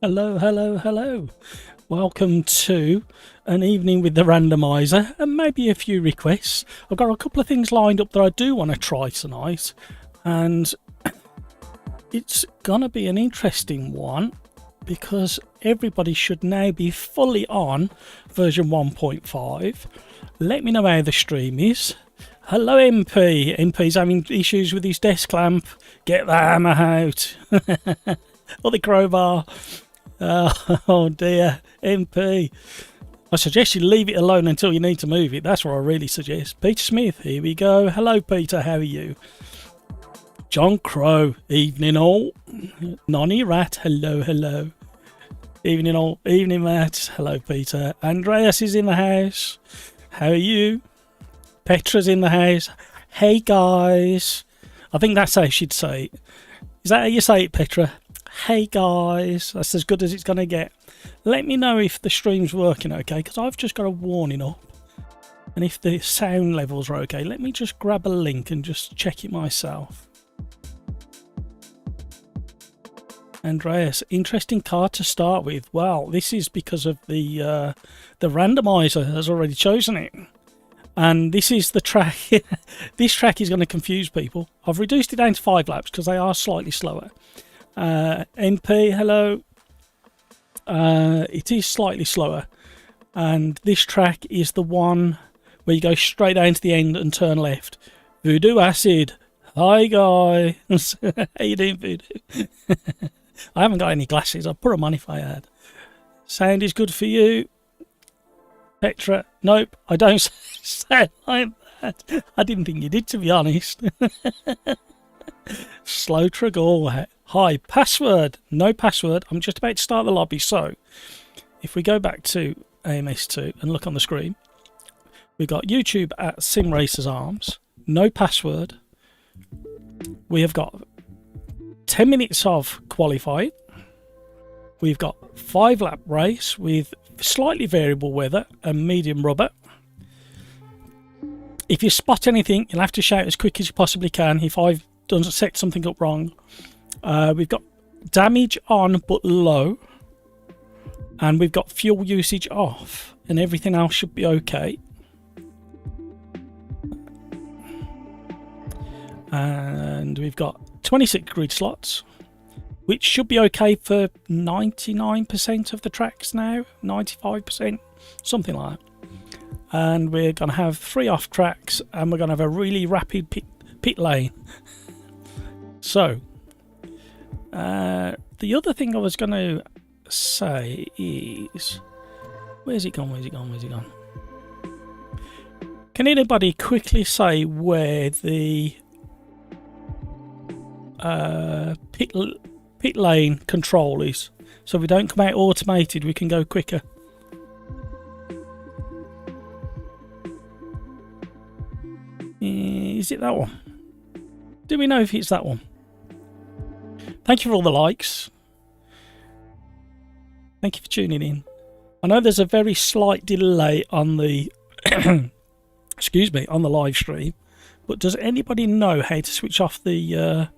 Hello, hello, hello. Welcome to an evening with the randomizer and maybe a few requests. I've got a couple of things lined up that I do want to try tonight, and it's gonna be an interesting one because everybody should now be fully on version 1.5. Let me know how the stream is. Hello MP. MP's having issues with his desk lamp. Get the hammer out. Or the crowbar. Oh dear, MP. I suggest you leave it alone until you need to move it. That's what I really suggest. Peter Smith, here we go. Hello Peter, how are you? John Crow, evening all. Nonny Rat, hello, hello. Evening all, evening Matt. Hello Peter. Andreas is in the house. How are you? Petra's in the house. Hey guys. I think that's how she'd say it. Is that how you say it, Petra? Hey guys, that's as good as it's going to get. Let me know if the stream's working okay, because I've just got a warning up. And if the sound levels are okay, let me just grab a link and just check it myself. Andreas, interesting car to start with. Well, this is because of the randomizer has already chosen it. And this is the track. This track is going to confuse people. I've reduced it down to 5 laps because they are slightly slower. MP, hello. It is slightly slower, and this track is the one where you go straight down to the end and turn left. Voodoo Acid, hi guys. How you doing, Voodoo? I haven't got any glasses. I'd put them on if I had. Sound is good for you, Petra. Nope, I don't sound like that. I didn't think you did, to be honest. Slow Trigger. Hi, password. No password. I'm just about to start the lobby. So if we go back to AMS2 and look on the screen, we've got YouTube at SimRacersArms. No password. We have got 10 minutes of qualifying. We've got 5-lap race with slightly variable weather and medium rubber. If you spot anything, you'll have to shout as quick as you possibly can if I've done set something up wrong. We've got damage on but low, and we've got fuel usage off, and everything else should be okay. And we've got 26 grid slots, which should be okay for 99% of the tracks now, 95%, something like that. And we're going to have 3 off tracks, and we're going to have a really rapid pit lane. So the other thing I was going to say is, where's it gone? Can anybody quickly say where the pit lane control is, so if we don't come out automated, we can go quicker? Is it that one? Do we know if it's that one? Thank you for all the likes. Thank you for tuning in. I know there's a very slight delay on the excuse me, on the live stream, but does anybody know how to switch off the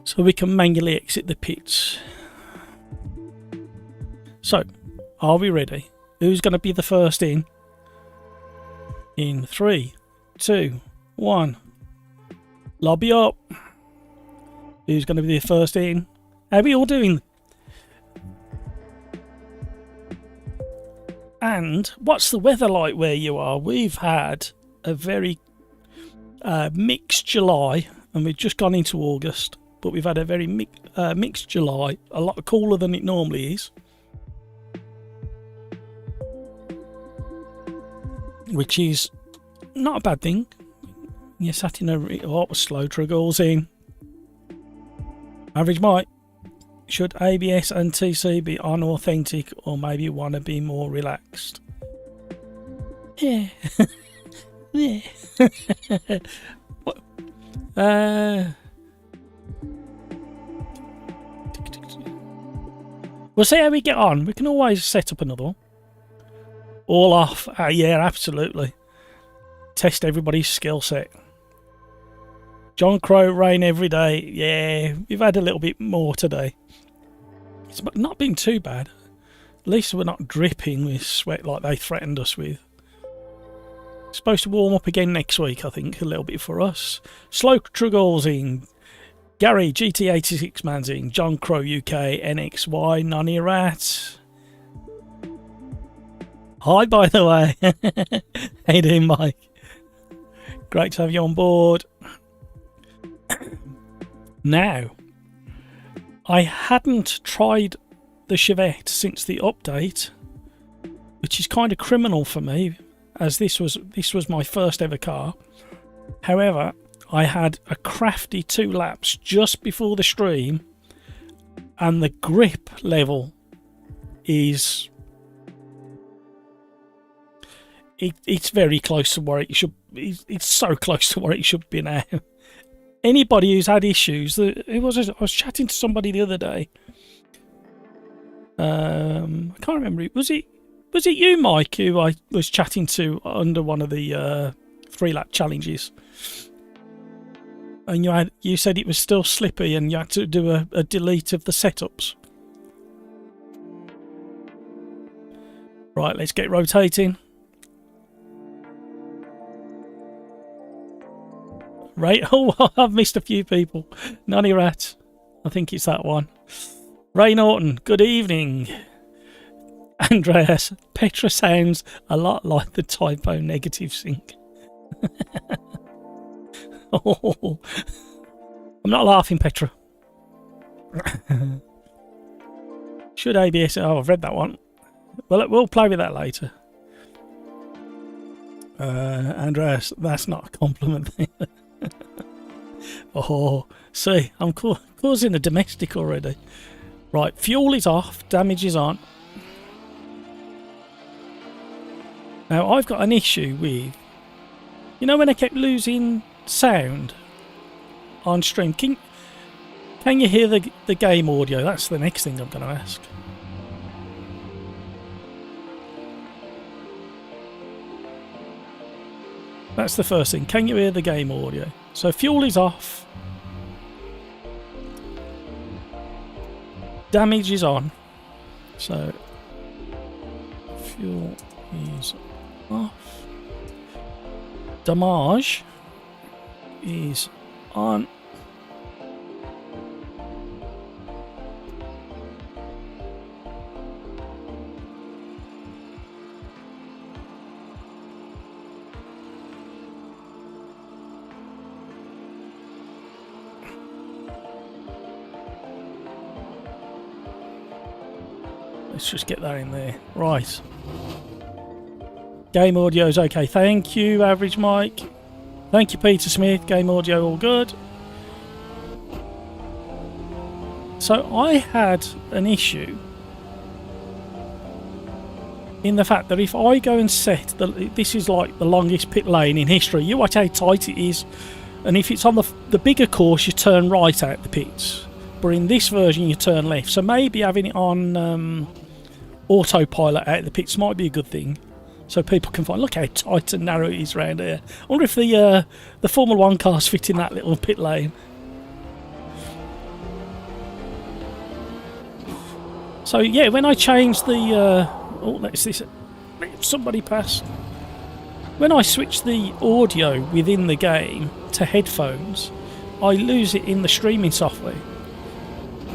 so we can manually exit the pits? So, are we ready? Who's going to be the first in? In 3, 2, 1. Lobby up. Who's going to be the first in? How are we all doing? And what's the weather like where you are? We've had a very mixed July, and we've just gone into August, but we've had a very mixed July, a lot cooler than it normally is, which is not a bad thing. You're sat in a slow triggles in. Average mic. Should ABS and TC be on authentic, or maybe want to be more relaxed? Yeah. Yeah. We'll see how we get on. We can always set up another one. All off. Yeah, absolutely. Test everybody's skill set. John Crow, rain every day. Yeah, we've had a little bit more today. It's not been too bad. At least we're not dripping with sweat like they threatened us with. It's supposed to warm up again next week, I think, a little bit for us. Slow Truggles in. Gary, GT86 Man's in. John Crow UK, NXY, Nani Rat. Hi, by the way. How you doing, Mike? Great to have you on board. Now, I hadn't tried the Chevette since the update, which is kind of criminal for me, as this was my first ever car. However, I had a crafty 2 laps just before the stream, and the grip level is it's very close to where it should. It's so close to where it should be now. Anybody who's had issues, I was chatting to somebody the other day. I can't remember. Was it you, Mike, who I was chatting to under one of the 3-lap challenges? And you said it was still slippy and you had to do a delete of the setups. Right, let's get rotating. Right, oh, I've missed a few people. Nani Rat, I think it's that one. Ray Norton, good evening. Andreas, Petra sounds a lot like the typo negative sync. Oh, I'm not laughing, Petra. Should ABS? Oh, I've read that one. Well, we'll play with that later. Andreas, that's not a compliment. Oh, see, I'm causing a domestic already. Right, fuel is off, damage is on. Now, I've got an issue with... You know when I kept losing sound on stream? Can you hear the game audio? That's the next thing I'm going to ask. That's the first thing. Can you hear the game audio? So fuel is off. Damage is on. So fuel is off. Damage is on. Let's just get that in there. Right. Game audio is okay. Thank you, Average Mike. Thank you, Peter Smith. Game audio all good. So I had an issue in the fact that if I go and set this is like the longest pit lane in history. You watch how tight it is, and if it's on the bigger course, you turn right out the pits. But in this version, you turn left. So maybe having it on autopilot out the pits might be a good thing, so people can find. Look how tight and narrow it is around here. I wonder if the Formula 1 cars fit in that little pit lane. So yeah, when I changed the somebody passed. When I switch the audio within the game to headphones, I lose it in the streaming software.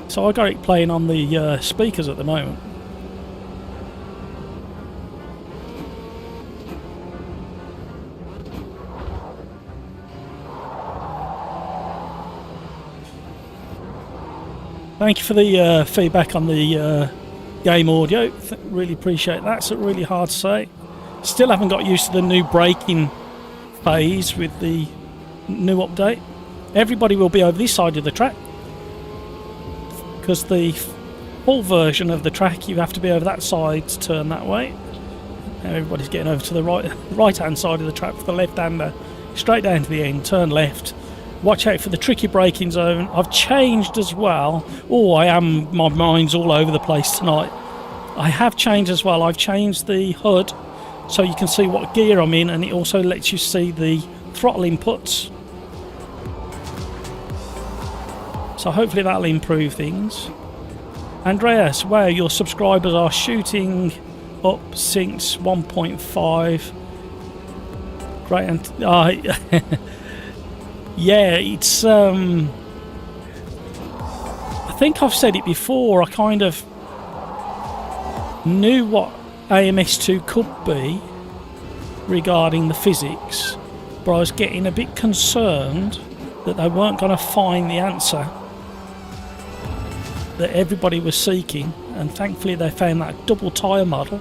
So I got it playing on the speakers at the moment. Thank you for the feedback on the game audio. Really appreciate that. It's really hard to say. Still haven't got used to the new braking phase with the new update. Everybody will be over this side of the track, because the full version of the track you have to be over that side to turn that way. Now everybody's getting over to the right hand side of the track for the left-hander. Straight down to the end, turn left. Watch out for the tricky braking zone. I've changed as well. Oh, my mind's all over the place tonight. I have changed as well. I've changed the HUD so you can see what gear I'm in, and it also lets you see the throttle inputs. So hopefully that'll improve things. Andreas, wow, your subscribers are shooting up since 1.5. Great. And yeah, it's I think I've said it before, I kind of knew what AMS2 could be regarding the physics, but I was getting a bit concerned that they weren't going to find the answer that everybody was seeking, and thankfully they found that double tyre model.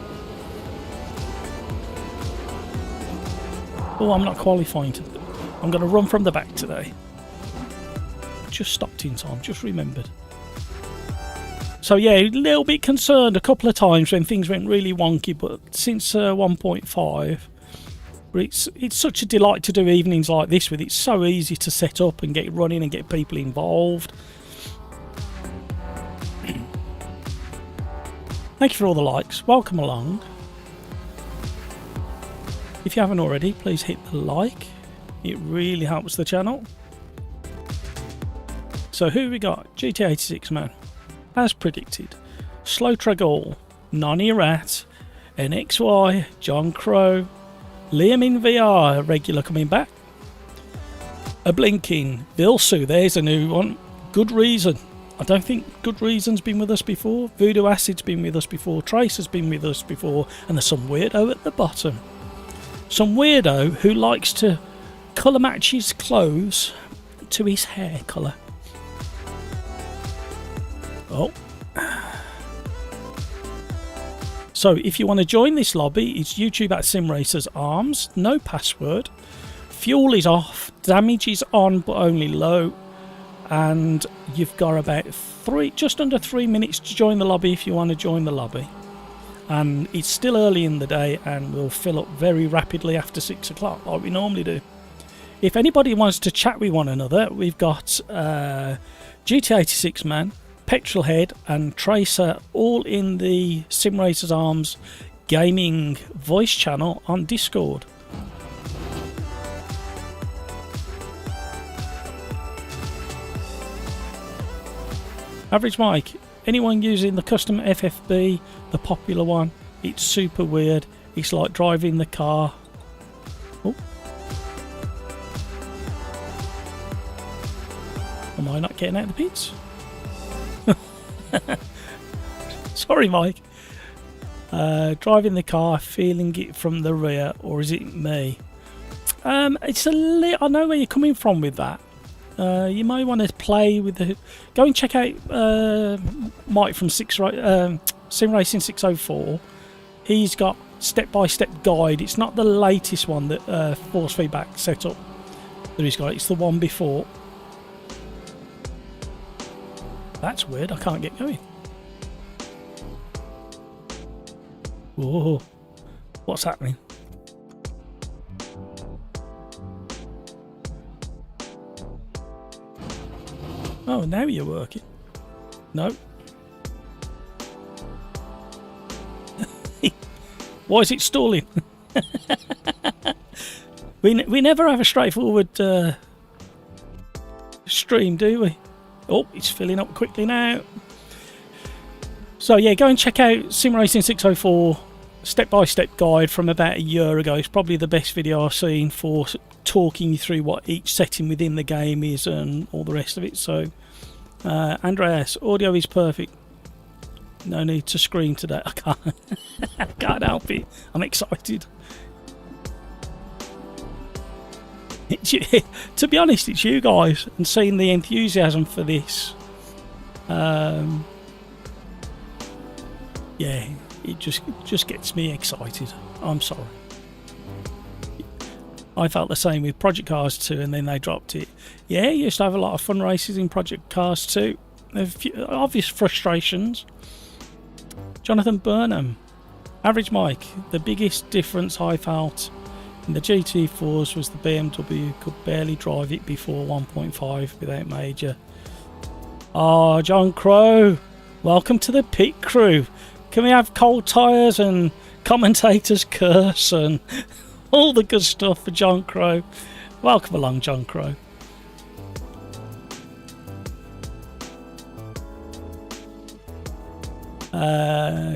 Oh, I'm not qualifying I'm going to run from the back today. Just stopped in time, just remembered. So yeah, a little bit concerned a couple of times when things went really wonky, but since 1.5, it's such a delight to do evenings like this with. It's so easy to set up and get running and get people involved. Thank you for all the likes. Welcome along. If you haven't already, please hit the like. It really helps the channel. So who we got? GT86 man. As predicted. Slow Tragall, Nonny Rat, NXY, John Crow, Liam in VR, regular coming back. A blinking Vilsu, there's a new one. Good Reason. I don't think Good Reason's been with us before. Voodoo Acid's been with us before. Trace has been with us before. And there's some weirdo at the bottom. Some weirdo who likes to colour match his clothes to his hair colour. Oh. So if you want to join this lobby, it's YouTube at SimRacersArms. No password. Fuel is off. Damage is on, but only low. And you've got about just under 3 minutes to join the lobby if you want to join the lobby. And it's still early in the day and we'll fill up very rapidly after 6 o'clock like we normally do. If anybody wants to chat with one another, we've got GT86 man, Petrolhead and Tracer all in the SimRacersArms gaming voice channel on Discord. Average Mike, anyone using the custom FFB, the popular one, it's super weird. It's like driving the car. Oh. Am I not getting out of the pits? Sorry Mike. Driving the car, feeling it from the rear, or is it me? It's a little, I know where you're coming from with that. You may want to play with the... Go and check out Mike from Sim Racing 604. He's got step-by-step guide. It's not the latest one that force feedback set up that he's got. It's the one before. That's weird. I can't get going. Whoa. What's happening? Oh, now you're working. No. Why is it stalling? we never have a straightforward stream, do we? Oh, it's filling up quickly now. So yeah, go and check out Sim Racing 604 step-by-step guide from about a year ago. It's probably the best video I've seen for talking you through what each setting within the game is and all the rest of it. So Andreas, audio is perfect. No need to scream today. I can't help it. I'm excited. To be honest, it's you guys and seeing the enthusiasm for this. Yeah, it just gets me excited. I'm sorry. I felt the same with Project Cars 2 and then they dropped it. Yeah, you used to have a lot of fun races in Project Cars 2. A few obvious frustrations. Jonathan Burnham. Average Mike. The biggest difference I felt in the GT4s was the BMW could barely drive it before 1.5 without major. Oh, John Crow. Welcome to the pit crew. Can we have cold tyres and commentators curse and all the good stuff for John Crow? Welcome along, John Crow.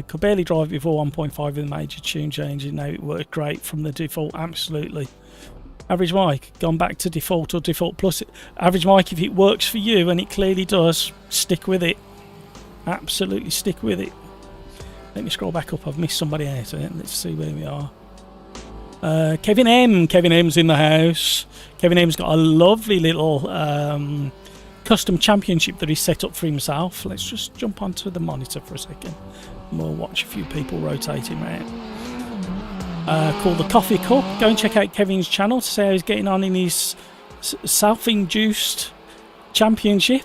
Could barely drive before 1.5 with a major tune change, and now it worked great from the default. Absolutely. Average Mike, gone back to default or default plus. Average Mike, if it works for you, and it clearly does, stick with it. Absolutely stick with it. Let me scroll back up. I've missed somebody out. Let's see where we are. Kevin M. Kevin M's in the house. Kevin M's got a lovely little custom championship that he's set up for himself. Let's just jump onto the monitor for a second and we'll watch a few people rotating around. Called the Coffee Cup. Go and check out Kevin's channel to see how he's getting on in his self-induced championship.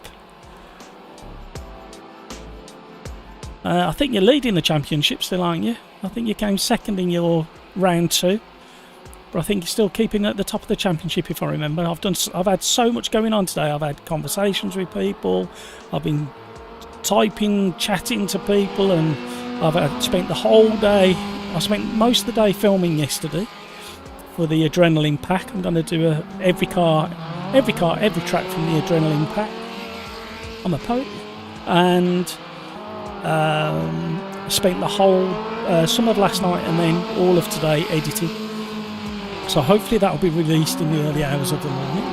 I think you're leading the championship still, aren't you? I think you came second in your round 2. But I think you're still keeping at the top of the championship, if I remember. I've had so much going on today. I've had conversations with people. I've been typing, chatting to people, and I've spent the whole day. I spent most of the day filming yesterday for the Adrenaline Pack. I'm going to do every track from the Adrenaline Pack. I'm a poet, and spent the whole some of last night and then all of today editing. So hopefully that will be released in the early hours of the morning.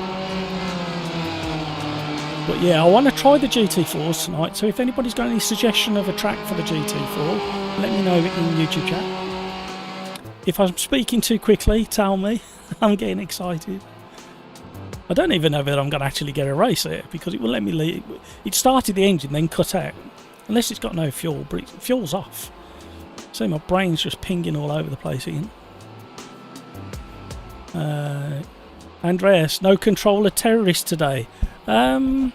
But yeah, I want to try the GT4s tonight. So if anybody's got any suggestion of a track for the GT4, let me know in the YouTube chat. If I'm speaking too quickly, tell me. I'm getting excited. I don't even know whether I'm going to actually get a race here because it will let me leave. It started the engine, then cut out. Unless it's got no fuel, but fuel's off. So my brain's just pinging all over the place again. Andreas, no controller terrorist today. There's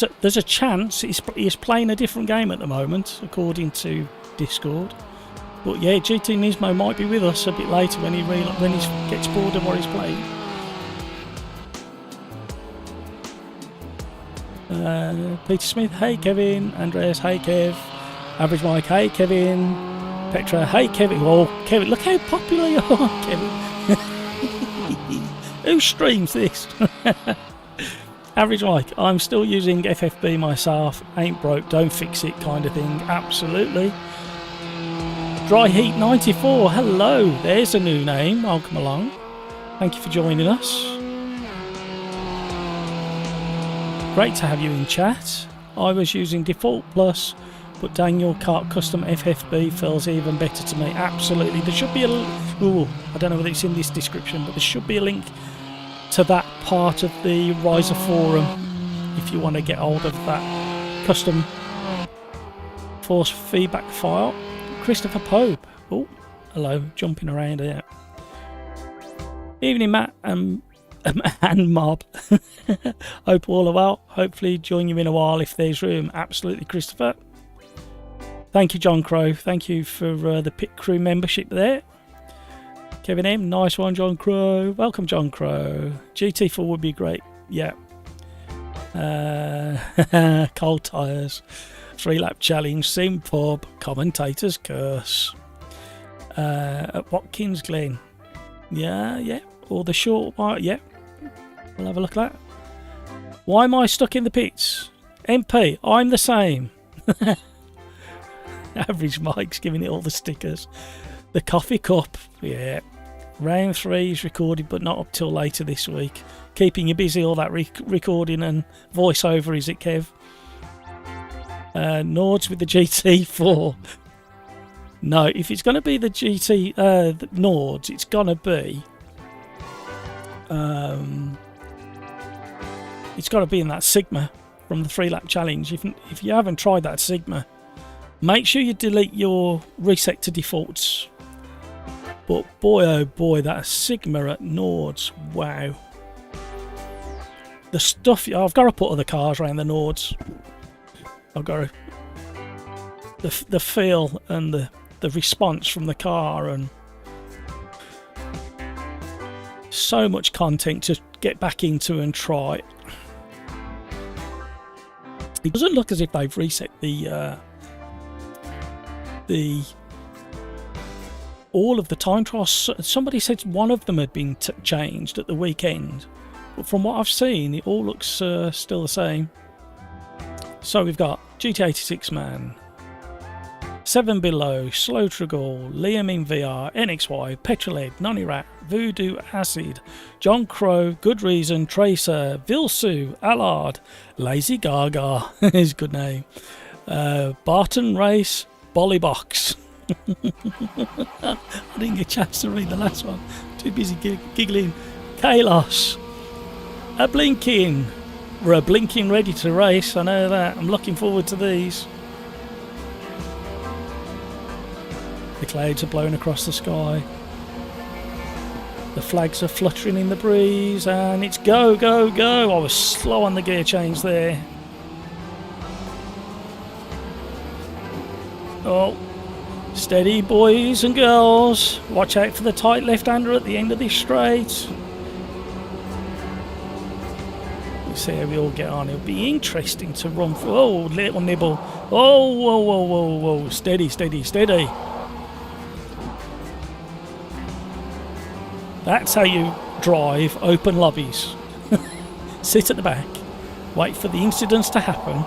a chance he's playing a different game at the moment, according to Discord. But yeah, GT Nismo might be with us a bit later when he gets bored of what he's playing. Peter Smith, hey Kevin. Andreas, hey Kev. Average Mike, hey Kevin. Petra, hey Kevin. Whoa, Kevin, look how popular you are, Kevin. Who streams this? Average Mike, I'm still using FFB myself. Ain't broke, don't fix it kind of thing. Absolutely. Dry Heat 94, hello. There's a new name. Welcome along. Thank you for joining us. Great to have you in chat. I was using Default Plus, but Daniel Kart Custom FFB feels even better to me. Absolutely. There should be a... Ooh, I don't know whether it's in this description, but there should be a link to that part of the Riser forum if you want to get hold of that custom force feedback file. Christopher Pope. Oh, hello. Jumping around here. Evening, Matt and Mob. Hope all are well. Hopefully join you in a while if there's room. Absolutely, Christopher. Thank you, John Crow. Thank you for the pit crew membership there. Kevin M, nice one, John Crow. Welcome, John Crow. GT4 would be great. Yeah. Cold tyres. 3-lap challenge. Sim pub. Commentator's curse. At Watkins Glen. Yeah. Or the short one. Yeah. We'll have a look at that. Why am I stuck in the pits? MP, I'm the same. Average Mike's giving it all the stickers. The Coffee Cup. Yeah. Round 3 is recorded, but not up till later this week. Keeping you busy, all that recording and voiceover, is it, Kev? Nords with the GT4. No, if it's going to be the GT the Nords, it's going to be... it's got to be in that Sigma from the 3-lap challenge. If you haven't tried that Sigma, make sure you delete your reset to defaults. But boy oh boy, that Sigma at Nords, wow. The stuff, I've got to put other cars around the Nords. I've got to, the feel and the response from the car, and so much content to get back into and try. It doesn't look as if they've reset all of the time trials. Somebody said one of them had been changed at the weekend, but from what I've seen, it all looks still the same. So we've got GT86 Man, 7 Below, Slow Triggle, Liam in VR, NXY, Petrolhead, Nonny Rat, Voodoo Acid, John Crow, Good Reason, Tracer, Vilsu, Allard, Lazy Gaga, his good name, Barton Race, Bollybox. I didn't get a chance to read the last one, too busy giggling. Kalos, a Blinking. We're a Blinking ready to race, I know that. I'm looking forward to these. The clouds are blowing across the sky. The flags are fluttering in the breeze, and it's go, go, go. I was slow on the gear change there. Oh, steady boys and girls. Watch out for the tight left-hander at the end of this straight. Let's see how we all get on. It'll be interesting to run for. Oh, little nibble. Oh, whoa, whoa, whoa, whoa. Steady, steady, steady. That's how you drive open lobbies. Sit at the back, wait for the incidents to happen,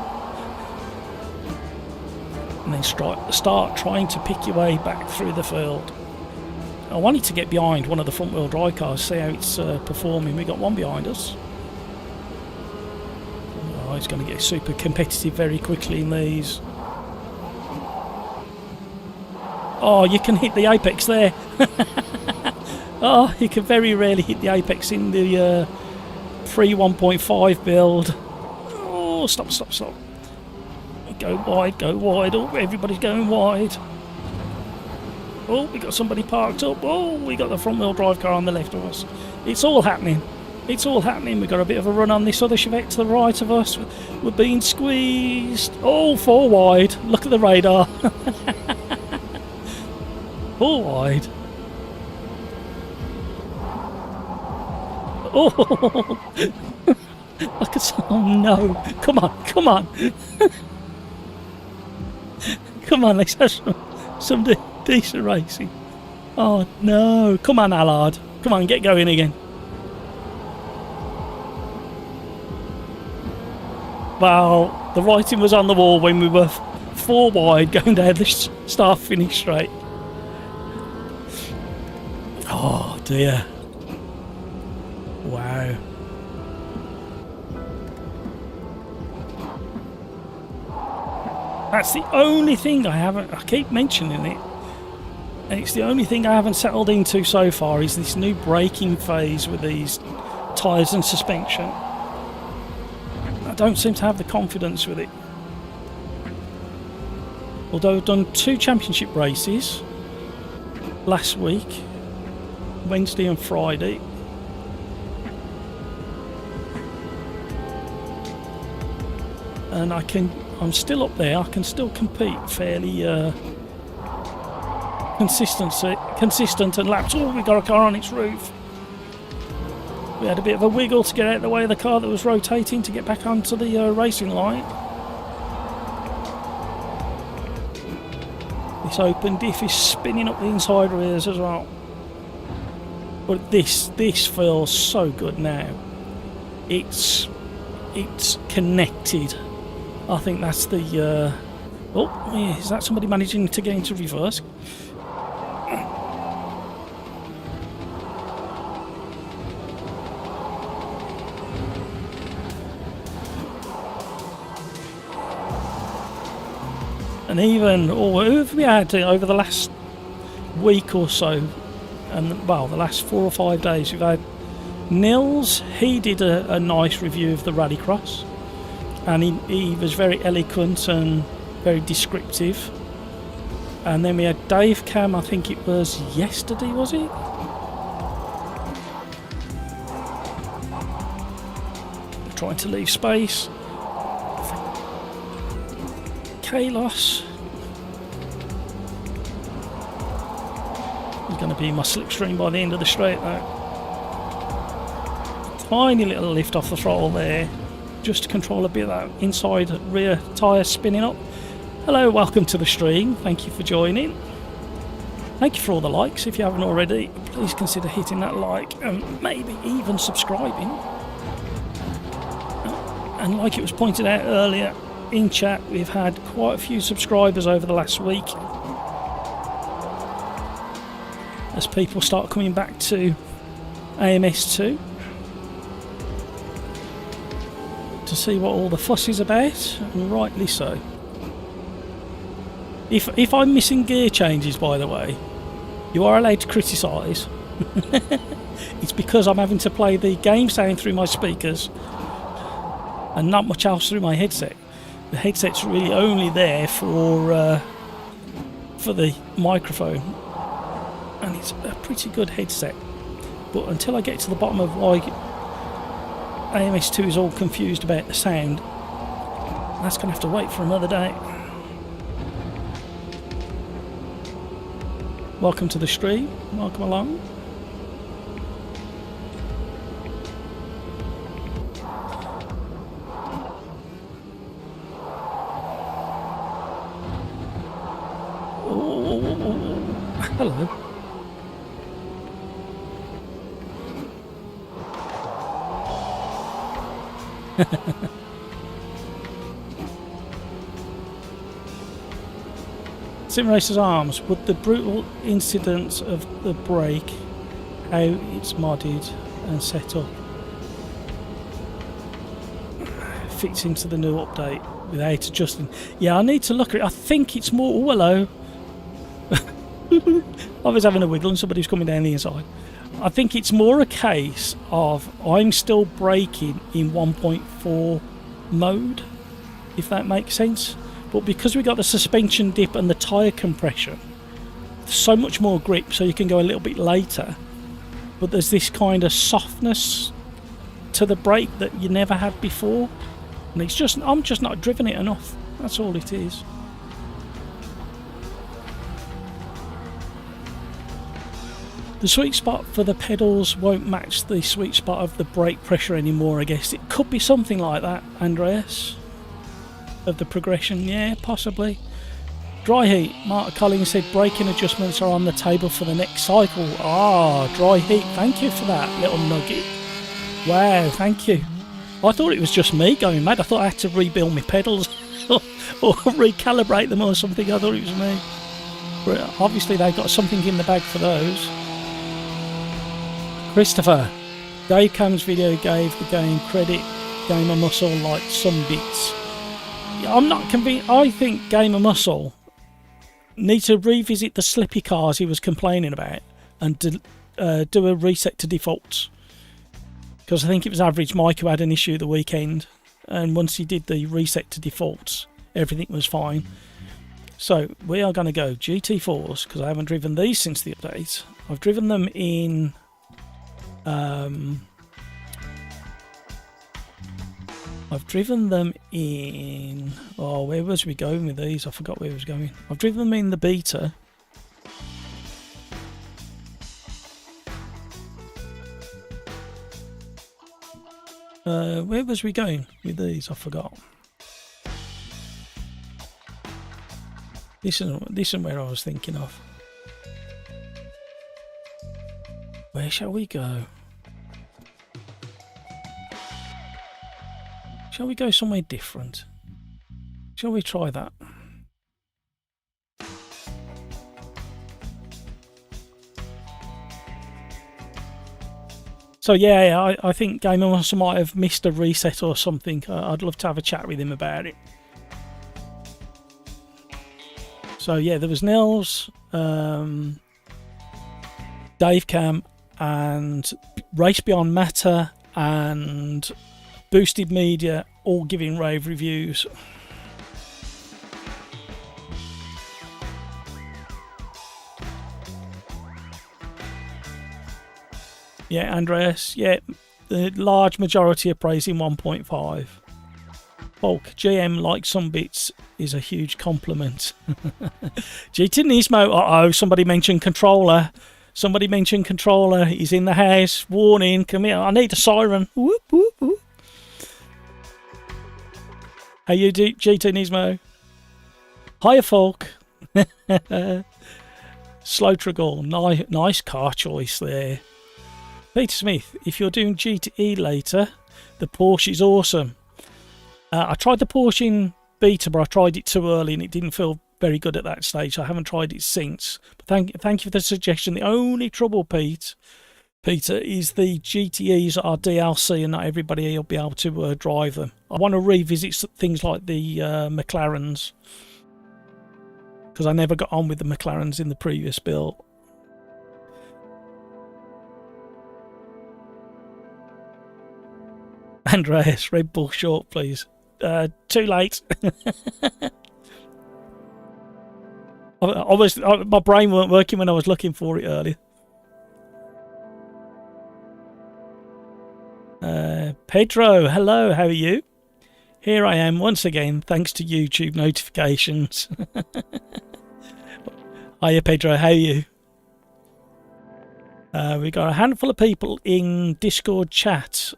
and then start trying to pick your way back through the field. I wanted to get behind one of the front wheel drive cars, see how it's performing. We got one behind us. Oh, it's going to get super competitive very quickly in these. Oh, you can hit the apex there. Oh, you can very rarely hit the apex in the pre-1.5 build. Oh, stop, stop, stop. Go wide, go wide. Oh, everybody's going wide. Oh, we got somebody parked up. Oh, we got the front-wheel drive car on the left of us. It's all happening. It's all happening. We've got a bit of a run on this other Chevette to the right of us. We're being squeezed. Oh, 4 wide. Look at the radar. 4 wide. Oh, I could say, oh no, come on, come on. Come on, let's have some decent racing. Oh no, come on Allard, come on, get going again. Well, the writing was on the wall when we were 4 wide going down the start-finish straight. Oh dear. Wow. That's the only thing I keep mentioning it, and it's the only thing I haven't settled into so far is this new braking phase with these tyres and suspension. I don't seem to have the confidence with it. Although I've done 2 championship races last week, Wednesday and Friday. And I'm still up there. I can still compete fairly consistent and laps. Oh, we got a car on its roof. We had a bit of a wiggle to get out of the way of the car that was rotating to get back onto the racing line. This open diff is spinning up the inside rears as well. But this feels so good now. It's connected. I think that's the oh yeah, is that somebody managing to get into reverse? And even, who have we had over the last week or so, and well, the last 4 or 5 days, we've had Nils. He did a nice review of the Rallycross, and he was very eloquent and very descriptive. And then we had Dave Cam, I think it was yesterday, was it? Trying to leave space. Kalos. He's going to be my slipstream by the end of the straight though. Tiny little lift off the throttle there, just to control a bit of that inside rear tyre spinning up. Hello, welcome to the stream. Thank you for joining. Thank you for all the likes. If you haven't already, please consider hitting that like and maybe even subscribing. And like it was pointed out earlier, in chat. We've had quite a few subscribers over the last week as people start coming back to AMS2 to see what all the fuss is about, and rightly so. If I'm missing gear changes, by the way, you are allowed to criticise. It's because I'm having to play the game sound through my speakers and not much else through my headset. The headset's really only there for the microphone, and it's a pretty good headset. But until I get to the bottom of why AMS2 is all confused about the sound, that's going to have to wait for another day. Welcome to the stream. Welcome along. Hello. SimRacersArms, would the brutal incidents of the brake, how it's modded and set up, fits into the new update without adjusting? Yeah, I need to look at it. I think it's more... Oh, hello. I was having a wiggle and somebody's coming down the inside. I think it's more a case of I'm still braking in 1.4 mode, if that makes sense. But because we got the suspension dip and the tyre compression, so much more grip, so you can go a little bit later. But there's this kind of softness to the brake that you never had before, and it's just I'm just not driven it enough. That's all it is. The sweet spot for the pedals won't match the sweet spot of the brake pressure anymore, I guess. It could be something like that, Andreas, of the progression. Yeah, possibly. Dry heat. Mark Collins said braking adjustments are on the table for the next cycle. Ah, dry heat. Thank you for that little nugget. Wow, thank you. I thought it was just me going mad. I thought I had to rebuild my pedals or recalibrate them or something. I thought it was me. But obviously they've got something in the bag for those. Christopher, Dave Cam's video gave the game credit. Gamer Muscle like some bits. I'm not convinced. I think Gamer Muscle need to revisit the slippy cars he was complaining about and do a reset to defaults. Because I think it was Average Mike who had an issue the weekend, and once he did the reset to defaults, everything was fine. So we are going to go GT4s, because I haven't driven these since the update. I've driven them in oh, where was we going with these? I forgot where I was going. I've driven them in the beta. Where was we going with these? I forgot. This is where I was thinking of. Where shall we go? Shall we go somewhere different? Shall we try that? So yeah, I think Gamer Muscle might have missed a reset or something. I'd love to have a chat with him about it. So yeah, there was Nils, Dave Cam, and Race Beyond Matter, and Boosted Media, all giving rave reviews. Yeah, Andreas, yeah, the large majority are praising 1.5. Bulk, GM like some bits is a huge compliment. GT Nismo, uh-oh, somebody mentioned controller. Somebody mentioned controller. He's in the house. Warning, come here. I need a siren. Whoop, whoop, whoop. How you do, GT Nismo? Hiya, folk. Slow Triggle, nice car choice there. Peter Smith, if you're doing GTE later, the Porsche is awesome. I tried the Porsche in beta, but I tried it too early and it didn't feel very good at that stage. I haven't tried it since. But thank you for the suggestion. The only trouble, Peter, is the GTEs are DLC and not everybody will be able to drive them. I want to revisit things like the McLarens, because I never got on with the McLarens in the previous build. Andreas, Red Bull short, please. Too late. My brain weren't working when I was looking for it earlier. Pedro, hello, how are you? Here I am once again, thanks to YouTube notifications. Hiya Pedro, how are you? We got a handful of people in Discord chat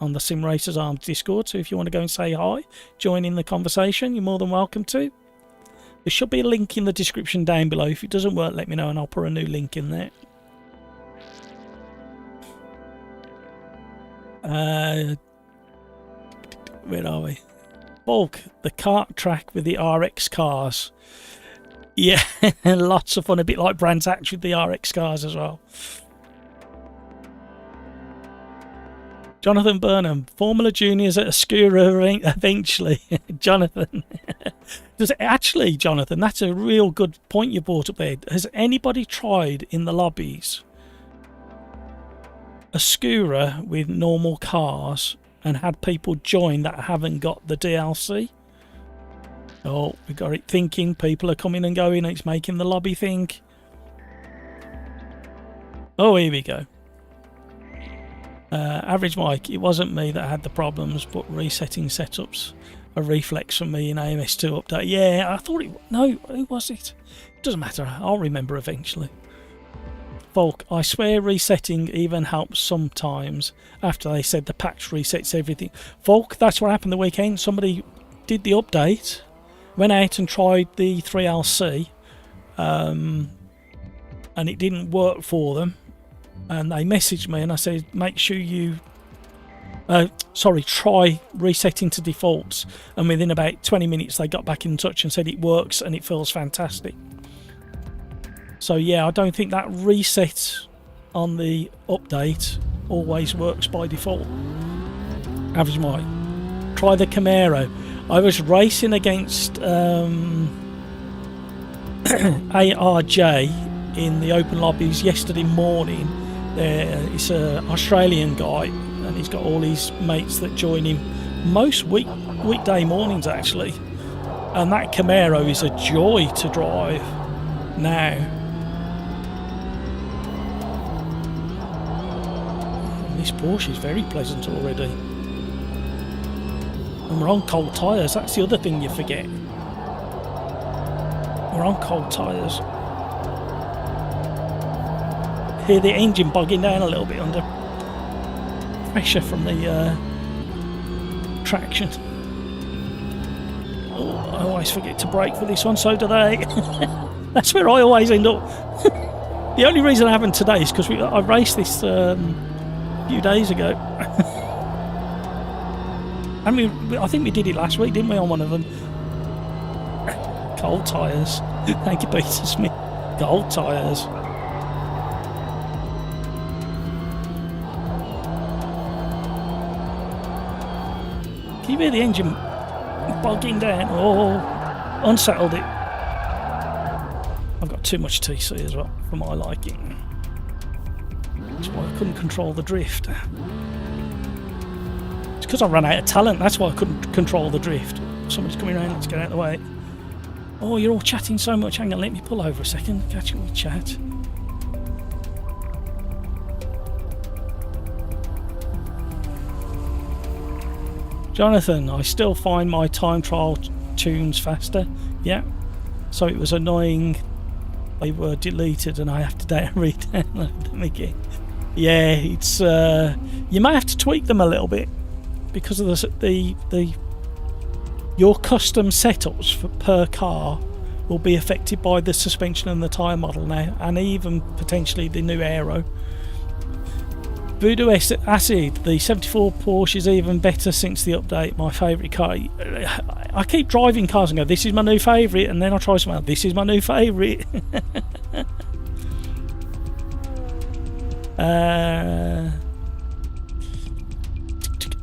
on the SimRacersArms Discord, so if you want to go and say hi, join in the conversation, you're more than welcome to. There should be a link in the description down below. If it doesn't work, let me know and I'll put a new link in there. Where are we? Bulk, the kart track with the RX cars. Yeah, lots of fun, a bit like Brands Hatch with the RX cars as well. Jonathan Burnham, Formula Juniors at a Skura eventually. Jonathan. Actually, Jonathan, that's a real good point you brought up there. Has anybody tried in the lobbies a Skura with normal cars and had people join that haven't got the DLC? Oh, we got it thinking. People are coming and going. It's making the lobby think. Oh, here we go. Average Mike, it wasn't me that had the problems, but resetting setups a reflex from me in AMS2 update. Yeah, I thought it... No, who was it? Doesn't matter, I'll remember eventually. Volk, I swear resetting even helps sometimes after they said the patch resets everything. Volk, that's what happened the weekend. Somebody did the update, went out and tried the 3LC, and it didn't work for them. And they messaged me and I said, make sure you try resetting to defaults, and within about 20 minutes they got back in touch and said it works and it feels fantastic. So yeah, I don't think that reset on the update always works by default. Average Mike, try the Camaro. I was racing against ARJ in the open lobbies yesterday morning. It's an Australian guy and he's got all his mates that join him most weekday mornings actually, and that Camaro is a joy to drive now. This Porsche is very pleasant already, and we're on cold tyres. That's the other thing you forget, we're on cold tyres. Hear the engine bogging down a little bit under pressure from the traction. Oh, I always forget to brake for this one, so do they. That's where I always end up. The only reason I haven't today is because I raced this a few days ago. I mean, I think we did it last week, didn't we, on one of them? Cold tyres. Thank you, Peter Smith. Cold tyres. Can you hear the engine bogging down? Oh, unsettled it. I've got too much TC as well for my liking. That's why I couldn't control the drift. It's because I ran out of talent. That's why I couldn't control the drift. Somebody's coming around. Let's get out of the way. Oh, you're all chatting so much. Hang on, let me pull over a second. Catch up with chat. Jonathan, I still find my time trial tunes faster. Yeah, so it was annoying they were deleted and I have to re-download them again. Yeah, it's you may have to tweak them a little bit because of your custom setups per car will be affected by the suspension and the tyre model now, and even potentially the new aero. Voodoo Acid, the 74 Porsche is even better since the update. My favourite car. I keep driving cars and go, this is my new favourite, and then I try something else, this is my new favourite.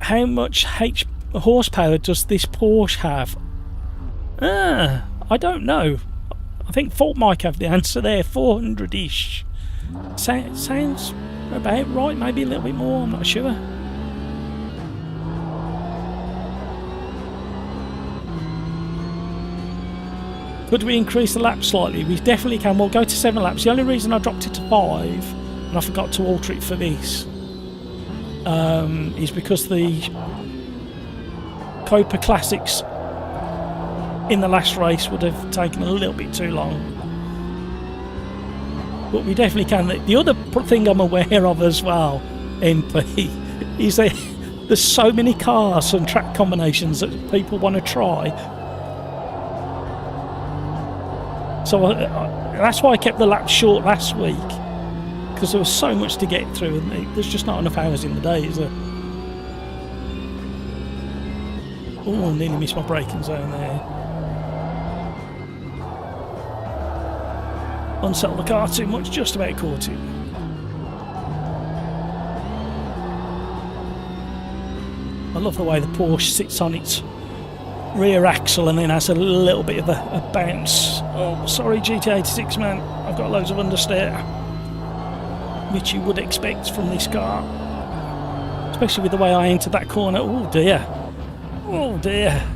How much horsepower does this Porsche have? I don't know. I think Fault might have the answer there. 400-ish. Sounds about right, maybe a little bit more, I'm not sure. Could we increase the laps slightly? We definitely can. We'll go to 7 laps. The only reason I dropped it to 5, and I forgot to alter it for this, is because the Copa Classics in the last race would have taken a little bit too long. But we definitely can. The other thing I'm aware of as well, MP, is that there's so many cars and track combinations that people want to try. So that's why I kept the lap short last week, because there was so much to get through, and there's just not enough hours in the day, is there? Oh, nearly missed my braking zone there. Unsettled the car too much, just about caught it. I love the way the Porsche sits on its rear axle and then has a little bit of a bounce. Oh, sorry GT86 man, I've got loads of understeer, which you would expect from this car. Especially with the way I entered that corner. Oh dear. Oh dear.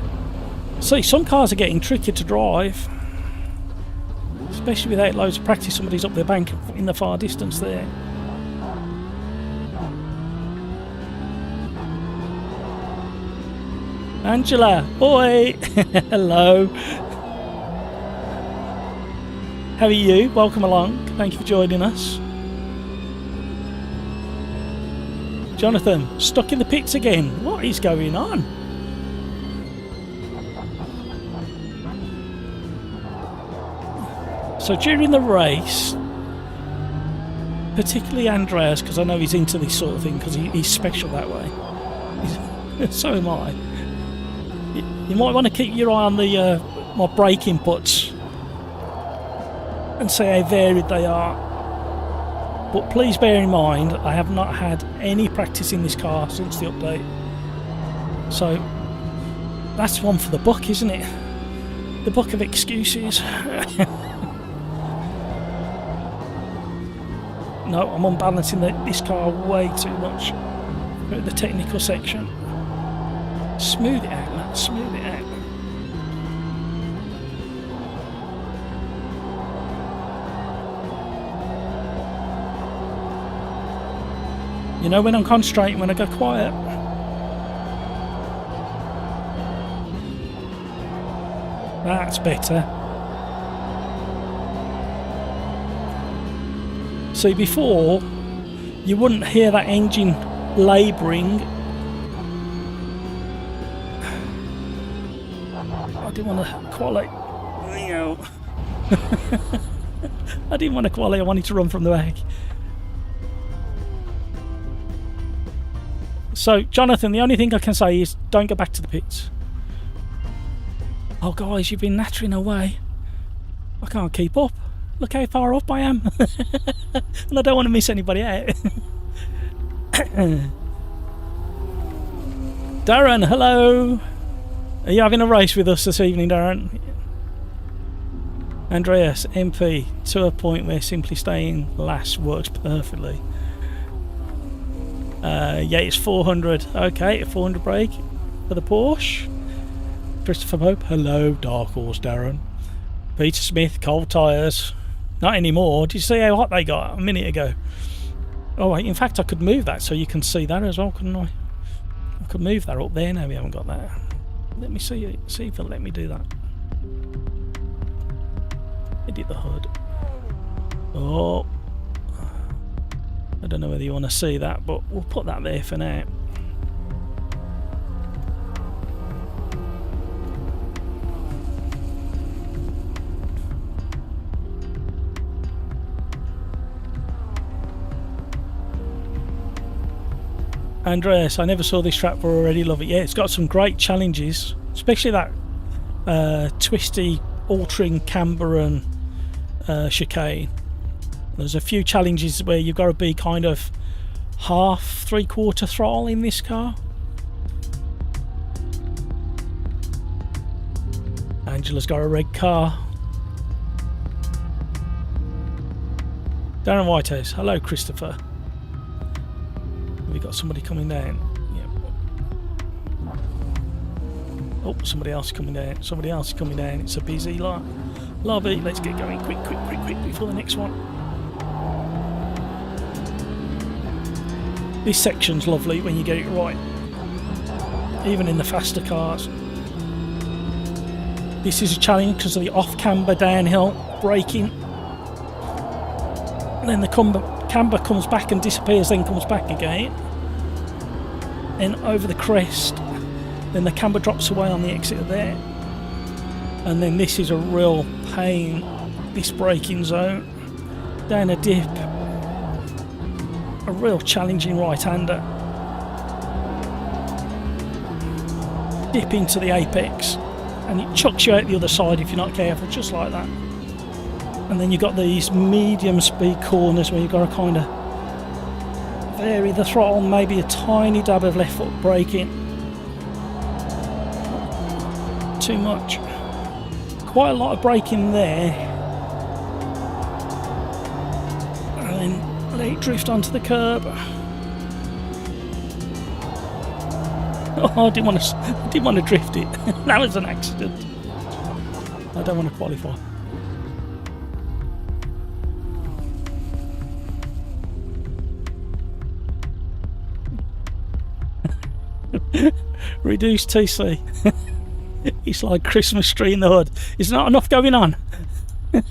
See, some cars are getting trickier to drive. Especially without loads of practice. Somebody's up their bank in the far distance there. Angela, boy. Hello. How are you? Welcome along. Thank you for joining us. Jonathan, stuck in the pits again. What is going on? So during the race, particularly Andreas, because I know he's into this sort of thing, because he's special that way. So am I. You might want to keep your eye on the my brake inputs and see how varied they are. But please bear in mind, I have not had any practice in this car since the update. So that's one for the book, isn't it? The book of excuses. No, I'm unbalancing this car way too much. Go to the technical section. Smooth it out, man. Smooth it out. You know when I'm concentrating, when I go quiet. That's better. See, before, you wouldn't hear that engine labouring. I didn't want to quali. No. I didn't want to quali, I wanted to run from the back. So, Jonathan, the only thing I can say is don't go back to the pits. Oh, guys, you've been nattering away. I can't keep up. Look how far up I am. And I don't want to miss anybody out. Darren, hello. Are you having a race with us this evening, Darren? Andreas, MP, to a point where simply staying last works perfectly. Yeah, it's 400. Okay, a 400 brake for the Porsche. Christopher Pope, hello. Dark Horse, Darren. Peter Smith, cold tyres. Not anymore. Did you see how hot they got a minute ago? Oh, in fact, I could move that so you can see that as well, couldn't I? I could move that up there. No, we haven't got that. Let me see if it'll let me do that. Edit the hood. Oh. I don't know whether you want to see that, but we'll put that there for now. Andreas, I never saw this track but already love it. Yeah, it's got some great challenges, especially that twisty altering camber and chicane. There's a few challenges where you've got to be kind of half, 3/4 throttle in this car. Angela's got a red car. Darren Whitehouse, hello Christopher. Have we got somebody coming down? Yeah. Oh, somebody else coming down. Somebody else is coming down. It's a busy lobby. Let's get going quick before the next one. This section's lovely when you get it right, even in the faster cars. This is a challenge because of the off-camber downhill braking. And then the camber comes back and disappears, then comes back again. Then over the crest, then the camber drops away on the exit of there. And then this is a real pain, this braking zone. Down a dip. A real challenging right-hander. Dip into the apex and it chucks you out the other side if you're not careful, just like that. And then you've got these medium speed corners where you've got to kind of vary the throttle, maybe a tiny dab of left foot braking. Too much. Quite a lot of braking there. And then let it drift onto the curb. Oh, I didn't want to drift it. That was an accident. I don't want to qualify. Reduced TC. It's like Christmas tree in the hood. Is not enough going on? If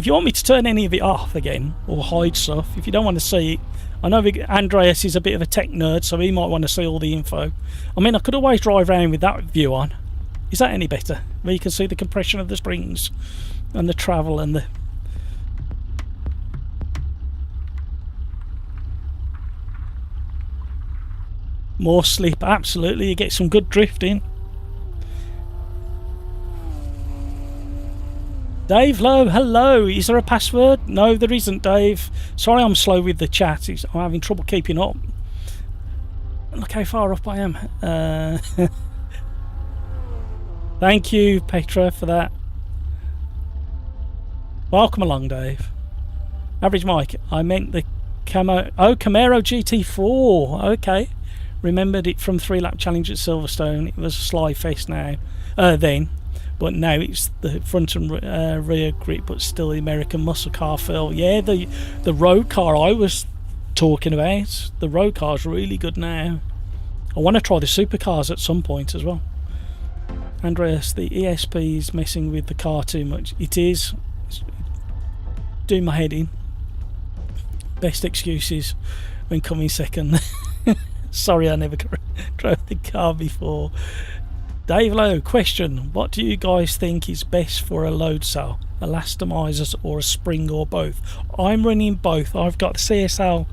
you want me to turn any of it off again or hide stuff, if you don't want to see it, I know Andreas is a bit of a tech nerd, so he might want to see all the info. I mean, I could always drive around with that view on. Is that any better? Where you can see the compression of the springs and the travel and the... More slip, absolutely. You get some good drifting. Dave Lowe, hello. Is there a password? No, there isn't, Dave. Sorry I'm slow with the chat. I'm having trouble keeping up. Look how far up I am. Thank you, Petra, for that. Welcome along, Dave. Average Mike, I meant the Camaro GT4. Okay. Remembered it from 3-lap challenge at Silverstone. It was a Sly Fest now. Then. But now it's the front and rear grip, but still the American muscle car feel. Yeah, the road car I was talking about. The road car's really good now. I want to try the supercars at some point as well. Andreas, the ESP is messing with the car too much. It is. It's doing my head in. Best excuses when coming second. Sorry, I never drove the car before. Dave Lowe, question. What do you guys think is best for a load cell? Elastomizers or a spring or both? I'm running both. I've got CSL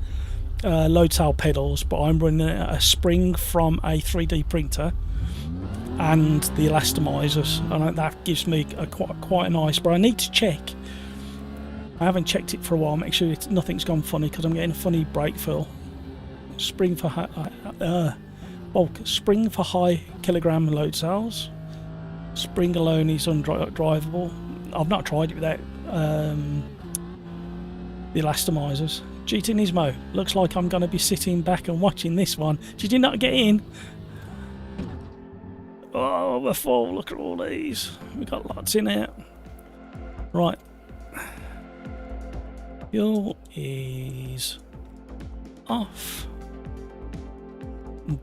load cell pedals, but I'm running a spring from a 3D printer and the elastomizers, and that gives me quite a nice, but I need to check. I haven't checked it for a while. Make sure nothing's gone funny because I'm getting a funny brake feel. Spring for spring for high kilogram load cells. Spring alone is undrivable. I've not tried it without the elastomizers. GT Nismo, looks like I'm going to be sitting back and watching this one. Did you not get in? Oh, we're full. Look at all these. We've got lots in here. Right. Fuel is off.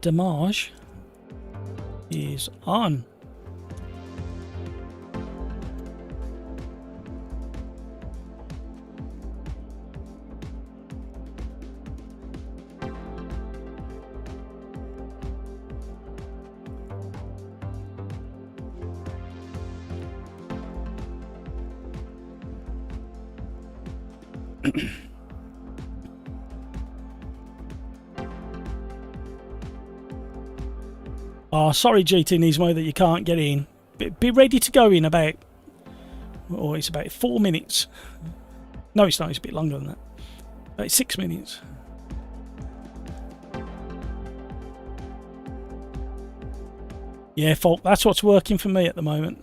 Damage is on. Oh, sorry, GT Nismo, that you can't get in. Be ready to go in about... Oh, it's about 4 minutes. No, it's not. It's a bit longer than that. About 6 minutes. Yeah, folk, that's what's working for me at the moment.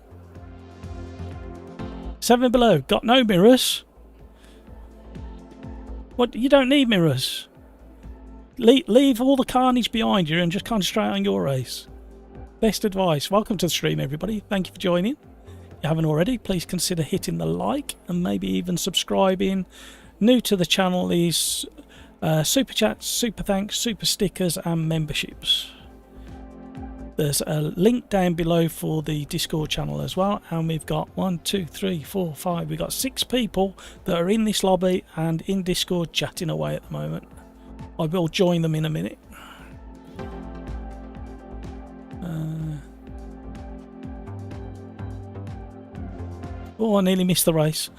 7 below. Got no mirrors. What? You don't need mirrors. Leave all the carnage behind you and just concentrate on your race. Best advice. Welcome to the stream, everybody. Thank you for joining. If you haven't already, please consider hitting the like and maybe even subscribing. New to the channel is super chats, super thanks, super stickers and memberships. There's a link down below for the Discord channel as well, and we've got 1, 2, 3, 4, 5. We've got 6 people that are in this lobby and in Discord chatting away at the moment. I will join them in a minute. Oh, I nearly missed the race.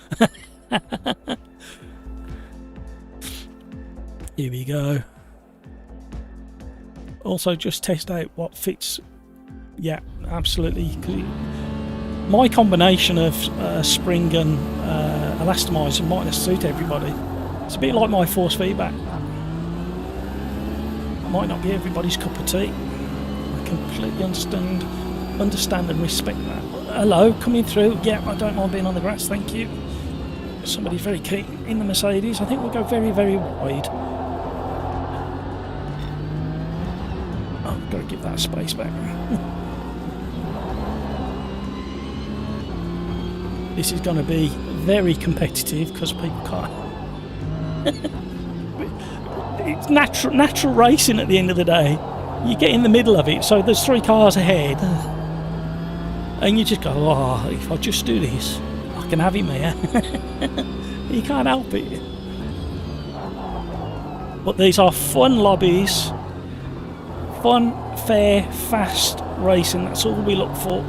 Here we go. Also, just test out what fits. Yeah, absolutely. My combination of spring and elastomizer might not suit everybody. It's a bit like my force feedback. It might not be everybody's cup of tea. I completely understand and respect that. Hello, coming through. Yeah, I don't mind being on the grass, thank you. Somebody's very keen in the Mercedes. I think we'll go very, very wide. Oh, I've got to give that space back. This is going to be very competitive because people can't. It's natural racing at the end of the day. You get in the middle of it, so there's 3 cars ahead, and you just go, oh, if I just do this, I can have him here. You can't help it. But these are fun lobbies. Fun, fair, fast racing. That's all we look for.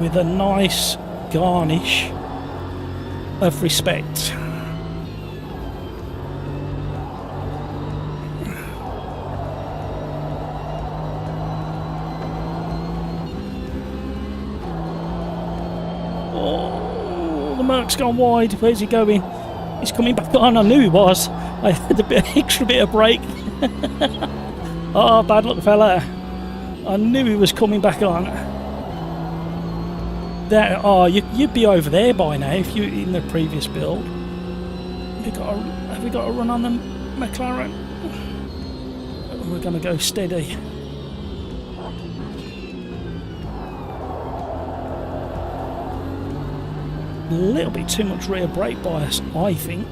With a nice garnish of respect. Oh, the Merc's gone wide. Where's he going? He's coming back on. I knew he was. I had extra bit of brake. Oh, bad luck, fella. I knew he was coming back on. There, oh, you'd be over there by now if you in the previous build. Have we got a run on the McLaren? We're going to go steady. A little bit too much rear brake bias, I think.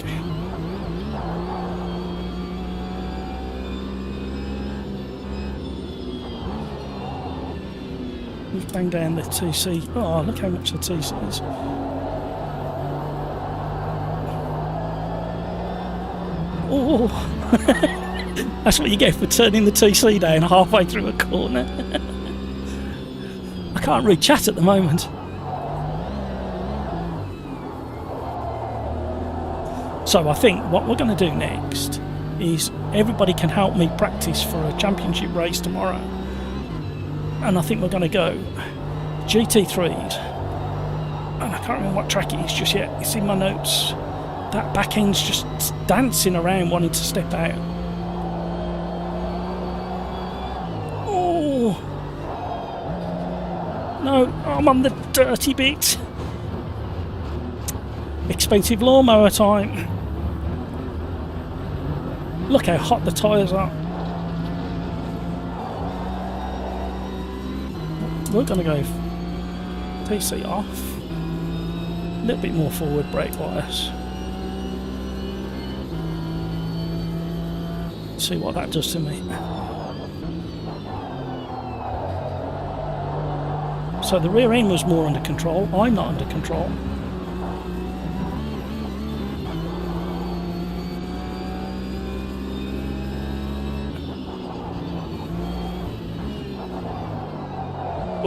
We've banged down the TC. Oh, look how much the TC is. Oh, that's what you get for turning the TC down halfway through a corner. I can't read chat at the moment. So I think what we're going to do next is everybody can help me practice for a championship race tomorrow. And I think we're going to go GT3s. And I can't remember what track it is just yet. It's in my notes. That back end's just dancing around wanting to step out. Oh! No, I'm on the dirty bit. Expensive lawnmower time. Look how hot the tyres are. We're going to go PC off. A little bit more forward brake bias. See what that does to me. So the rear end was more under control. I'm not under control.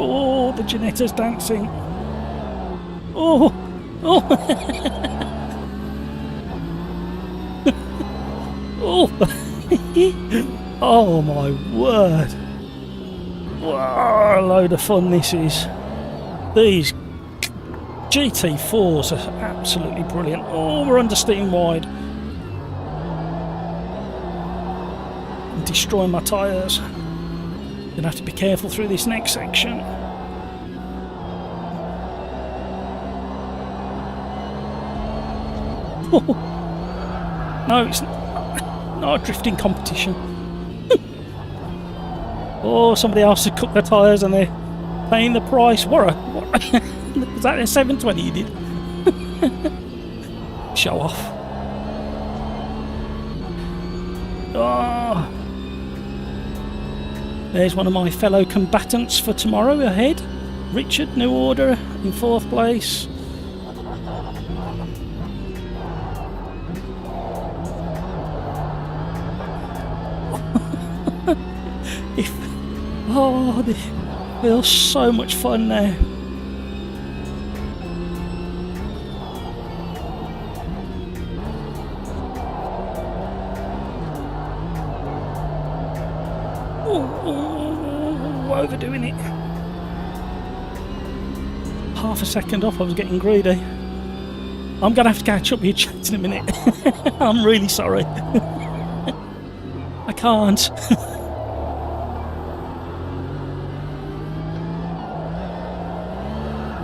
Oh, the Janetta's dancing. Oh, oh. Oh. Oh my word. Whoa, a load of fun this is. These GT4s are absolutely brilliant. Oh, we're under steam wide. I'm destroying my tyres. Gonna have to be careful through this next section. No, it's not a drifting competition. Oh, somebody else has cooked their tyres and they're paying the price. What was that a 720 you did? Show off. Oh. There's one of my fellow combatants for tomorrow ahead. Richard, new order, in 4th place. Oh, this feels so much fun now. Oh, overdoing it. Half a second off, I was getting greedy. I'm going to have to catch up with your chat in a minute. I'm really sorry. I can't.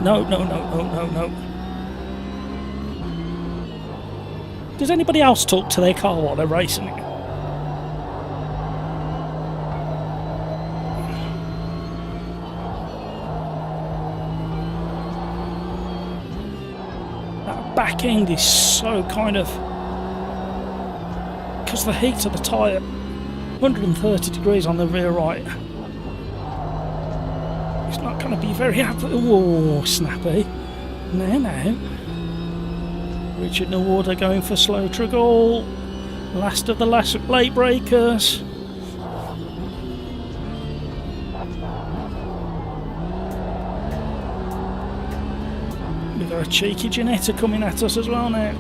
No. Does anybody else talk to their car while they're racing it? That back end is so kind of... because the heat of the tyre, 130 degrees on the rear right. It's not going to be very happy. Oh, snappy. No. Richard Order going for slow triggle. Last of the last late breakers. We've got a cheeky Ginetta coming at us as well now.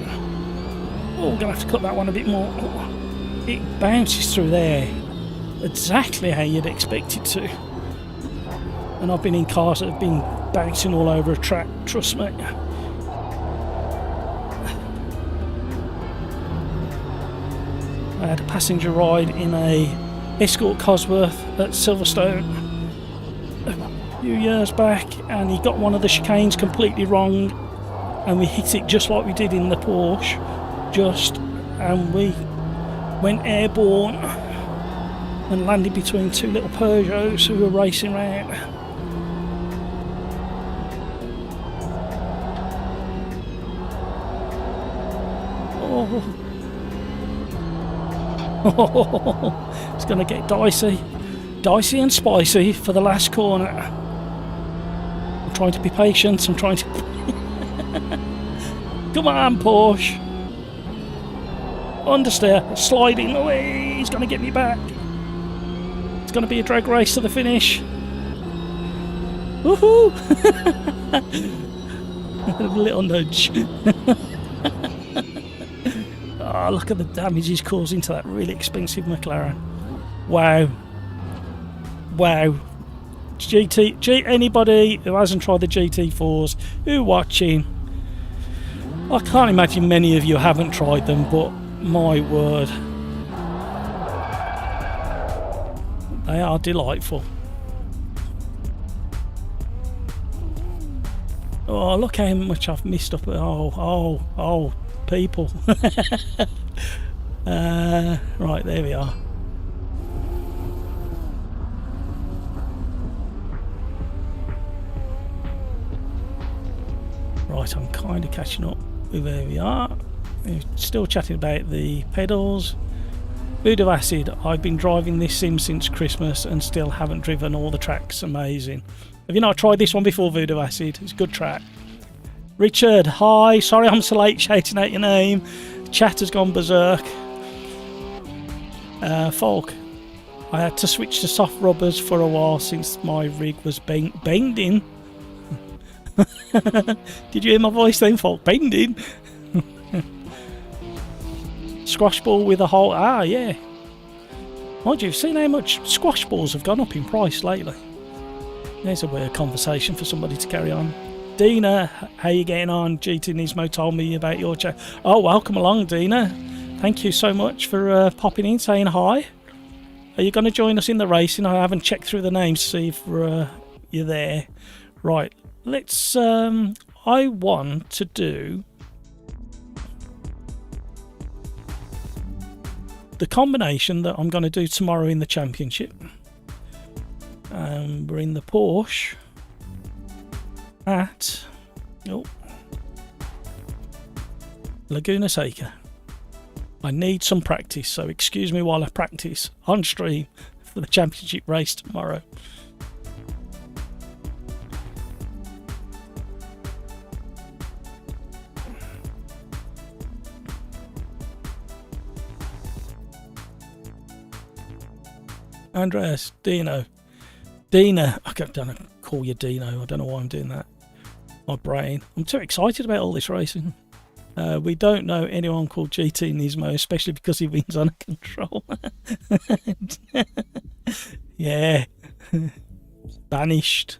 Oh, we're going to have to cut that one a bit more. Oh, it bounces through there exactly how you'd expect it to. And I've been in cars that have been bouncing all over a track, trust me. I had a passenger ride in a Escort Cosworth at Silverstone a few years back, and he got one of the chicanes completely wrong, and we hit it just like we did in the Porsche, and we went airborne and landed between two little Peugeots who were racing around. Oh, it's going to get dicey and spicy for the last corner. I'm trying to be patient. I'm trying to... Come on, Porsche. Understeer, sliding away. He's going to get me back. It's going to be a drag race to the finish. Woohoo! A little nudge. Oh, look at the damage he's causing to that really expensive McLaren. Wow. Anybody who hasn't tried the GT4s, who are watching, I can't imagine many of you haven't tried them, but my word, they are delightful. Oh, look how much I've missed up. Oh, people. Right, there we are. Right, I'm kind of catching up with where we are. We're still chatting about the pedals. Food of Acid, I've been driving this sim since Christmas and still haven't driven all the tracks. Amazing. Have you not tried this one before, Food of Acid? It's a good track. Richard, hi. Sorry I'm so late shouting out your name. Chat has gone berserk. Folk, I had to switch to soft rubbers for a while since my rig was bending. Did you hear my voice then, Folk? Bending. Squash ball with a hole. Ah, yeah. Mind you, you've seen how much squash balls have gone up in price lately. There's a weird conversation for somebody to carry on. Dina, how you getting on? GT Nismo told me about your chat. Oh, welcome along, Dina. Thank you so much for popping in, saying hi. Are you going to join us in the racing? I haven't checked through the names to see if you're there. Right, let's... I want to do... the combination that I'm going to do tomorrow in the championship. We're in the Porsche at Laguna Seca. I need some practice, so excuse me while I practice on stream for the championship race tomorrow. Andreas, Dina, I don't call you Dino. I don't know why I'm doing that. My brain. I'm too excited about all this racing. We don't know anyone called GT Nismo, especially because he wins on a control. Yeah. Banished.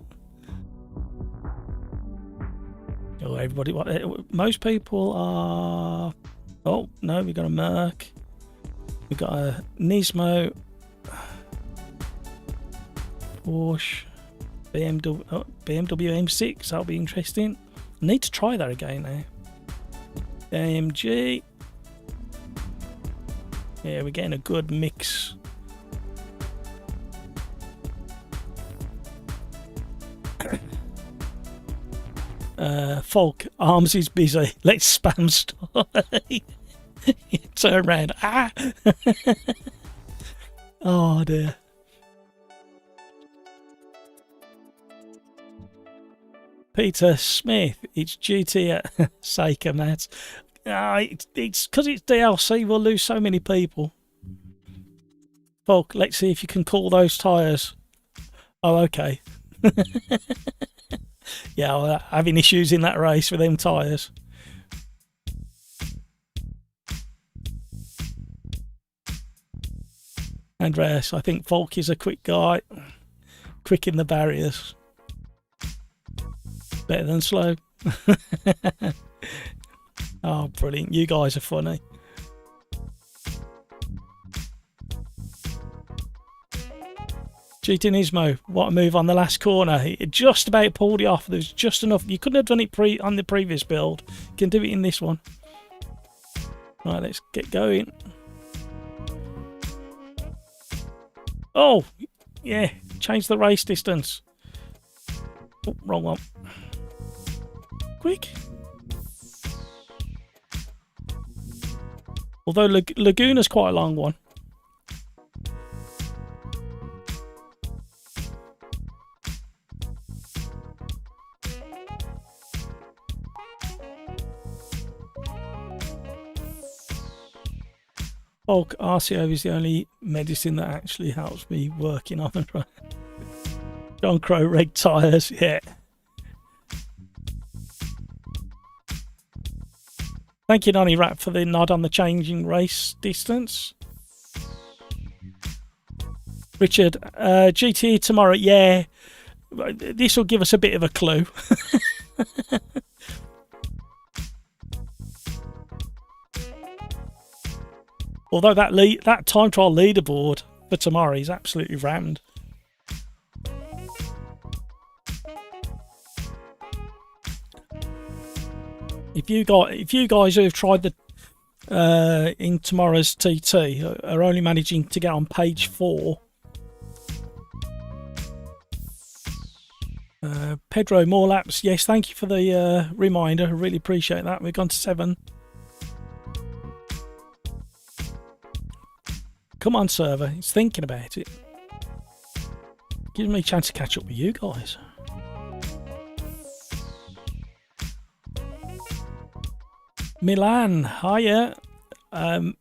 Oh, everybody. Most people are... Oh, no, we've got a Merc. We've got a Nismo. Porsche, BMW M6, that'll be interesting. I need to try that again now. AMG. Yeah, we're getting a good mix. Folk, Arms is busy. Let's spam story. Turn around. Ah! Oh dear. Peter Smith, it's GT at Seca, Matt. It's because it's DLC, we'll lose so many people. Folk, let's see if you can call those tyres. Oh, okay. Yeah, well, having issues in that race with them tyres. Andreas, I think Folk is a quick guy. Quick in the barriers. Better than slow. Oh, brilliant. You guys are funny. GT Nismo, what a move on the last corner. It just about pulled it off. There's just enough. You couldn't have done it on the previous build. You can do it in this one. Right, let's get going. Oh, yeah. Change the race distance. Oh, wrong one. Quick. Although Laguna's quite a long one. Oh, RCO is the only medicine that actually helps me working on the road. John Crow red tyres, yeah. Thank you, Nonny Rat, for the nod on the changing race distance. Richard, GT tomorrow, yeah. This will give us a bit of a clue. Although that time trial leaderboard for tomorrow is absolutely rammed. If you guys who have tried the in tomorrow's TT are only managing to get on page 4. Pedro, more laps. Yes, thank you for the reminder. I really appreciate that. We've gone to 7. Come on, server. It's thinking about it. Gives me a chance to catch up with you guys. Milan, hiya.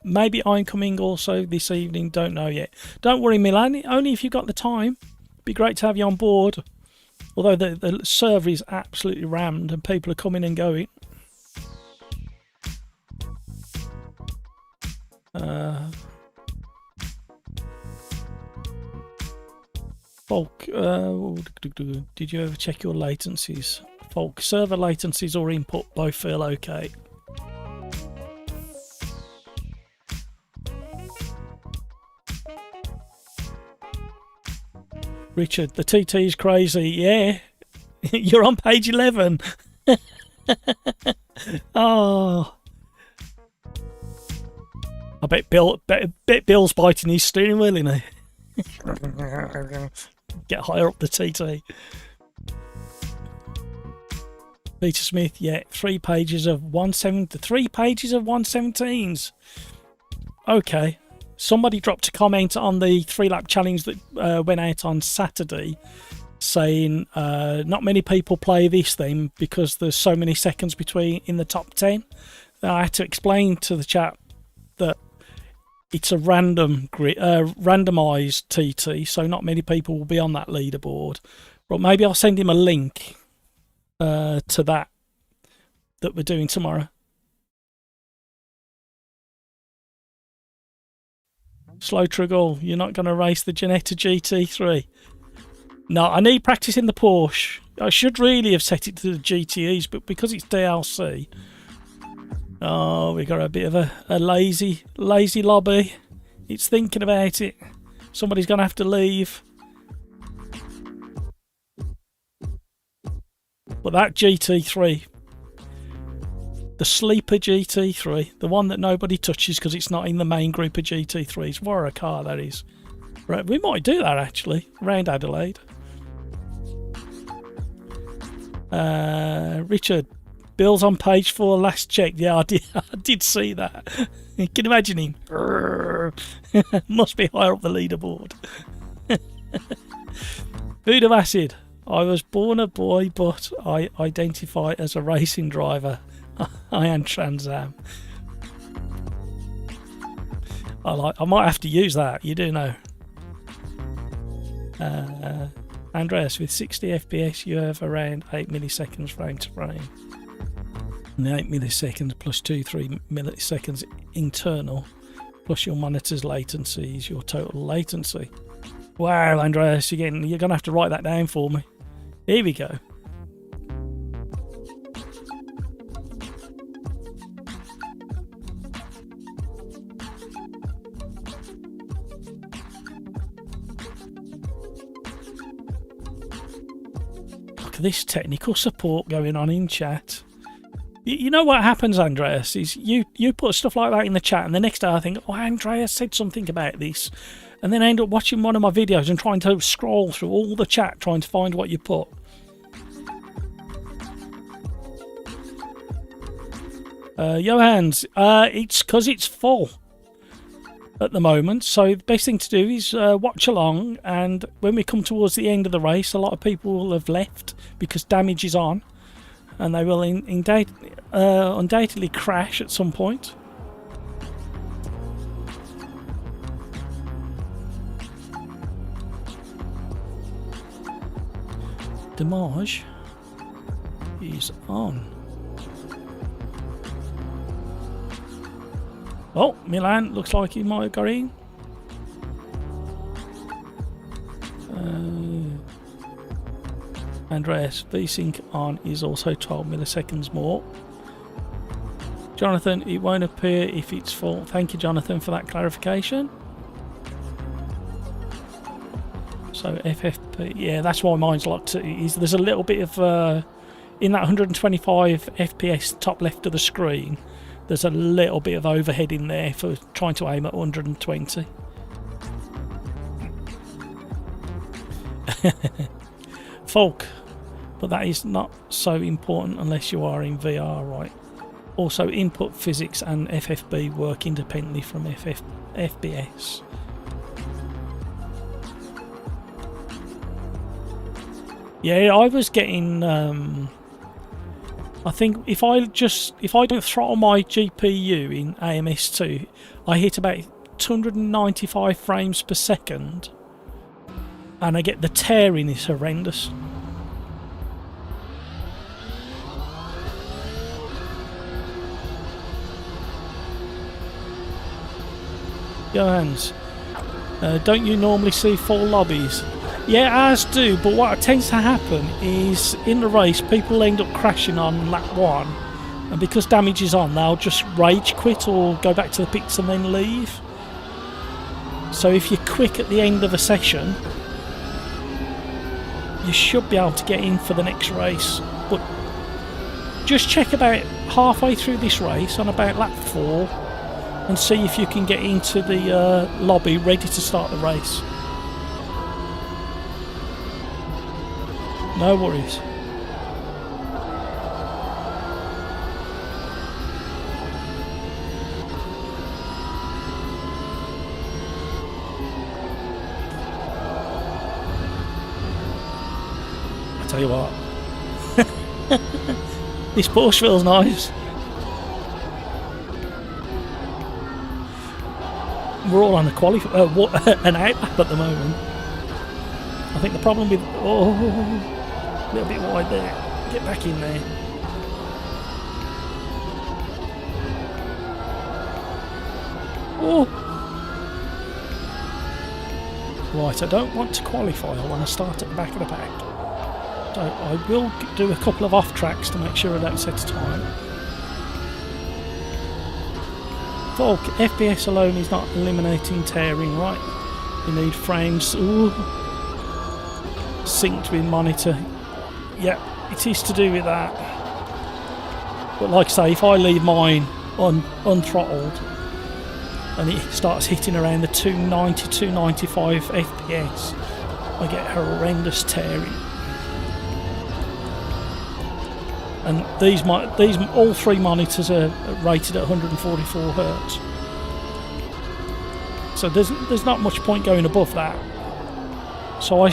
Maybe I'm coming also this evening. Don't know yet. Don't worry, Milan. Only if you've got the time. Be great to have you on board. Although the server is absolutely rammed and people are coming and going. Folk, did you ever check your latencies? Folk, server latencies or input both feel okay. Richard, the TT is crazy. Yeah, you're on page 11. Oh, I bet Bill's biting his steering wheel, isn't he? Get higher up the TT. Peter Smith, yeah, 3 pages of 3 pages of 117s. Okay. Somebody dropped a comment on the 3-lap challenge that went out on Saturday saying not many people play this then because there's so many seconds between in the top 10. I had to explain to the chat that it's a randomized TT, so not many people will be on that leaderboard. But maybe I'll send him a link to that we're doing tomorrow. Slow Triggle, you're not going to race the Ginetta GT3? No, I need practice in the Porsche. I should really have set it to the GTEs, but because it's DLC... Oh, we got a bit of a lazy lobby. It's thinking about it. Somebody's going to have to leave. But that GT3, the sleeper GT3, the one that nobody touches because it's not in the main group of GT3s. What a car that is. Right, we might do that actually, around Adelaide. Richard, Bill's on page 4, last check. Yeah, I did see that. You can imagine him. Must be higher up the leaderboard. Food of acid. I was born a boy, but I identify as a racing driver. I am Trans Am. I might have to use that. You do know. Andreas, with 60 FPS, you have around 8 milliseconds frame to frame. And the 8 milliseconds plus 2-3 milliseconds internal, plus your monitor's latency is your total latency. Wow, Andreas, you're going to have to write that down for me. Here we go. Look at this technical support going on in chat. You know what happens, Andreas, is you put stuff like that in the chat and the next day I think, oh, Andreas said something about this. And then I end up watching one of my videos and trying to scroll through all the chat trying to find what you put. Johans, it's because it's full at the moment. So the best thing to do is watch along, and when we come towards the end of the race, a lot of people will have left because damage is on. And they will undoubtedly crash at some point. Damage is on. Oh, Milan looks like he might have got in. Andreas, VSync on is also 12 milliseconds more. Jonathan, it won't appear if it's full. Thank you, Jonathan, for that clarification. So FFP, yeah, that's why mine's locked. There's a little bit of in that 125 FPS top left of the screen. There's a little bit of overhead in there for trying to aim at 120. Folk, but that is not so important unless you are in VR, right? Also, input physics and FFB work independently from FPS. Yeah, I was getting. I think if I don't throttle my GPU in AMS2, I hit about 295 frames per second, and I get the tearing is horrendous. Johans, don't you normally see full lobbies? Yeah, as do, but what tends to happen is in the race people end up crashing on lap 1, and because damage is on, they'll just rage quit or go back to the pits and then leave. So if you're quick at the end of a session, you should be able to get in for the next race. But just check about halfway through this race on about lap 4 and see if you can get into the lobby ready to start the race. No worries. I tell you what, this Porsche feels nice. We're all on a quali an out lap at the moment. I think the problem with a little bit wide there. Get back in there. Oh. Right, I don't want to qualify. I want to start at the back of the pack. So I will do a couple of off tracks to make sure I don't set a time. Volk, FPS alone is not eliminating tearing, right? You need frames. Ooh. Synced with monitor. Yeah, it is to do with that. But like I say, if I leave mine unthrottled and it starts hitting around the 290, 295 FPS, I get horrendous tearing. And these all 3 monitors are rated at 144 Hz. So there's not much point going above that. So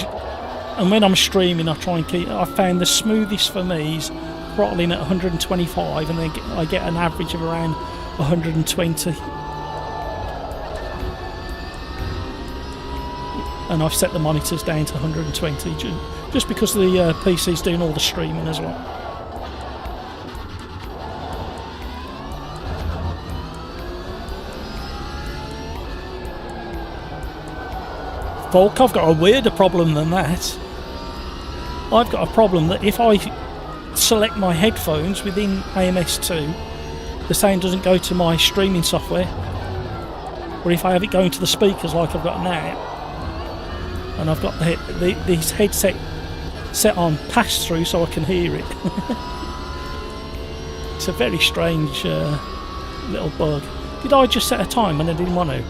and when I'm streaming, I try and keep. I found the smoothest for me is throttling at 125, and then I get an average of around 120. And I've set the monitors down to 120 just because the PC's doing all the streaming as well. Volk, I've got a weirder problem than that. I've got a problem that if I select my headphones within AMS2, the sound doesn't go to my streaming software. Or if I have it going to the speakers like I've got now, and I've got this headset set on pass-through so I can hear it. It's a very strange little bug. Did I just set a time and I didn't want to?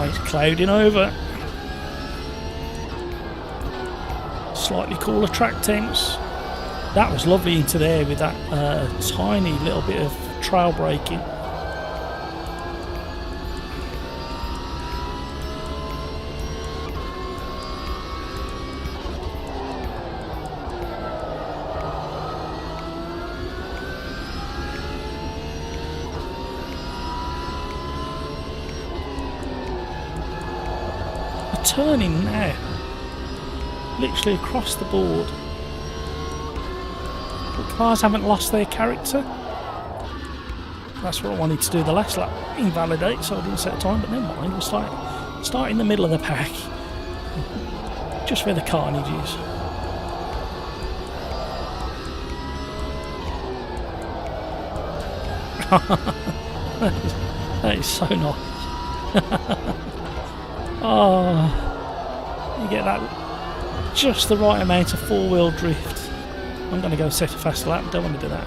It's clouding over. Slightly cooler track temps. That was lovely into there with that tiny little bit of trail braking. Turning now, literally across the board. But cars haven't lost their character. That's what I wanted to do the last lap. Invalidate, so I didn't set a time, but never mind. We'll start in the middle of the pack, just where the carnage is. That is so nice. Oh, you get that just the right amount of 4-wheel drift. I'm going to go set a fast lap, don't want to do that.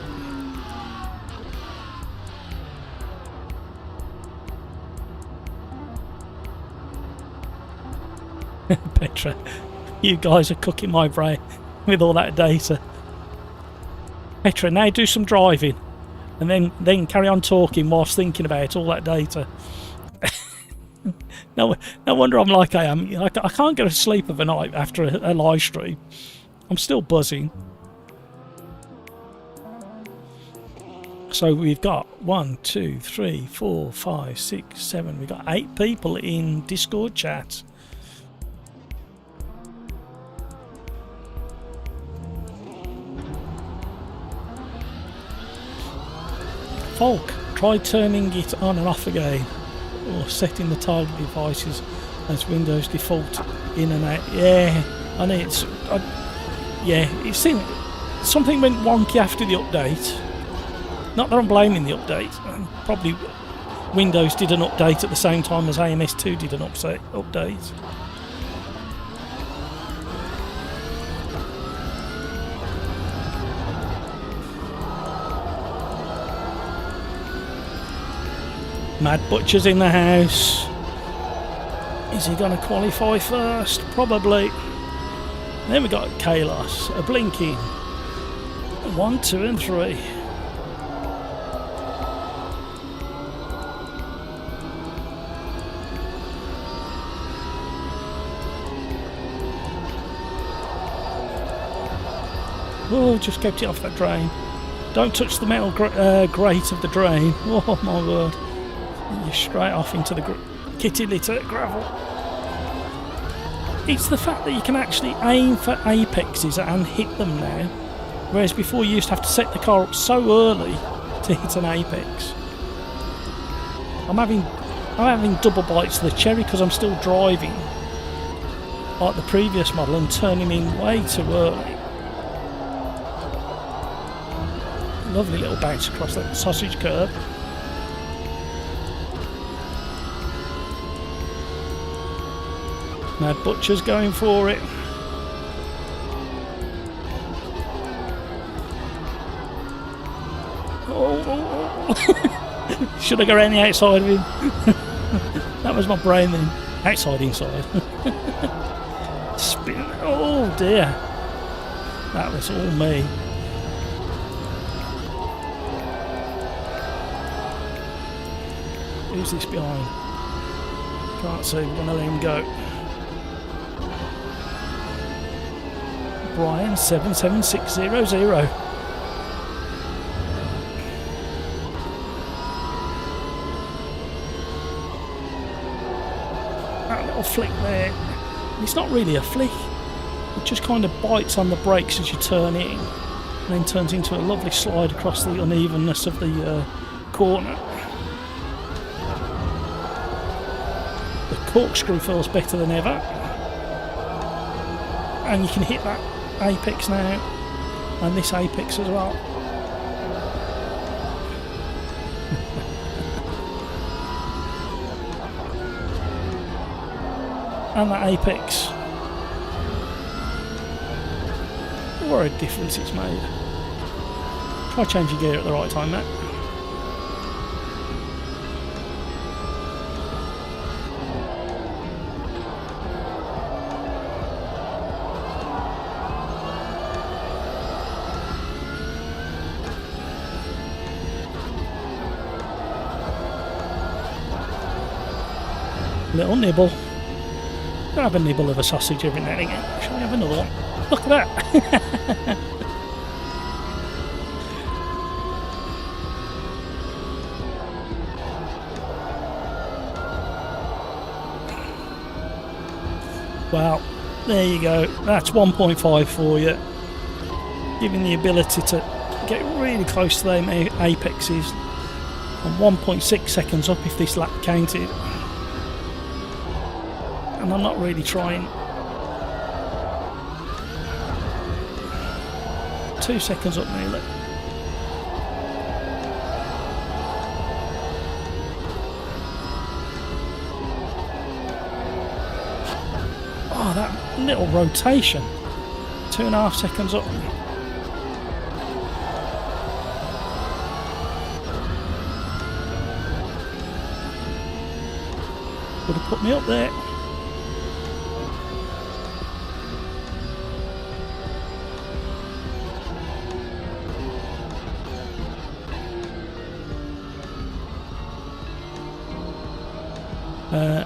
Petra, you guys are cooking my brain with all that data. Petra, now do some driving and then carry on talking whilst thinking about all that data. No wonder I'm like I am. I can't go to sleep of a night after a live stream. I'm still buzzing. So we've got 1, 2, 3, 4, 5, 6, 7. We've got 8 people in Discord chat. Folk, Try turning it on and off again, or setting the target devices as Windows default in and out. Yeah, I know it's... yeah, it's something went wonky after the update. Not that I'm blaming the update. Probably Windows did an update at the same time as AMS2 did an update. Mad Butcher's in the house. Is he going to qualify first? Probably. Then we got Kalos, a blinking. 1, 2 and 3. Oh, just kept it off that drain. Don't touch the metal grate of the drain. Oh my word. You're straight off into the kitty litter gravel. It's the fact that you can actually aim for apexes and hit them now, whereas before you used to have to set the car up so early to hit an apex. I'm having double bites of the cherry because I'm still driving like the previous model and turning in way too early. Lovely little bounce across that sausage curb. Mad Butcher's going for it. Oh. Should I go around the outside of him? That was my brain then. Outside, inside. Spin. Oh dear. That was all me. Who's this behind? Can't see, we're going to let him go. Brian 77600. That little flick there, it's not really a flick, it just kind of bites on the brakes as you turn in and then turns into a lovely slide across the unevenness of the corner. The corkscrew feels better than ever, and you can hit that apex now, and this apex as well. And that apex. What a difference it's made. Try changing gear at the right time, Matt. Little nibble. I'll have a nibble of a sausage every now and again. Shall we have another one? Look at that! Well, there you go. That's 1.5 for you. Giving the ability to get really close to them apexes. And 1.6 seconds up if this lap counted. And I'm not really trying. 2 seconds up nearly. Oh, that little rotation. 2.5 seconds up. Would have put me up there.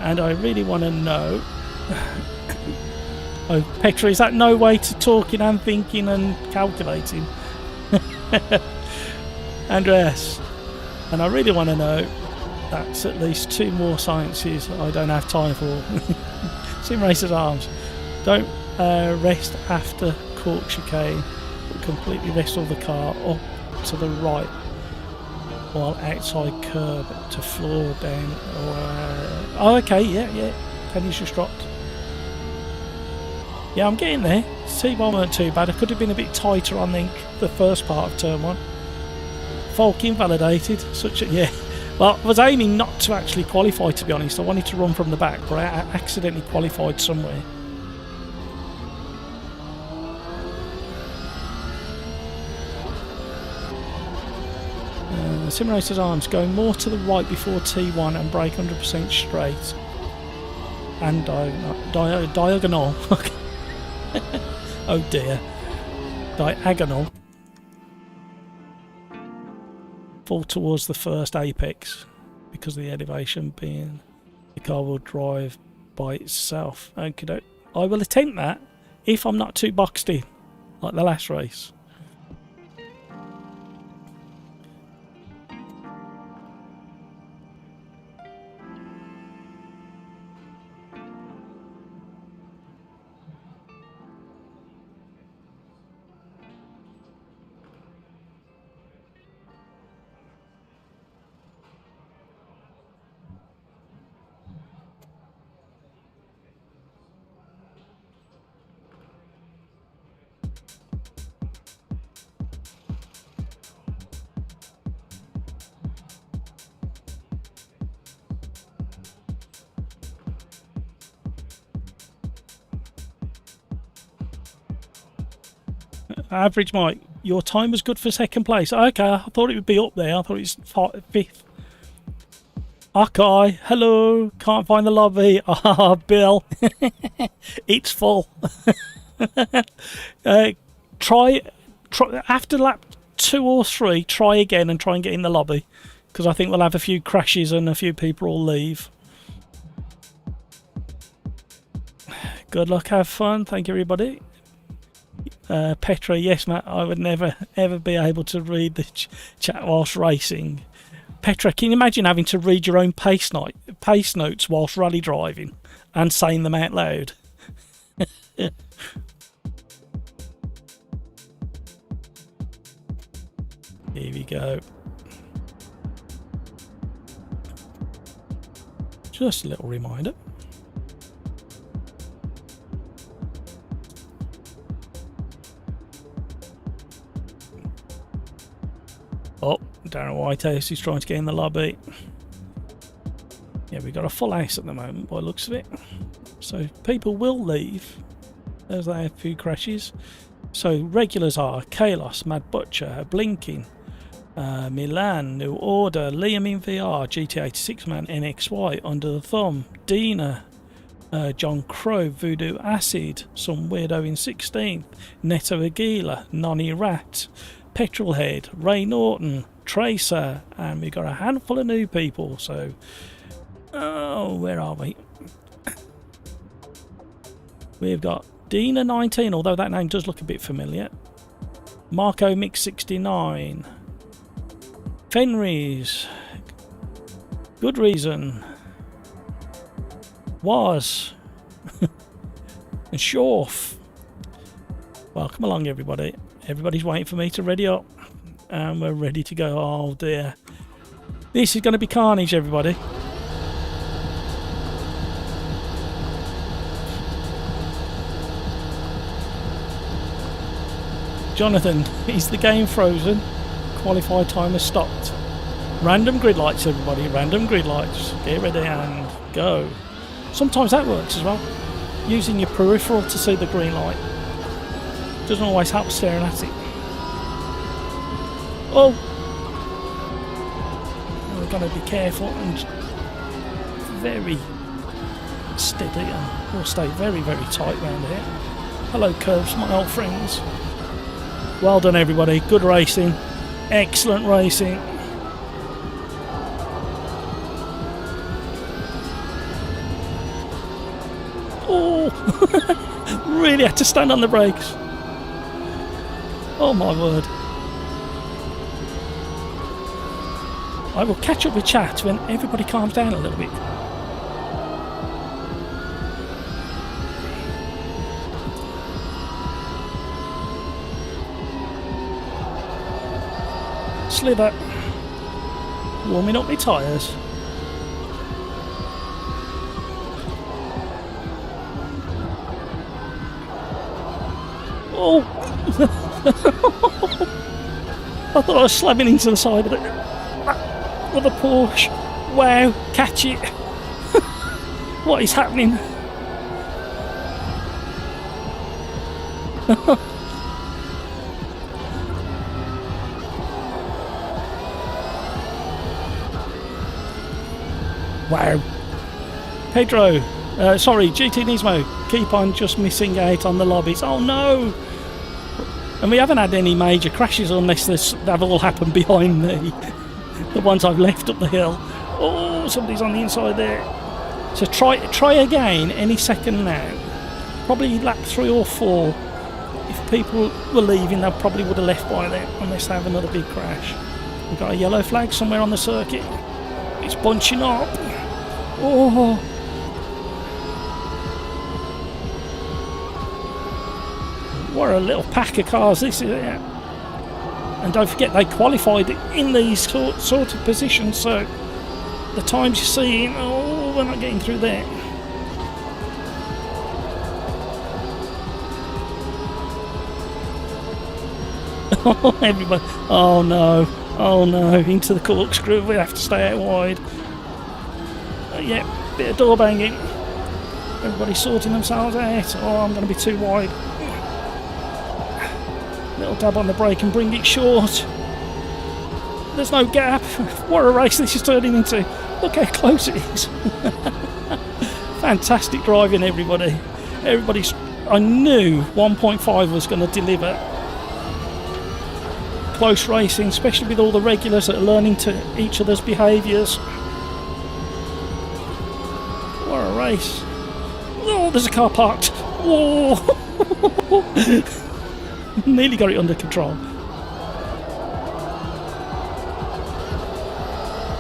And I really want to know. Oh, Petra, is that no way to talking and thinking and calculating? Andreas, and I really want to know. That's at least 2 more sciences I don't have time for. SimRacersArms. Don't rest after cork chicane, but completely rest all the car up to the right. while outside curb to floor down. Oh, okay, yeah. Pennies just dropped. Yeah, I'm getting there. T1 weren't too bad. I could have been a bit tighter on the first part of turn 1. Folk invalidated. Yeah. Well, I was aiming not to actually qualify, to be honest. I wanted to run from the back, but I accidentally qualified somewhere. SimRacersArms going more to the right before T1 and brake 100% straight. And diagonal. Oh dear. Diagonal. Fall towards the first apex because of the elevation being the car will drive by itself. Okay, I will attempt that if I'm not too boxed in like the last race. Average Mike, your time was good for second place. Okay, I thought it would be up there. I thought it was 5th. Okay, hello. Can't find the lobby. Ah, Bill. It's full. Try after lap 2 or 3. Try again and try and get in the lobby, because I think we'll have a few crashes and a few people will leave. Good luck. Have fun. Thank you, everybody. Petra, yes, Matt, I would never ever be able to read the chat whilst racing. Petra, can you imagine having to read your own pace notes whilst rally driving and saying them out loud? Here we go. Just a little reminder. Oh, Darren Whitehouse is trying to get in the lobby. Yeah, we've got a full house at the moment by the looks of it. So people will leave as they have a few crashes. So regulars are Kalos, Mad Butcher, Blinking, Milan, New Order, Liam in VR, GT86 Man, NXY, Under the Thumb, Dina, John Crow, Voodoo Acid, Some Weirdo in 16th, Neto Aguila, Nonny Rat, Petrolhead, Ray Norton, Tracer, and we've got a handful of new people. So, oh, where are we? We've got Dina 19, although that name does look a bit familiar. Marco Mix 69, Fenris, Good Reason, Was, and Shorf. Welcome along, everybody. Everybody's waiting for me to ready up, and we're ready to go. Oh dear, this is going to be carnage, everybody. Jonathan, is the game frozen? Qualify time has stopped. Random grid lights, everybody. Random grid lights. Get ready and go. Sometimes that works as well. Using your peripheral to see the green light doesn't always help staring at it. Oh! We're going to be careful and very steady, and we'll stay very, very tight round here. Hello, Curves, my old friends. Well done, everybody. Good racing. Excellent racing. Oh! Really had to stand on the brakes. Oh my word. I will catch up with chat when everybody calms down a little bit. Slither. Warming up my tyres. Oh! I thought I was slamming into the side of it. With a Porsche. Wow, catch it. What is happening? Wow. Pedro, sorry, GT Nismo, keep on just missing out on the lobbies. Oh no! And we haven't had any major crashes unless they've all happened behind me. The ones I've left up the hill. Oh, somebody's on the inside there. So try again any second now. Probably lap 3 or 4. If people were leaving, they probably would have left by then, unless they have another big crash. We've got a yellow flag somewhere on the circuit. It's bunching up. Oh. What a little pack of cars this is. And don't forget, they qualified in these sort of positions, so the times you're seeing, oh, we're not getting through there. Oh, everybody. Oh no. Oh no. Into the corkscrew. We have to stay out wide. Yeah, bit of door banging. Everybody's sorting themselves out. Oh, I'm going to be too wide. Little dab on the brake and bring it short. There's no gap. What a race this is turning into. Look how close it is. Fantastic driving, everybody. I knew 1.5 was going to deliver. Close racing, especially with all the regulars that are learning to each other's behaviours. What a race. Oh, there's a car parked. Oh. Nearly got it under control.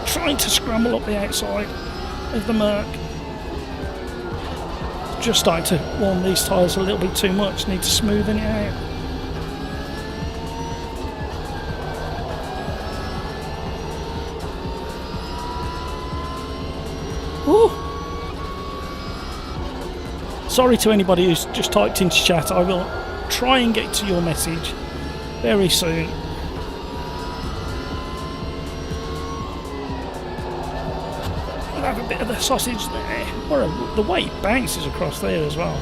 Trying to scramble up the outside of the Merc. Just starting to warm these tyres a little bit too much. Need to smoothen it out. Ooh. Sorry to anybody who's just typed into chat. I will try and get to your message very soon. I'll have a bit of the sausage there. The way it bounces across there as well.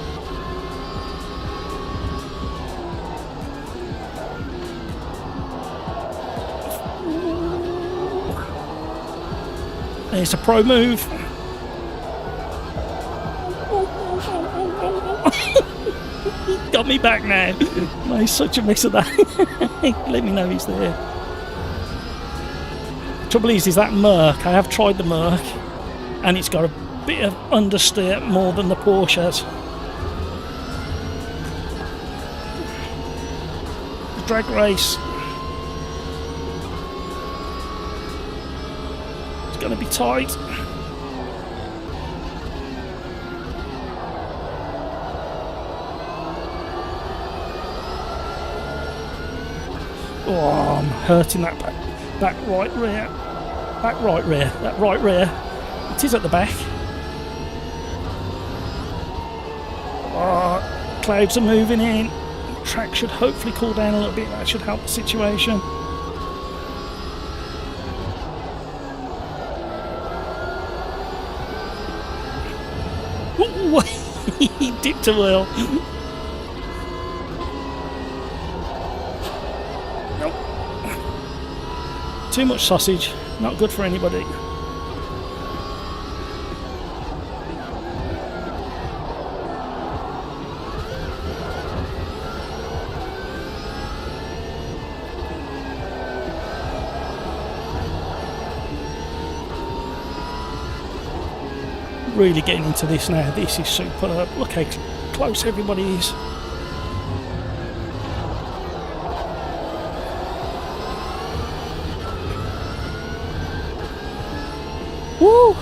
There's a pro move. Got me back now. Made such a mess of that. Let me know he's there. Trouble is that Merc. I have tried the Merc, and it's got a bit of understeer more than the Porsche has. The drag race. It's going to be tight. Oh, I'm hurting that back right rear. Back right rear. That right rear. It is at the back. Oh, clouds are moving in. Track should hopefully cool down a little bit. That should help the situation. Ooh, he dipped a wheel. Too much sausage, not good for anybody. Really getting into this now. This is superb. Look how close everybody is. Woo!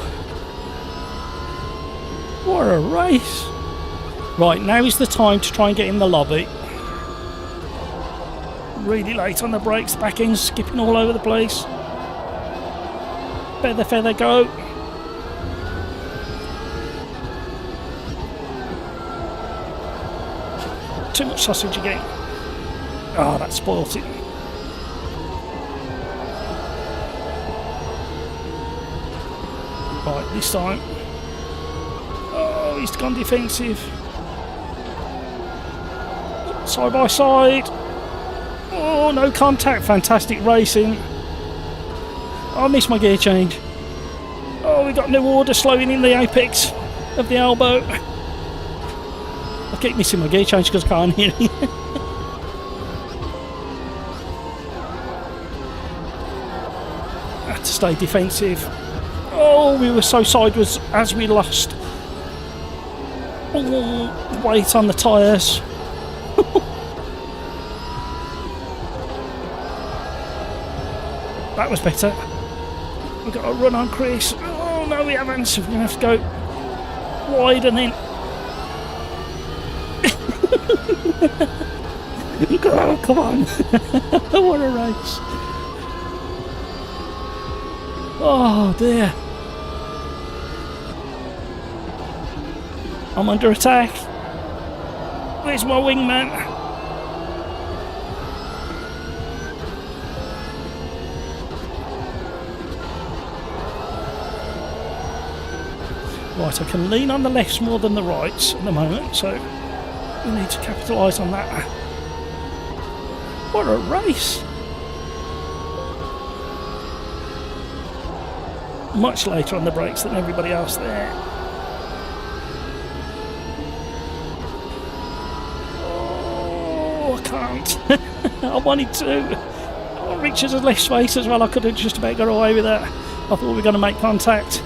What a race! Right, now is the time to try and get in the lobby. Really late on the brakes, back end skipping all over the place. Feather, feather, go. Too much sausage again. Oh, that spoilt it. Right, this time. Oh, he's gone defensive. Side by side. Oh, no contact. Fantastic racing. Oh, I missed my gear change. Oh, we got new order slowing in the apex of the elbow. I keep missing my gear change because I can't hear it. Had to stay defensive. Oh, we were so sideways as we lost weight on the tyres. That was better. We've got to run on Chris. Oh no, we haven't. So we're going to have to go wide and then. Oh, come on. What a race. Oh dear. I'm under attack. Where's my wingman? Right, I can lean on the lefts more than the rights at the moment, so we need to capitalise on that. What a race! Much later on the brakes than everybody else there. Oh, I can't. I wanted to. Oh, Richards has left space as well. I could have just about got away with that. I thought we were going to make contact.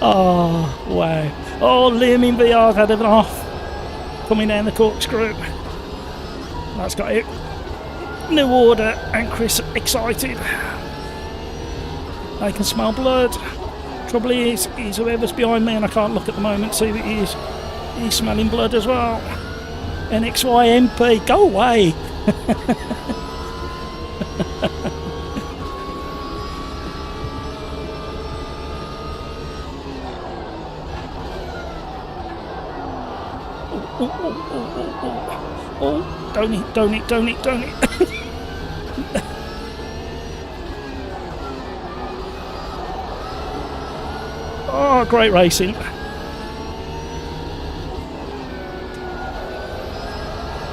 Oh, wow. Oh, Liam in VR had an off. Coming down the corkscrew. That's got it. New order and Chris excited. I can smell blood. Trouble is whoever's behind me and I can't look at the moment, see that he's smelling blood as well. NXY MP, go away! Oh, don't it. Oh, great racing.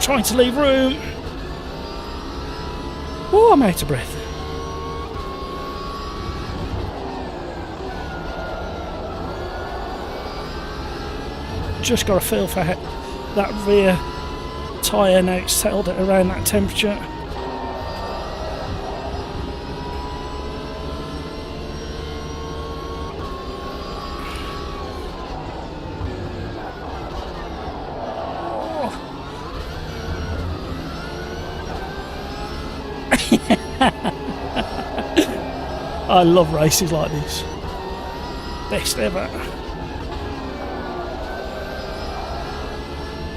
Trying to leave room. Oh, I'm out of breath. Just got a feel for that rear tyre now. It's settled at around that temperature. I love races like this. Best ever.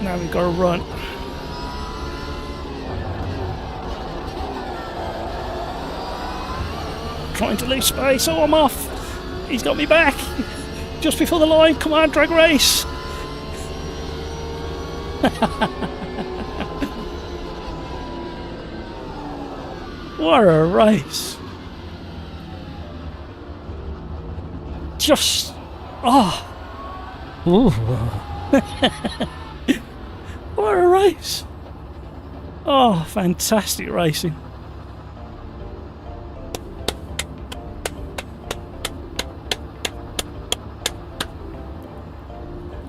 Now we've got to run. Trying to lose space. Oh, I'm off. He's got me back. Just before the line. Come on, drag race. What a race. Just. Oh. Ooh. What a race. Oh, fantastic racing.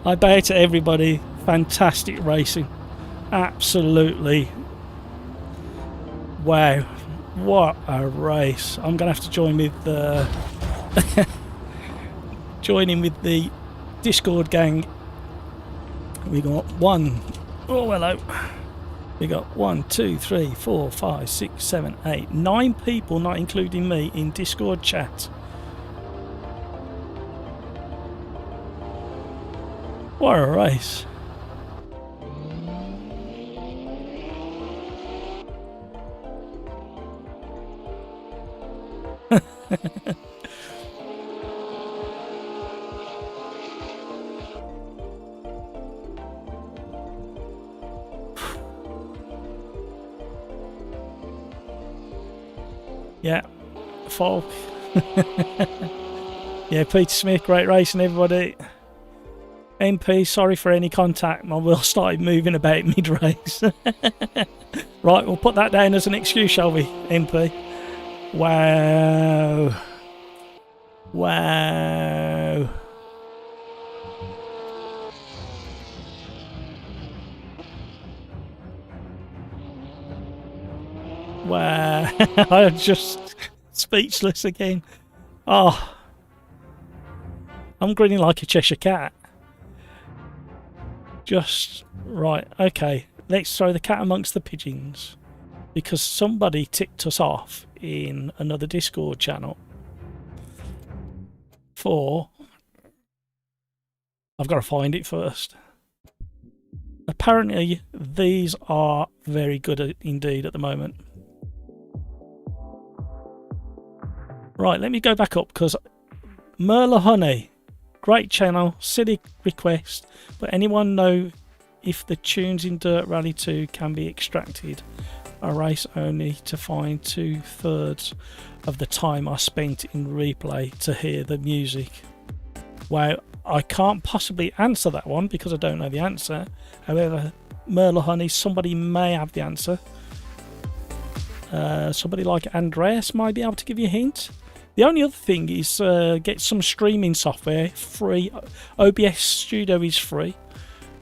I bow to everybody. Fantastic racing. Absolutely. Wow. What a race. I'm going to have to join with the join in with the Discord gang. We got one. Oh, hello. We got 1, 2, 3, 4, 5, 6, 7, 8, 9 people, not including me, in Discord chat. What a race. Yeah, Falk. Yeah, Peter Smith, great racing, everybody. MP, sorry for any contact. My wheel started moving about mid-race. Right, we'll put that down as an excuse, shall we, MP? Wow. Wow. Wow. I'm just speechless again. Oh. I'm grinning like a Cheshire cat. Just, right, okay. Let's throw the cat amongst the pigeons. Because somebody ticked us off in another Discord channel for... I've got to find it first. Apparently, these are very good indeed at the moment. Right, let me go back up because Merla Honey, great channel, silly request, but anyone know if the tunes in Dirt Rally 2 can be extracted? A race only to find 2/3 of the time I spent in replay to hear the music. Wow, I can't possibly answer that one because I don't know the answer. However, Merla Honey, somebody may have the answer. Somebody like Andreas might be able to give you a hint. The only other thing is get some streaming software, free. OBS Studio is free,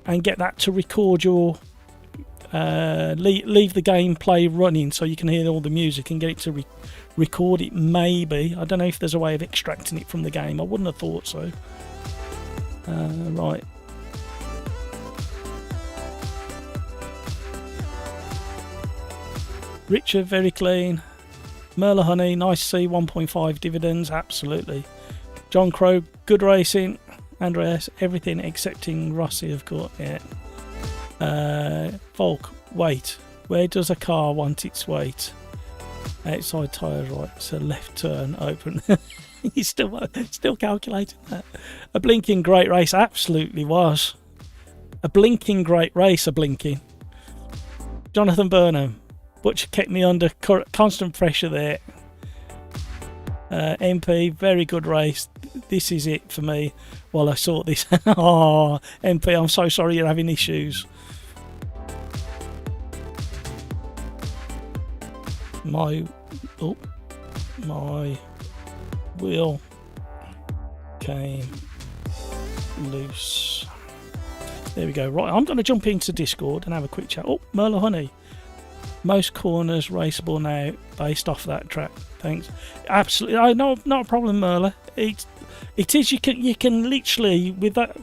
and get that to record your leave the gameplay running so you can hear all the music and get it to record it. Maybe, I don't know if there's a way of extracting it from the game. I wouldn't have thought so. Right. Richard, very clean. Merla Honey, nice to see 1.5 dividends, absolutely. John Crow, good racing. Andreas, everything excepting Rossi, of course, yeah. Volk, wait, where does a car want its weight? Outside tyres, right, so left turn, open. He's still calculating that. A blinking great race, absolutely was. A blinking great race, a blinking. Jonathan Burnham, Butcher kept me under constant pressure there. MP, very good race. This is it for me while I sort this. Oh, MP, I'm so sorry you're having issues. My wheel came loose. There we go. Right, I'm going to jump into Discord and have a quick chat. Oh, Merla Honey. Most corners raceable now based off that track. Thanks. Absolutely. Not a problem, Merla. It is. You can literally with them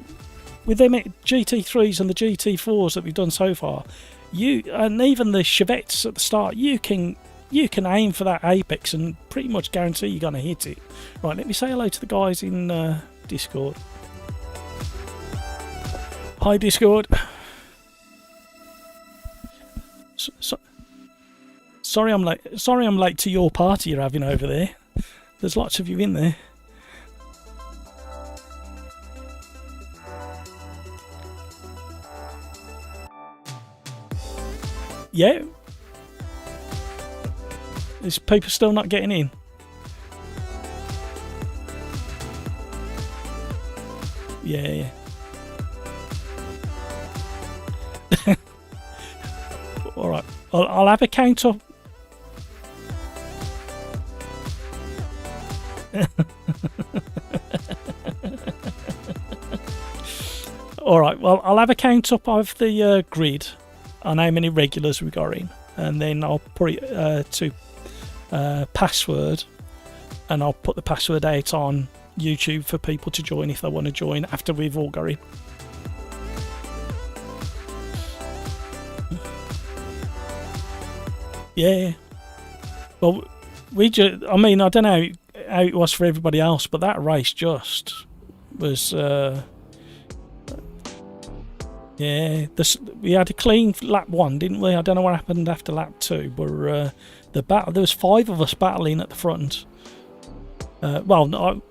GT3s and the GT4s that we've done so far. And even the Chevettes at the start. You can aim for that apex and pretty much guarantee you're going to hit it. Right. Let me say hello to the guys in Discord. Hi, Discord. Sorry I'm late to your party you're having over there. There's lots of you in there. Yeah. Is people still not getting in? Yeah. All right. I'll have a count up. All right. Well, I'll have a count up of the grid on how many regulars we got in, and then I'll put it to password, and I'll put the password out on YouTube for people to join if they want to join after we've all got in. Yeah. Well, I mean, I don't know how it was for everybody else, but that race just was. Yeah, we had a clean lap 1, didn't we? I don't know what happened after lap 2, but the battle. There was 5 of us battling at the front, Well, no,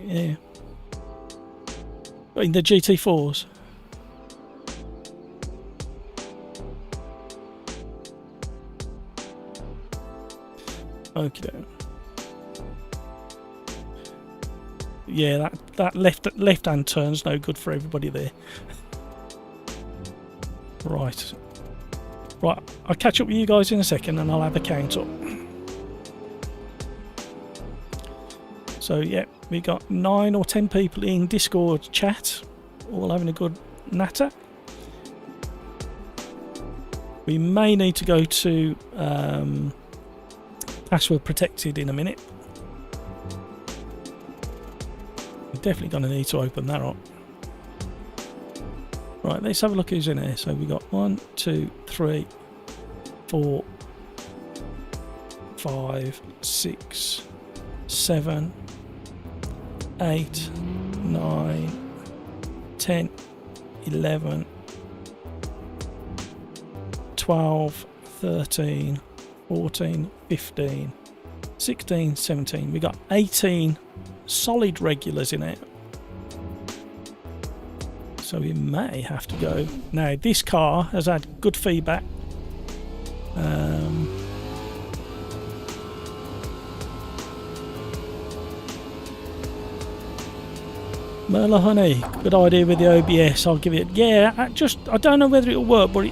yeah. In the GT4s. Okay. Yeah, that left hand turn's no good for everybody there. Right. I'll catch up with you guys in a second, and I'll have a count up. So yeah, we got 9 or 10 people in Discord chat, all having a good natter. We may need to go to password protected in a minute. We're definitely going to need to open that up. Right, let's have a look who's in here. So we got 1, 2, 3, 4, 5, 6, 7, 8, 9, 10, 11, 12, 13, 14, 15, 16, 17. We got 18 solid regulars in it. So we may have to go. Now, this car has had good feedback. Merla Honey, good idea with the OBS. I'll give it. Yeah, I don't know whether it'll work, but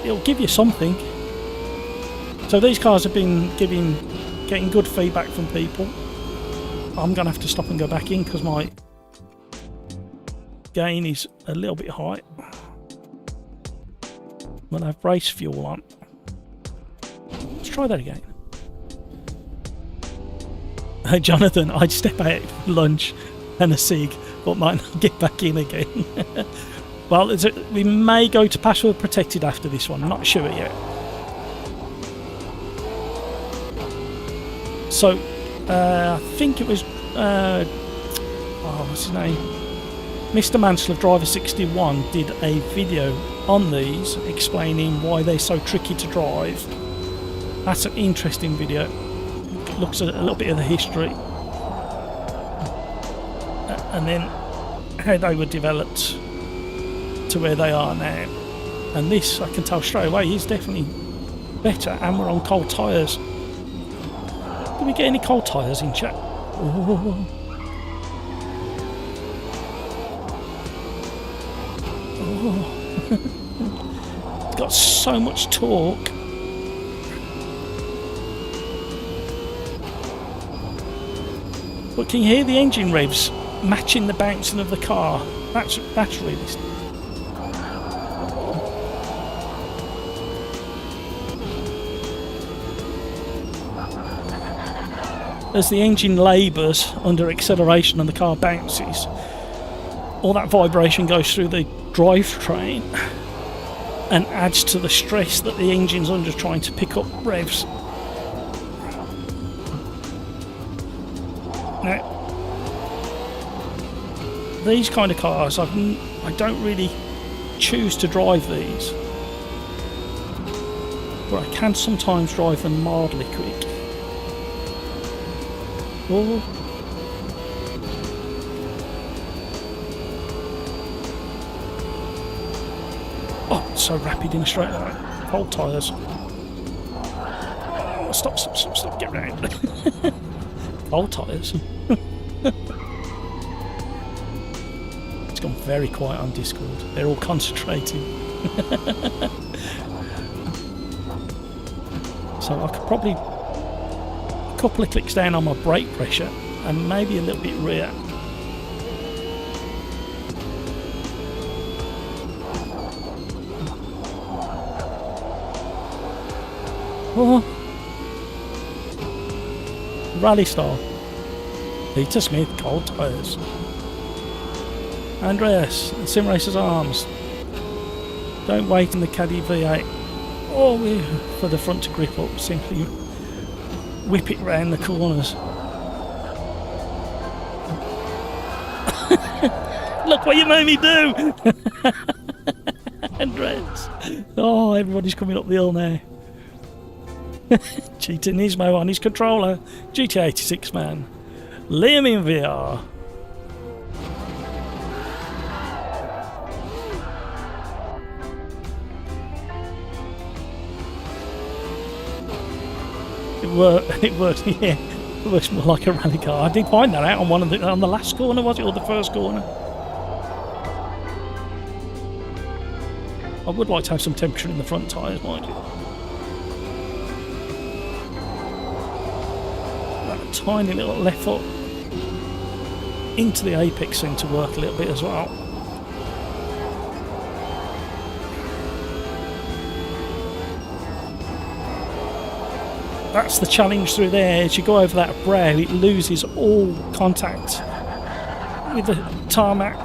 it'll give you something. So these cars have been getting good feedback from people. I'm gonna have to stop and go back in because my gain is a little bit high. We'll have race fuel on. Let's try that again. Hey Jonathan, I'd step out for lunch and a cig, but might not get back in again. Well, we may go to password protected after this one. I'm not sure yet. So I think it was what's his name? Mr. Mansell of Driver 61 did a video on these explaining why they're so tricky to drive. That's an interesting video. Looks at a little bit of the history and then how they were developed to where they are now. And this, I can tell straight away, is definitely better, and we're on cold tyres. Did we get any cold tyres in chat? Oh. Oh. It's got so much torque. But can you hear the engine revs matching the bouncing of the car? That's really... As the engine labours under acceleration and the car bounces, all that vibration goes through the drivetrain and adds to the stress that the engine's under trying to pick up revs. Now, these kind of cars, I don't really choose to drive these, but I can sometimes drive them mildly quick. Oh. Oh, it's so rapid in a straight line. Cold tyres. Oh, stop, get round. Cold tyres. It's gone very quiet on Discord. They're all concentrating. So I could probably a couple of clicks down on my brake pressure and maybe a little bit rear. Oh. Rally style. Peter Smith, cold tyres. Andreas, SimRacersArms. Don't wait in the Caddy V8. Oh, for the front to grip up. Simply whip it round the corners. Look what you made me do! Andreas. Oh, everybody's coming up the hill now. Cheating Nismo on his controller. GTA86 man. Liam in VR. It worked, yeah. It works more like a rally car. I did find that out on on the last corner, was it, or the first corner? I would like to have some temperature in the front tyres, mind you. That tiny little left foot into the apex seemed to work a little bit as well. That's the challenge through there. As you go over that brow, it loses all contact with the tarmac.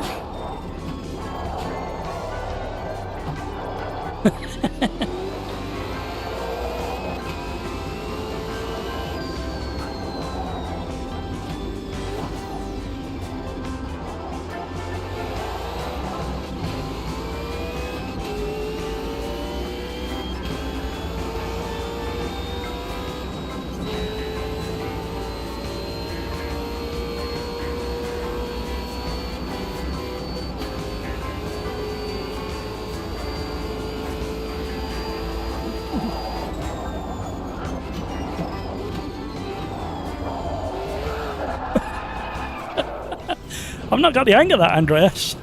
I've not got the hang of that, Andreas.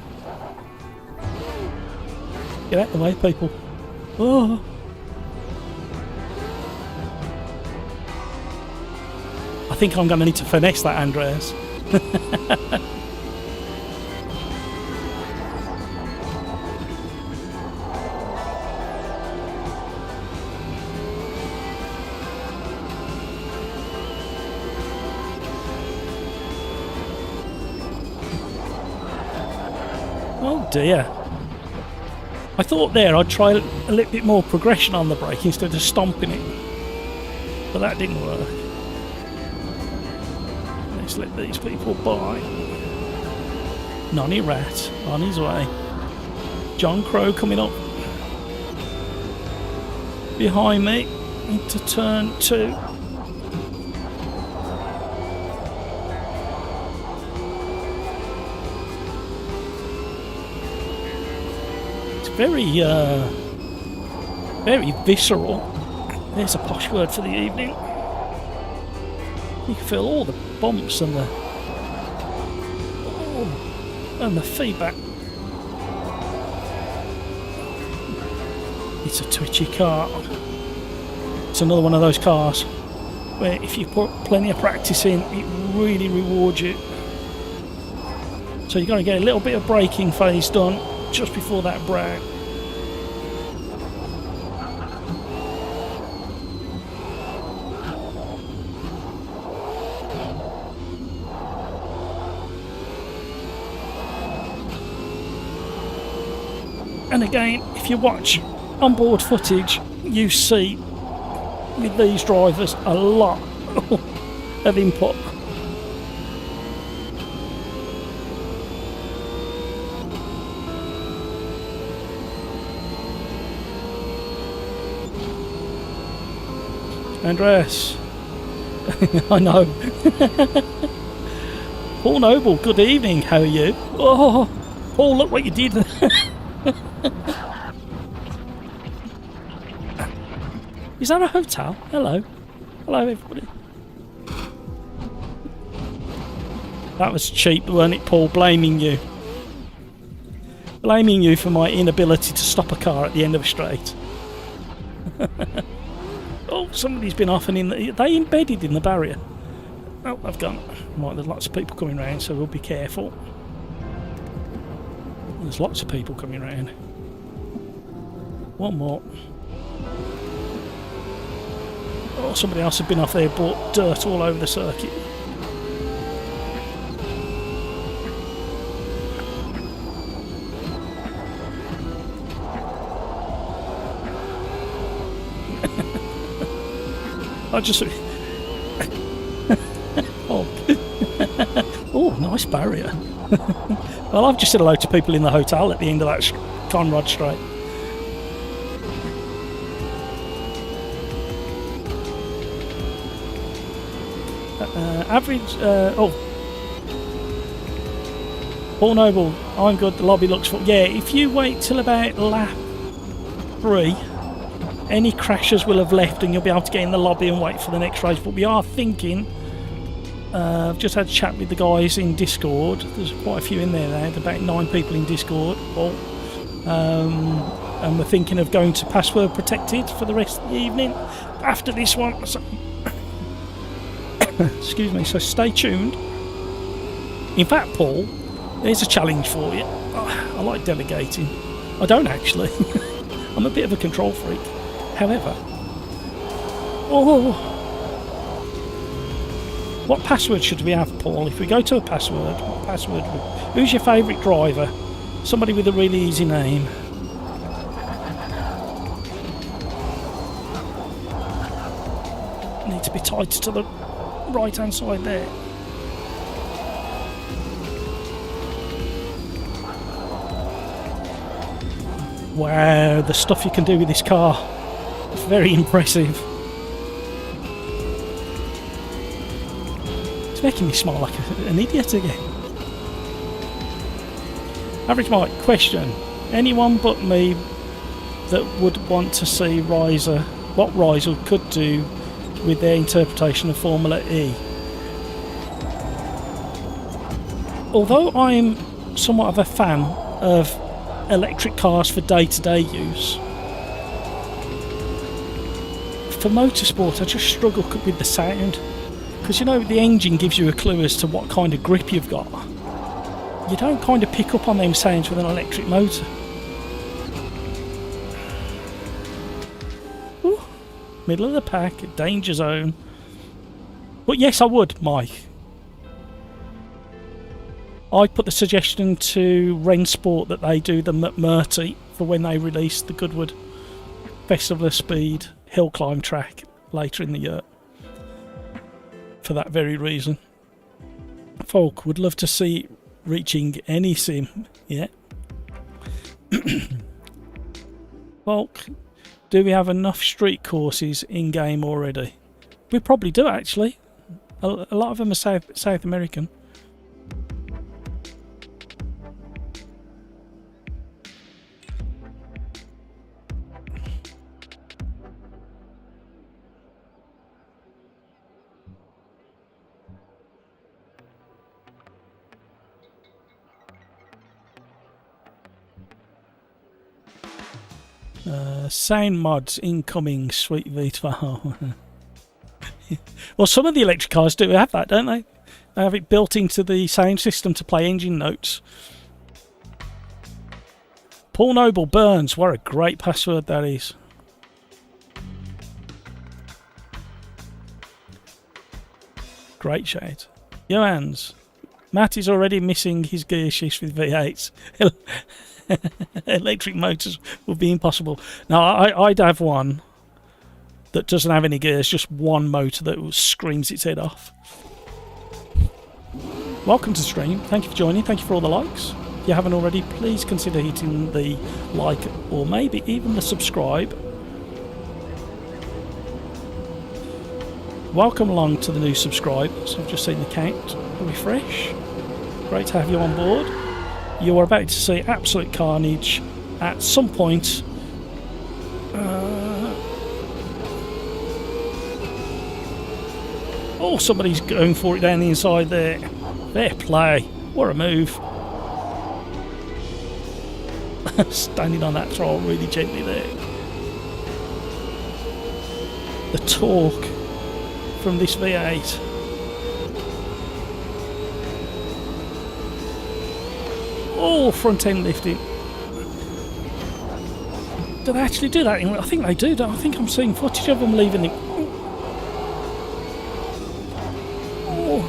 Get out of the way, people. Oh. I think I'm going to need to finesse that, Andreas. Oh dear. I thought there I'd try a little bit more progression on the brake instead of stomping it. But that didn't work. Let's let these people by. Nonny Rat on his way. John Crow coming up behind me into turn 2. Very, very visceral. There's a posh word for the evening. You can feel all the bumps and the feedback. It's a twitchy car. It's another one of those cars where if you put plenty of practice in, it really rewards you. So you've got to get a little bit of braking phase done just before that brow. And again, if you watch onboard footage, you see with these drivers a lot of input. Andreas. I know. Paul Noble, good evening, how are you? Oh, Paul, look what you did. Is that a hotel? Hello. Hello, everybody. That was cheap, weren't it, Paul? Blaming you. Blaming you for my inability to stop a car at the end of a straight. Oh, somebody's been off and they embedded in the barrier. Oh, I've gone. Right, there's lots of people coming round, so we'll be careful. There's lots of people coming round. One more. Oh, somebody else has been off there, brought dirt all over the circuit. I just... Oh, nice barrier. Well, I've just said hello to people in the hotel at the end of that Conrod Straight. Paul Noble, I'm good, the lobby looks full. Yeah, if you wait till about lap 3, any crashers will have left and you'll be able to get in the lobby and wait for the next race. But we are thinking, I've just had a chat with the guys in Discord. There's quite a few in there now. There's about 9 people in Discord. And we're thinking of going to password protected for the rest of the evening after this one. So excuse me, so stay tuned. In fact, Paul, there's a challenge for you. I like delegating. I don't actually. I'm a bit of a control freak. However, what password should we have, Paul? If we go to a password, what password? Who's your favourite driver? Somebody with a really easy name. Need to be tied to the right hand side there. Wow, the stuff you can do with this car. It's very impressive. It's making me smile like an idiot again. Average Mike, question. Anyone but me that would want to see what Riser could do with their interpretation of Formula E? Although I'm somewhat of a fan of electric cars for day-to-day use, for motorsport I just struggle with the sound, because you know the engine gives you a clue as to what kind of grip you've got. You don't kind of pick up on them sounds with an electric motor. Ooh, middle of the pack, danger zone. But yes, I would, Mike. I put the suggestion to Rensport that they do the McMurty for when they release the Goodwood Festival of Speed hill climb track later in the year. For that very reason. Folk would love to see reaching any sim. Yeah. Folk, do we have enough street courses in game already? We probably do actually. A lot of them are South American. Sound mods incoming, sweet V12. Well, some of the electric cars do have that, don't they? They have it built into the sound system to play engine notes. Paul Noble Burns, what a great password that is. Great shout. Johans, Matt is already missing his gear shifts with V8s. Electric motors would be impossible. Now, I'd have one that doesn't have any gears, just one motor that screams its head off. Welcome to the stream. Thank you for joining. Thank you for all the likes. If you haven't already, please consider hitting the like or maybe even the subscribe. Welcome along to the new subscribers. I've just seen the count refresh. Great to have you on board. You are about to see absolute carnage at some point. Oh, somebody's going for it down the inside there. Fair play. What a move. Standing on that throttle really gently there. The torque from this V8. Oh, front end lifting. Do they actually do that? I think they do. I think I'm seeing footage of them leaving the... Oh.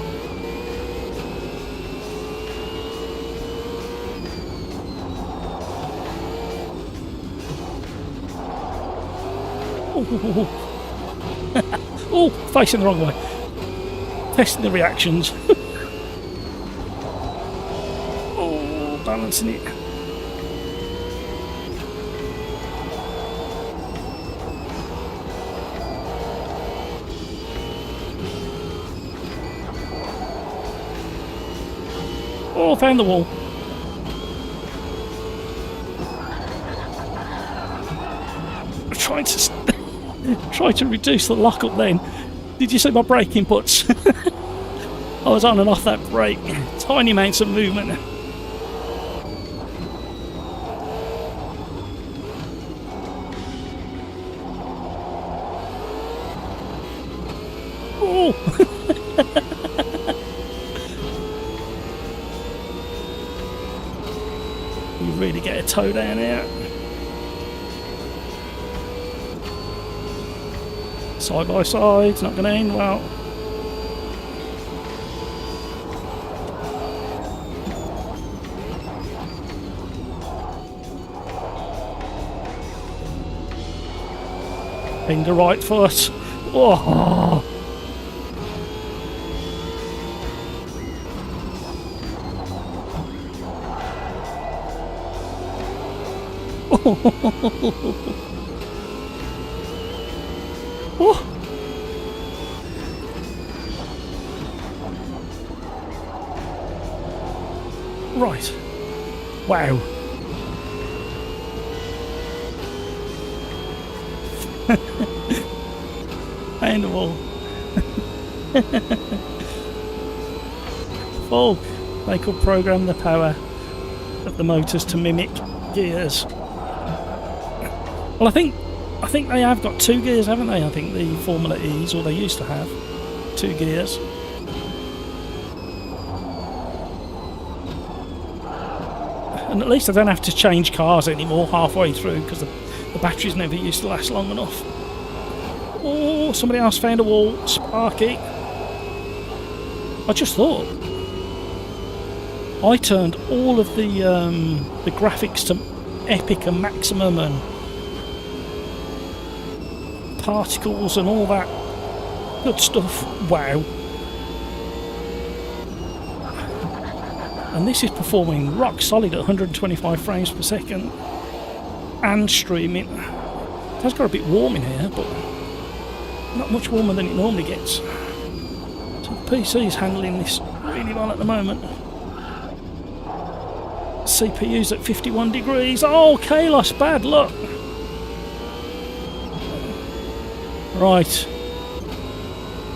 Oh. Oh, facing the wrong way. Testing the reactions. Balancing it. Oh, found the wall. I'm trying to reduce the lockup then. Did you see my brake inputs? I was on and off that brake. Tiny amounts of movement. Oh! You really get a toe down here. Side by side, it's not going to end well. Finger right foot. Oh. Oh. Right. Wow. And a wall. Full. They could program the power of the motors to mimic gears. Well, I think they have got 2 gears, haven't they? I think the Formula E's, or they used to have 2 gears. And at least I don't have to change cars anymore halfway through, because the batteries never used to last long enough. Oh, somebody else found a wall. Sparky. I just thought I turned all of the graphics to epic and maximum, and particles and all that good stuff. Wow. And this is performing rock solid at 125 frames per second and streaming. It has got a bit warm in here, but not much warmer than it normally gets. So the PC is handling this really well at the moment. CPU's at 51 degrees. Oh, Kalos, bad luck. Right.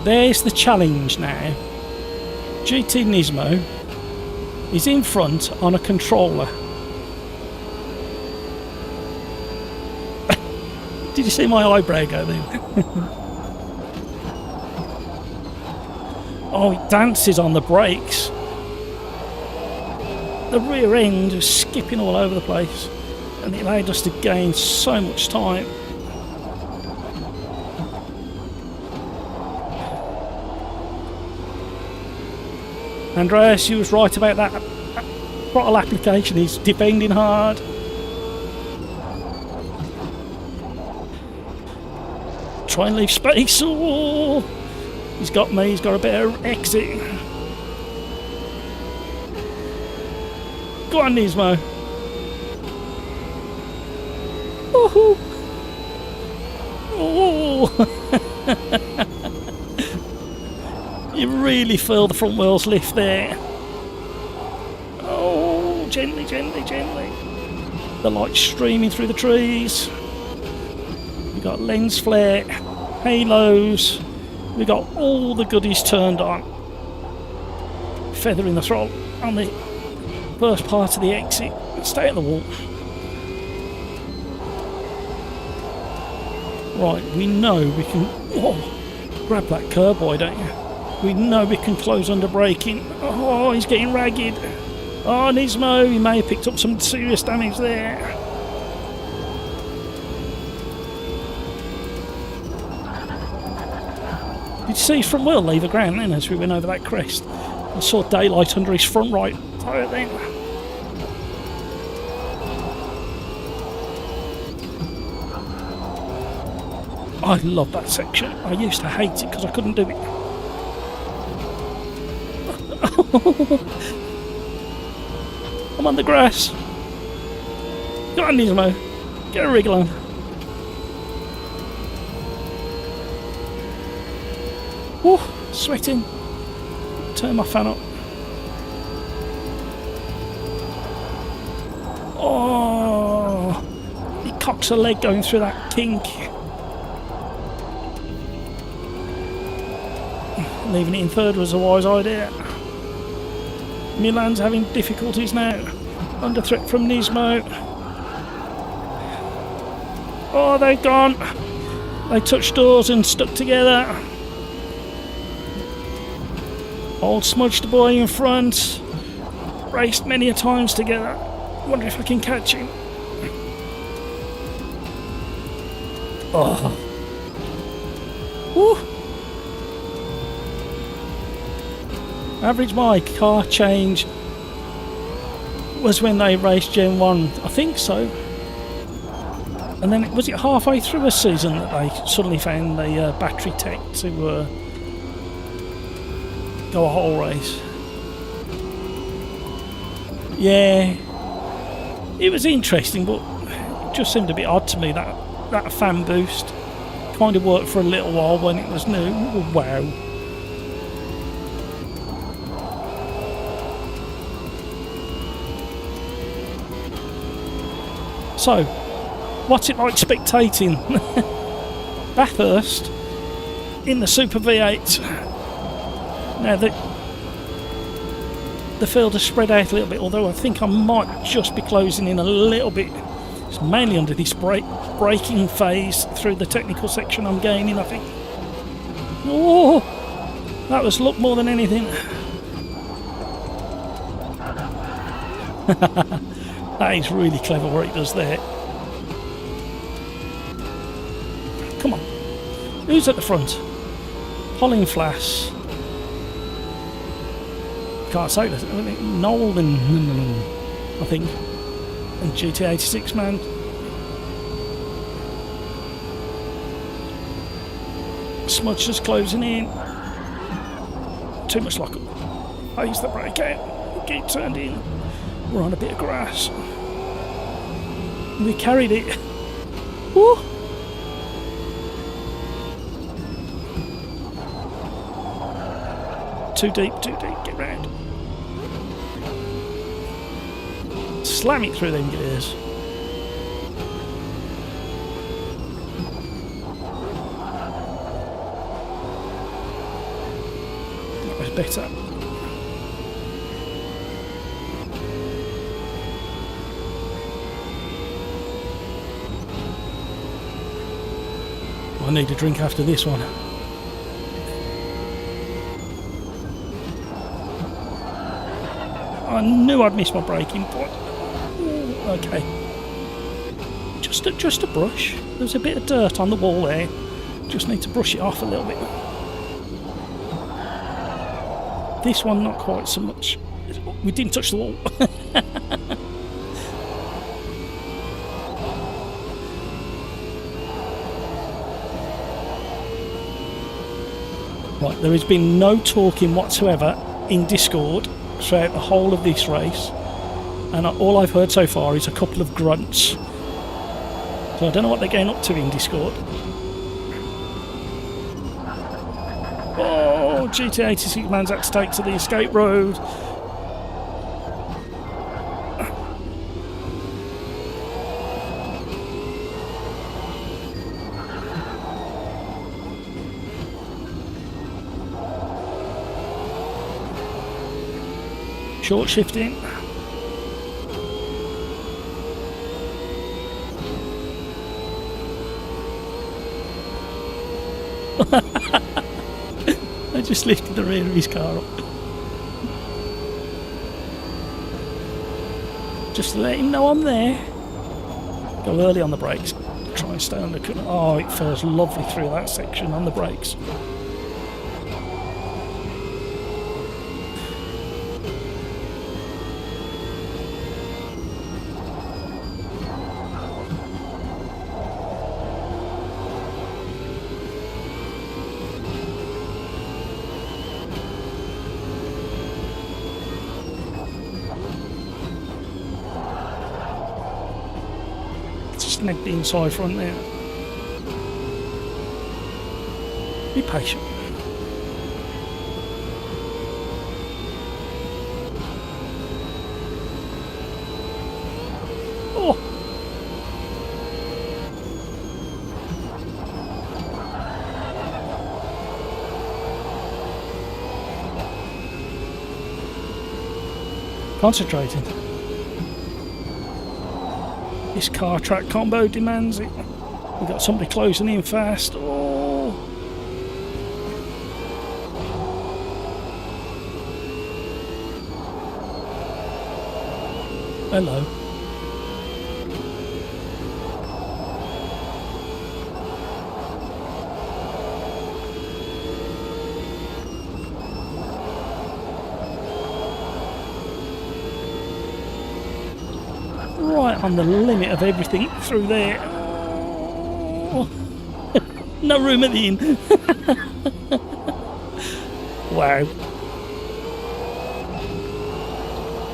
There's the challenge now. GT Nismo is in front on a controller. Did you see my eyebrow go there? Oh, it dances on the brakes. The rear end is skipping all over the place, and it allowed us to gain so much time. Andreas, you was right about that throttle application. He's defending hard. Try and leave space. Oh, he's got me. He's got a better exit. Go on, Nismo. Woohoo! Oh. You really feel the front wheels lift there. Oh, gently, gently, gently. The light's streaming through the trees. We've got lens flare, halos. We've got all the goodies turned on. Feathering the throttle on the first part of the exit. Stay at the wall. Right, we know we can... Oh, grab that curb, boy, don't you? We know we can close under braking. Oh, he's getting ragged. Oh, Nismo, he may have picked up some serious damage there. Did you see his front wheel leave the ground then as we went over that crest? I saw daylight under his front right tyre then. I love that section. I used to hate it because I couldn't do it. I'm on the grass. Go on, Nismo. Get a wriggle on. Whew, sweating. Turn my fan up. Oh, he cocks a leg going through that kink. Leaving it in third was a wise idea. Milan's having difficulties now. Under threat from Nismo. Oh, they've gone. They touched doors and stuck together. Old smudged boy in front. Raced many a times together. Wonder if I can catch him. Oh. Woo. Average my car change was when they raced Gen 1. I think so. And then was it halfway through a season that they suddenly found the battery tech to go a whole race? Yeah, it was interesting, but it just seemed a bit odd to me that fan boost kind of worked for a little while when it was new. Wow. So, what's it like spectating Bathurst in the Super V8? Now the field has spread out a little bit, although I think I might just be closing in a little bit. It's mainly under this braking phase through the technical section I'm gaining, I think. Oh, that was luck more than anything. That is really clever what he does there. Come on. Who's at the front? Holling Flass. Can't say that. I think Noel and I think. And GT86 man. Smudge just closing in. Too much lock up. Phase the brake out. Get turned in. We're on a bit of grass. We carried it. Woo! Too deep, get round. Slam it through them gears. That was better. I need a drink after this one. I knew I'd miss my braking point. Okay. Just a brush. There's a bit of dirt on the wall there. Just need to brush it off a little bit. This one not quite so much. We didn't touch the wall. Right, there has been no talking whatsoever in Discord throughout the whole of this race, and all I've heard so far is a couple of grunts. So I don't know what they're getting up to in Discord. Oh, GT86 man's had to take to the escape road. Short shifting. I just lifted the rear of his car up. Just to let him know I'm there. Go early on the brakes. Try and stay under. Oh, it feels lovely through that section on the brakes. Snag the inside front there. Be patient. Concentrating. This car track combo demands it. We've got somebody closing in fast. Oh. Hello. Right on the limit of everything through there. Oh. No room at the inn. Wow.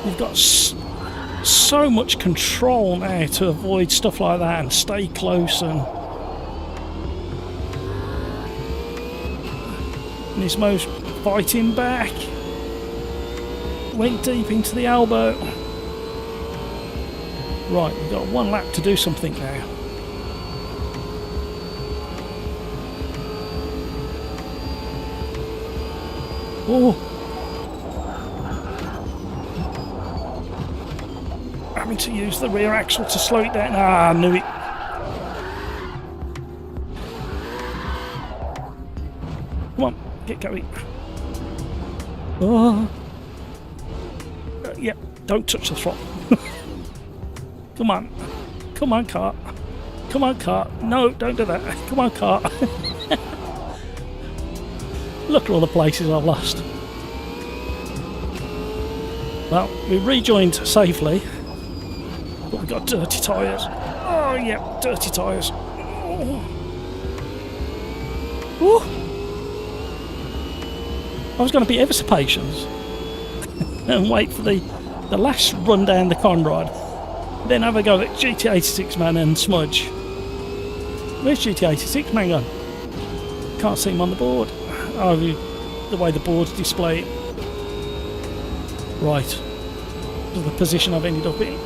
You've got so much control now to avoid stuff like that and stay close, and Nismo's fighting back. Went deep into the elbow. Right, we've got one lap to do something now. Oh! Having to use the rear axle to slow it down. Ah, I knew it. Come on, get going. Oh! Yeah, don't touch the throttle. Come on. Come on, car. Come on, car. No, don't do that. Come on, car. Look at all the places I've lost. Well, we rejoined safely, but we've got dirty tyres. Oh, yeah, dirty tyres. Oh. Oh. I was going to be ever so patient and wait for the last run down the Conrad. Then have a go at GT86 Man and Smudge. Where's GT86 Man gone? Can't see him on the board. Oh, the way the boards display it. Right. This is the position I've ended up in.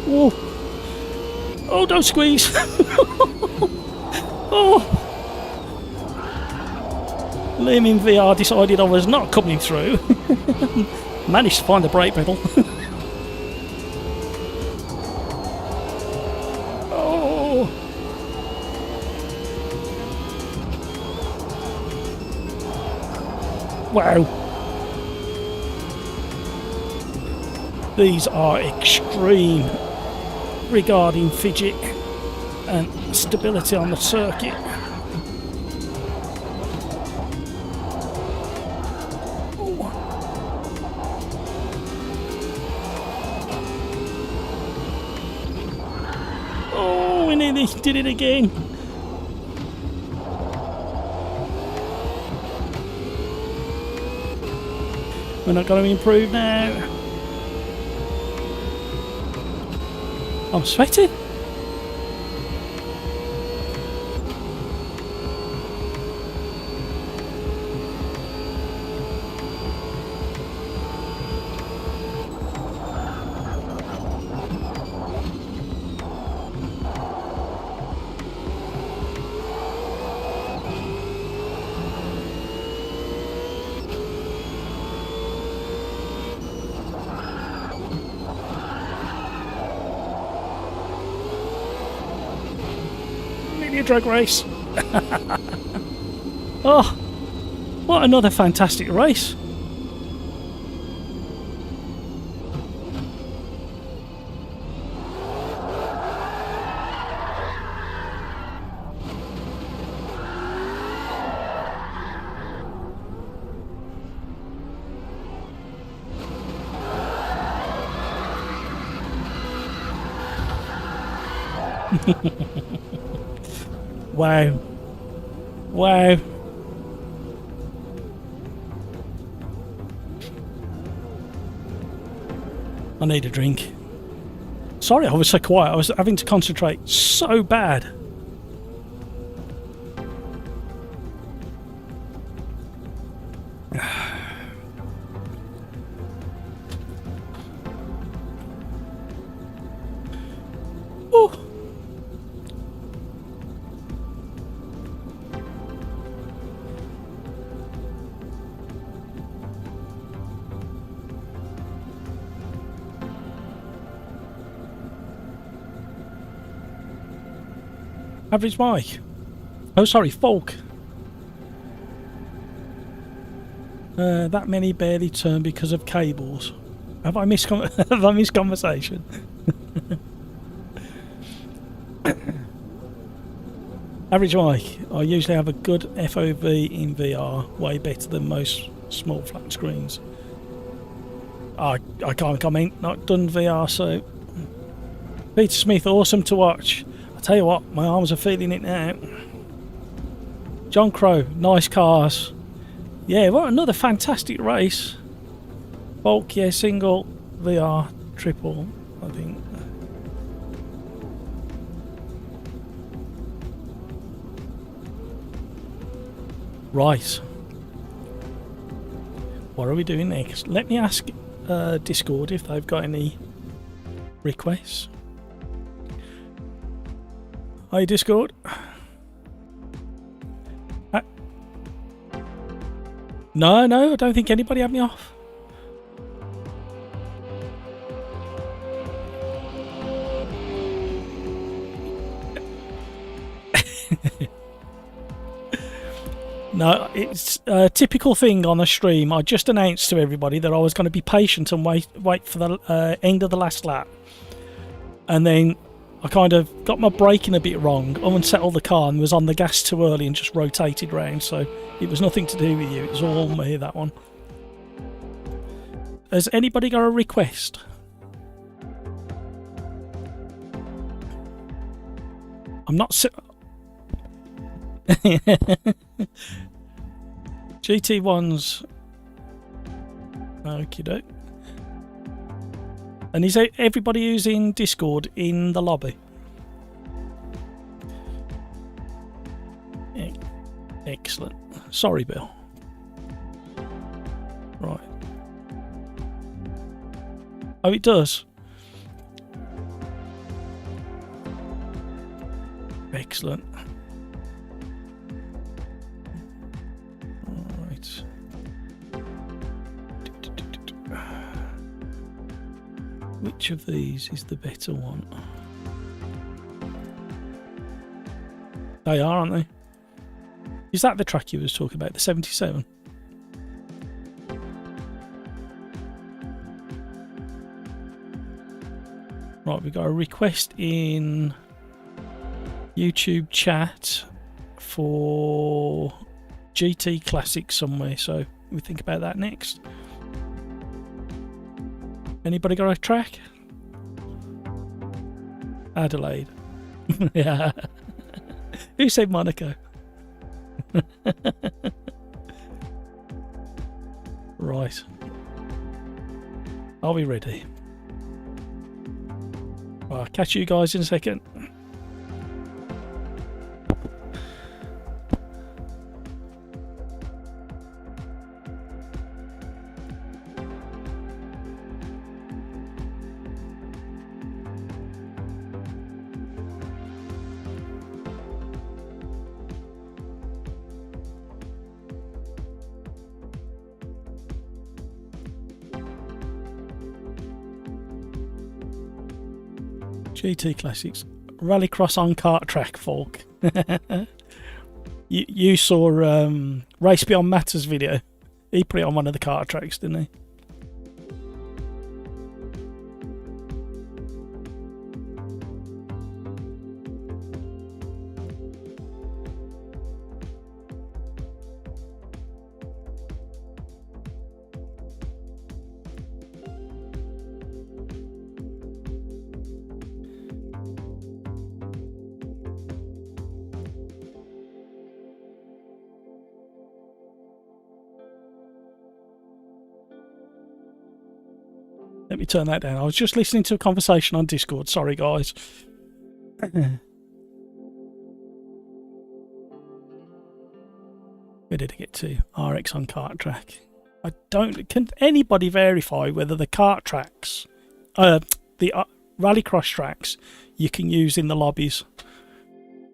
Oh! Oh, don't squeeze! Oh! Liam in VR decided I was not coming through. Managed to find the brake pedal. Oh! Wow! These are extreme regarding fidget and stability on the circuit. Oh, we nearly did it again. We're not going to improve now. I'm sweating. Drag race. Oh, what another fantastic race. Wow. Wow. I need a drink. Sorry I was so quiet. I was having to concentrate so bad. Average Mike. Oh, sorry, Falk. That many barely turn because of cables. Have I missed have I missed conversation? Average Mike. I usually have a good FOV in VR, way better than most small flat screens. I can't comment, not done VR, so... Peter Smith, awesome to watch. I tell you what, my arms are feeling it now. John Crow, nice cars. Yeah, what another fantastic race. Bulk, yeah, single, VR, triple, I think. Right. What are we doing next? Let me ask Discord if they've got any requests. Hi, Discord. No, I don't think anybody had me off. No, it's a typical thing on a stream. I just announced to everybody that I was going to be patient and wait for the end of the last lap. And then I kind of got my braking a bit wrong, unsettled the car and was on the gas too early and just rotated round. So it was nothing to do with you. It was all me, that one. Has anybody got a request? I'm not... GT1s. Okie doke. And is everybody using Discord in the lobby? Excellent. Sorry, Bill. Right. Oh, it does. Excellent. Right. Which of these is the better one? They are, aren't they? Is that the track you was talking about, the 77? Right, we got a request in YouTube chat for GT Classic somewhere, so we think about that next. Anybody got a track? Adelaide. Yeah. Who said Monaco? Right. Are we ready? I'll catch you guys in a second. GT Classics. Rallycross on kart track, Falk. you saw Race Beyond Matters video. He put it on one of the kart tracks, didn't he? Let me turn that down. I was just listening to a conversation on Discord. Sorry, guys. Where did it get to? RX on kart track. I don't... Can anybody verify whether the kart tracks, the rallycross tracks, you can use in the lobbies?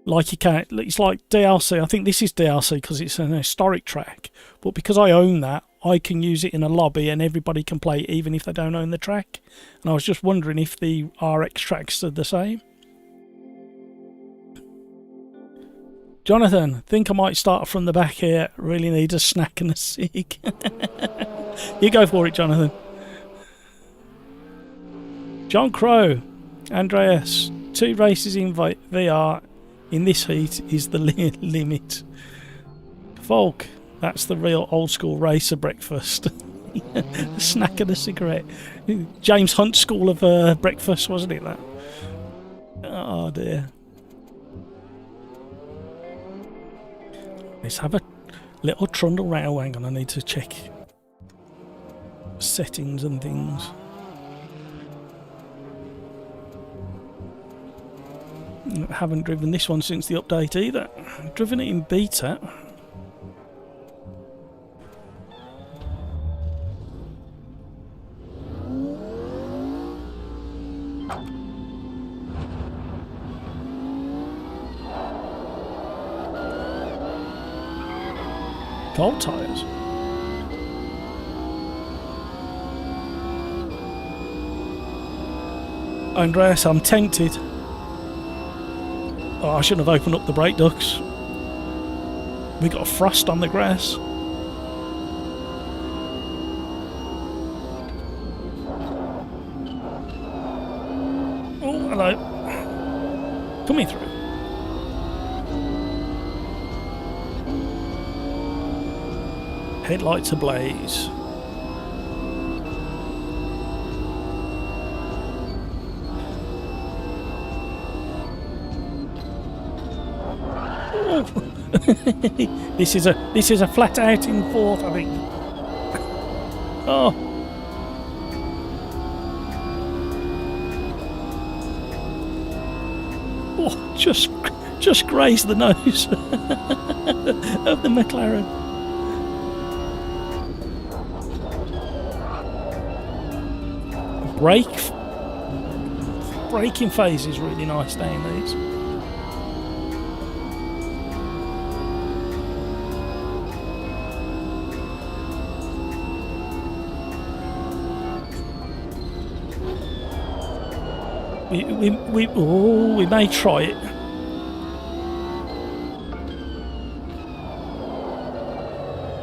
Like you can... It's like DLC. I think this is DLC because it's an historic track. But because I own that, I can use it in a lobby and everybody can play it even if they don't own the track. And I was just wondering if the RX tracks are the same. Jonathan, think I might start from the back here. Really need a snack and a cig. You go for it, Jonathan. John Crow, Andreas, 2 races in VR in this heat is the limit. Volk, that's the real old school racer breakfast. A snack and a cigarette. James Hunt school of breakfast, wasn't it that? Oh dear. Let's have a little trundle round. Hang on, I need to check settings and things. I haven't driven this one since the update either. I've driven it in beta. Gold tyres. Andreas, I'm tempted. Oh, I shouldn't have opened up the brake ducts. We got a frost on the grass. Oh, hello. Coming through. Headlights ablaze. This is a flat out in 4th, I think. Oh. Oh, just grazed the nose of the McLaren. Braking phase is really nice down these. We may try it.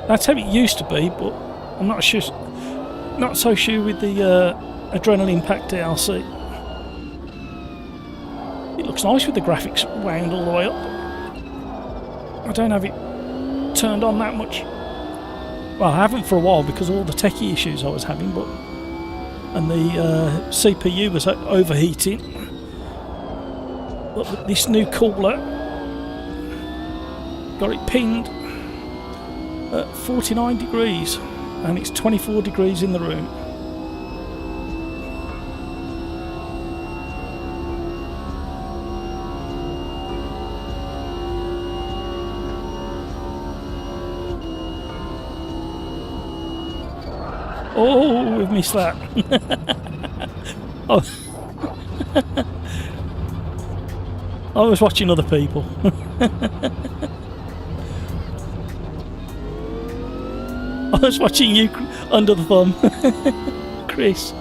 That's how it used to be, but I'm not sure. Not so sure with the Adrenaline Pack DLC. It looks nice with the graphics wound all the way up. I don't have it turned on that much. Well, I haven't for a while because of all the techie issues I was having, but and the CPU was overheating. But this new cooler got it pinned at 49 degrees and it's 24 degrees in the room. Oh, we've missed that. Oh. I was watching other people. I was watching you under the thumb, Chris.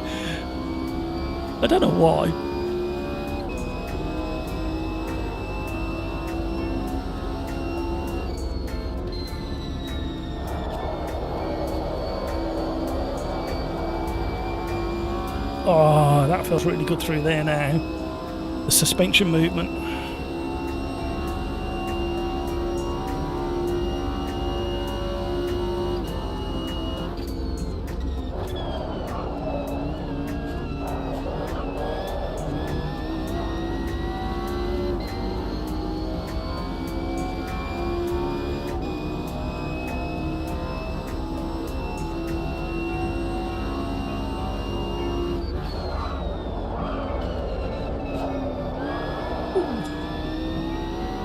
I don't know why. Oh, that feels really good through there now. The suspension movement.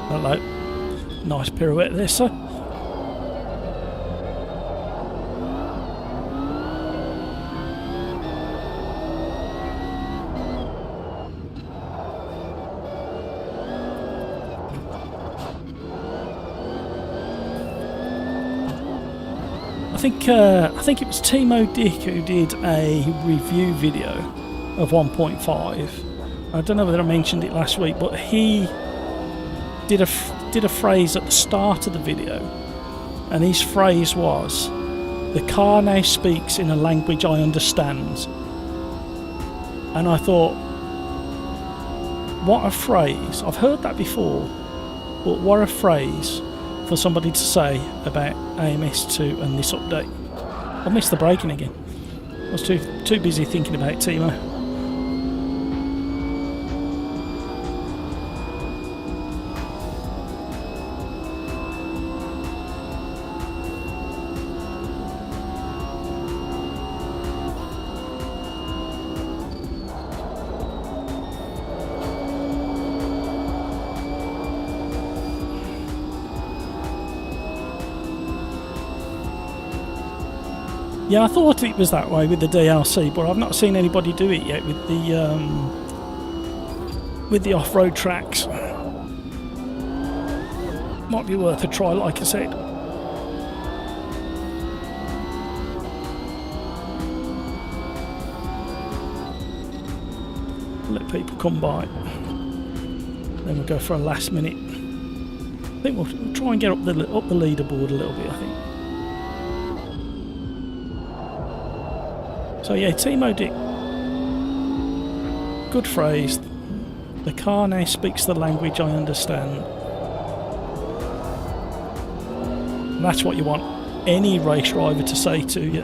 Hello. Nice pirouette there, sir. I think it was Timo Dick who did a review video of 1.5. I don't know whether I mentioned it last week, but he did did a phrase at the start of the video, and his phrase was, "The car now speaks in a language I understand." And I thought, what a phrase. I've heard that before, but what a phrase for somebody to say about AMS2 and this update. I missed the braking again. I was too busy thinking about Timo. Yeah, I thought it was that way with the DLC, but I've not seen anybody do it yet with the off-road tracks. Might be worth a try, like I said. Let people come by. Then we'll go for a last minute. I think we'll try and get up the leaderboard a little bit, I think. So yeah, Timo Dick. Good phrase. The car now speaks the language I understand. And that's what you want any race driver to say to you.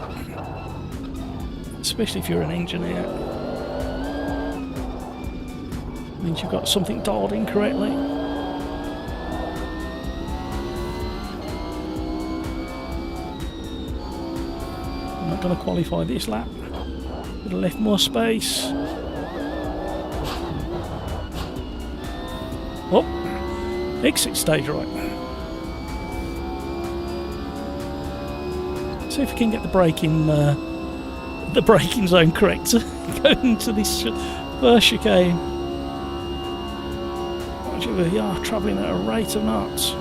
Especially if you're an engineer. It means you've got something dialed in correctly. I'm not going to qualify this lap. Could have left more space. Oh, exit stage right. See if we can get the braking zone correct going into this first chicane. We are travelling at a rate of knots.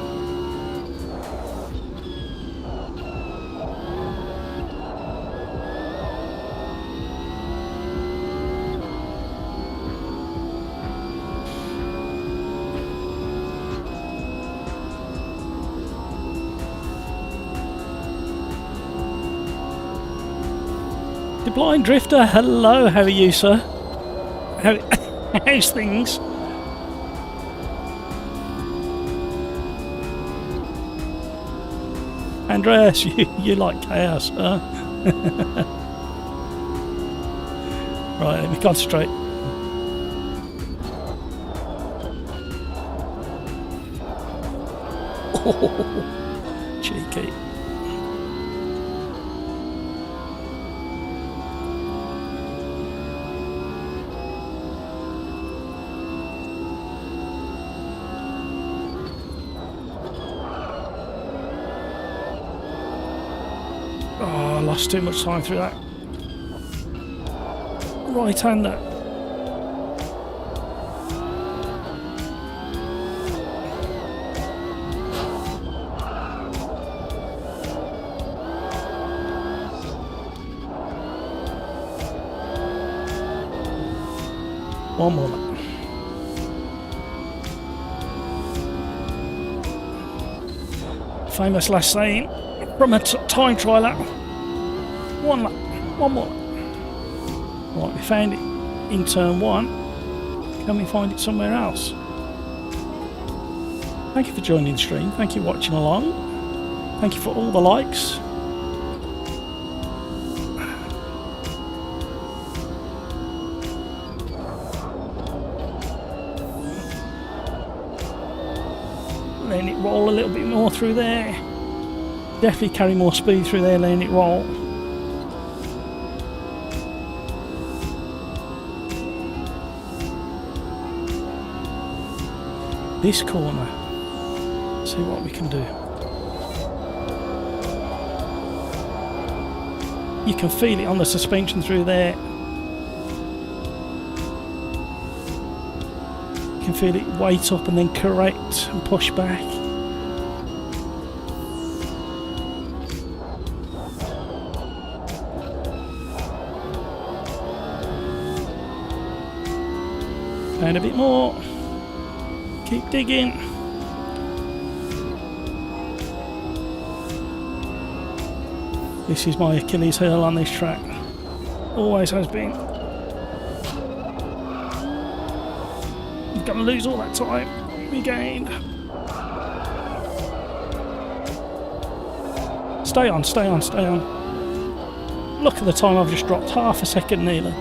The Blind Drifter, hello, how are you, sir? How's things? Andreas, you like chaos, huh? Right, let me concentrate. Oh, cheeky. Oh, I lost too much time through that right-hander. One more lap. Famous last saying from a time trial lap. One lap. One more lap. Right, we found it in turn one. Can we find it somewhere else? Thank you for joining the stream. Thank you for watching along. Thank you for all the likes. Letting it roll a little bit more through there. Definitely carry more speed through there, letting it roll. This corner. See what we can do. You can feel it on the suspension through there. You can feel it weight up and then correct and push back. And a bit more. Keep digging. This is my Achilles heel on this track. Always has been. I'm going to lose all that time we gained. Stay on, stay on, stay on. Look at the time I've just dropped, half a second nearly.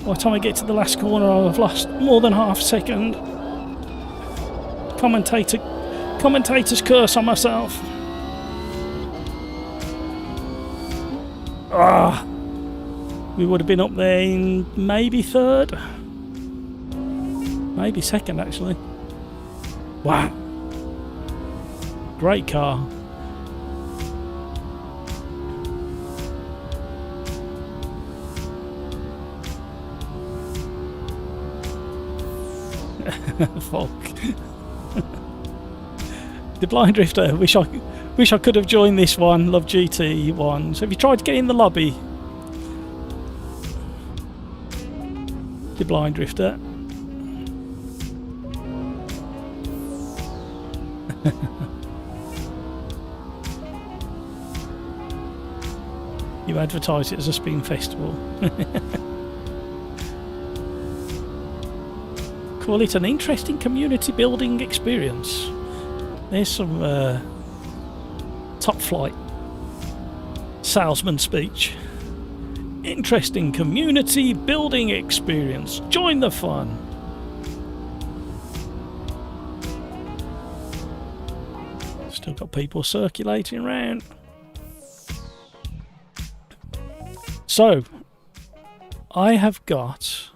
By the time I get to the last corner, I've lost more than half a second. Commentator's curse on myself. Ah, we would have been up there in maybe third, maybe second actually. Wow, great car. Fuck. The Blind Drifter, wish I could have joined this one. Love GT1. So have you tried to get in the lobby? The Blind Drifter. You advertise it as a spin festival. Call it an interesting community building experience. There's some top flight salesman speech. Interesting community building experience. Join the fun. Still got people circulating around. So, I have got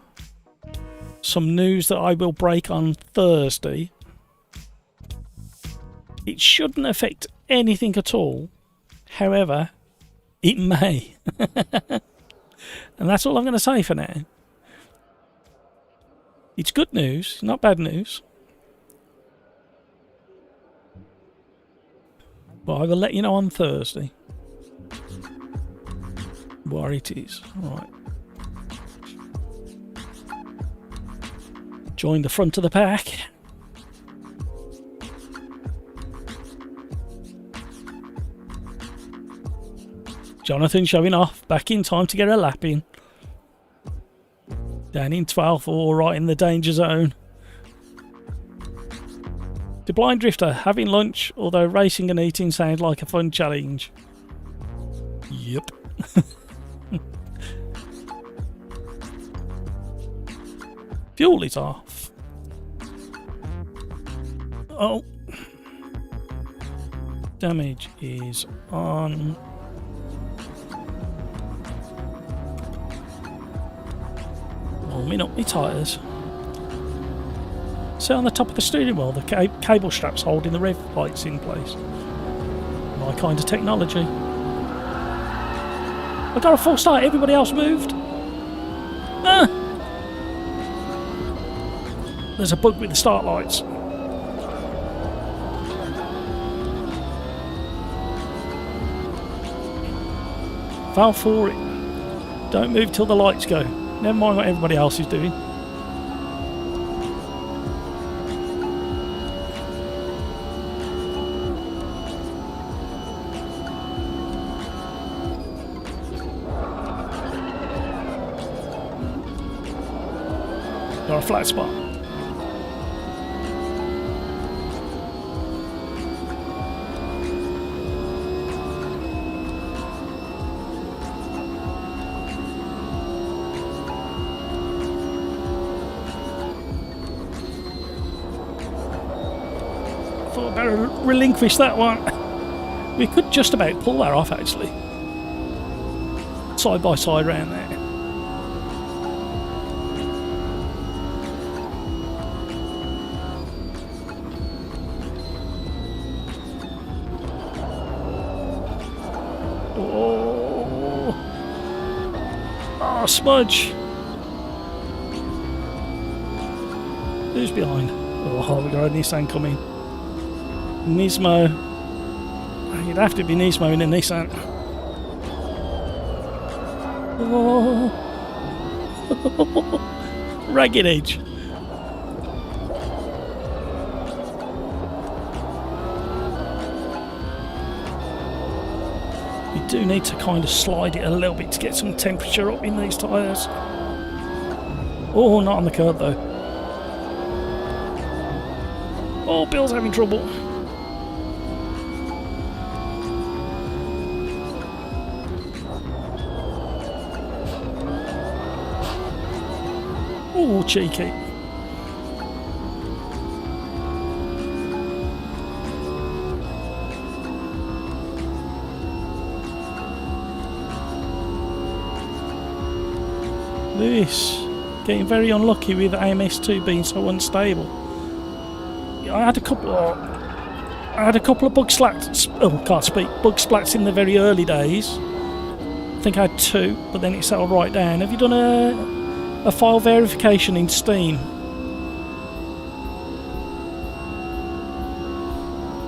some news that I will break on Thursday. It shouldn't affect anything at all. However, it may. And that's all I'm going to say for now. It's good news, not bad news. But I will let you know on Thursday what it is. Alright. Join the front of the pack. Jonathan showing off, back in time to get a lap in. Down in 12th, all right in the danger zone. The Blind Drifter, having lunch, although racing and eating sounds like a fun challenge. Yep. Fuel is off. Oh. Damage is on. Warming up my tyres. So on the top of the steering wheel, the cable straps holding the rev lights in place. My kind of technology. I got a full start, everybody else moved. Ah! There's a bug with the start lights. Fell for it. Don't move till the lights go. Never mind what everybody else is doing. Got a flat spot. Thought I better relinquish that one. We could just about pull that off actually. Side by side round there. Oh, smudge. Who's behind? Oh, we got a Nissan coming. Nismo. You'd have to be Nismo in a Nissan. Oh. Ragged edge. do need to kind of slide it a little bit to get some temperature up in these tyres. Oh, not on the curb though. Oh, Bill's having trouble. Oh, cheeky. Lewis getting very unlucky with AMS2 being so unstable. I had a couple of bug slats. Oh, can't speak. Bug splats in the very early days. I think I had 2, but then it settled right down. Have you done a file verification in Steam?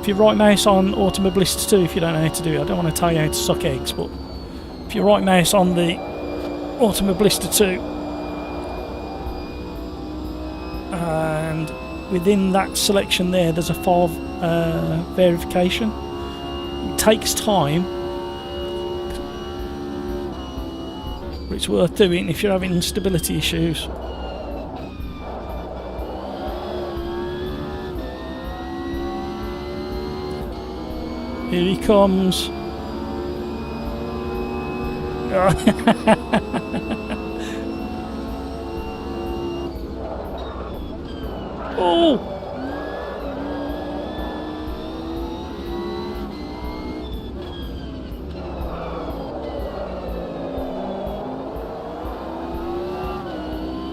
If you right mouse on Automobilista 2, if you don't know how to do it, I don't want to tell you how to suck eggs, but if you right mouse on the Automobilista 2 and within that selection there's a file verification. It takes time, but it's worth doing if you're having stability issues. Here he comes. Oh!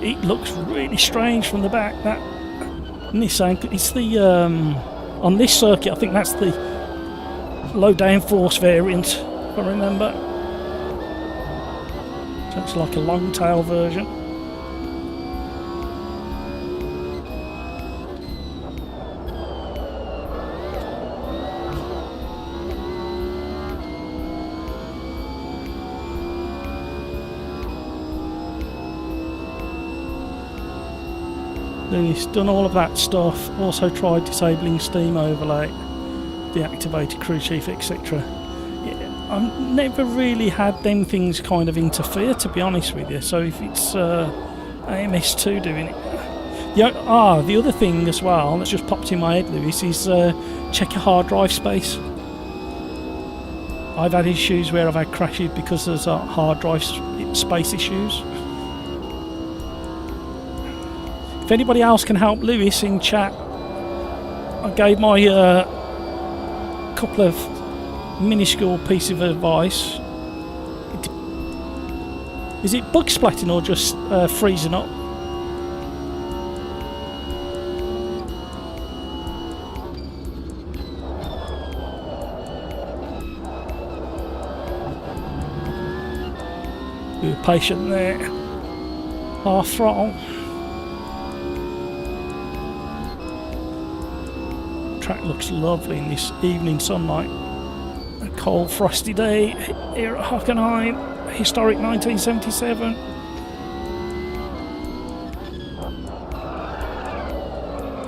It looks really strange from the back. That Nissan, it's the on this circuit. I think that's the low downforce variant, if I remember. So it's like a long tail version. Then he's done all of that stuff, also tried disabling Steam overlay, deactivated crew chief, etc. Yeah, I've never really had them things kind of interfere, to be honest with you, so if it's AMS2 doing it. The other thing as well that's just popped in my head, Lewis, is check your hard drive space. I've had issues where I've had crashes because there's hard drive space issues. If anybody else can help Lewis in chat, I gave my couple of minuscule pieces of advice. Is it bug splatting or just freezing up? Be patient there. Half throttle. Track looks lovely in this evening sunlight. A cold, frosty day here at Hockenheim, historic 1977.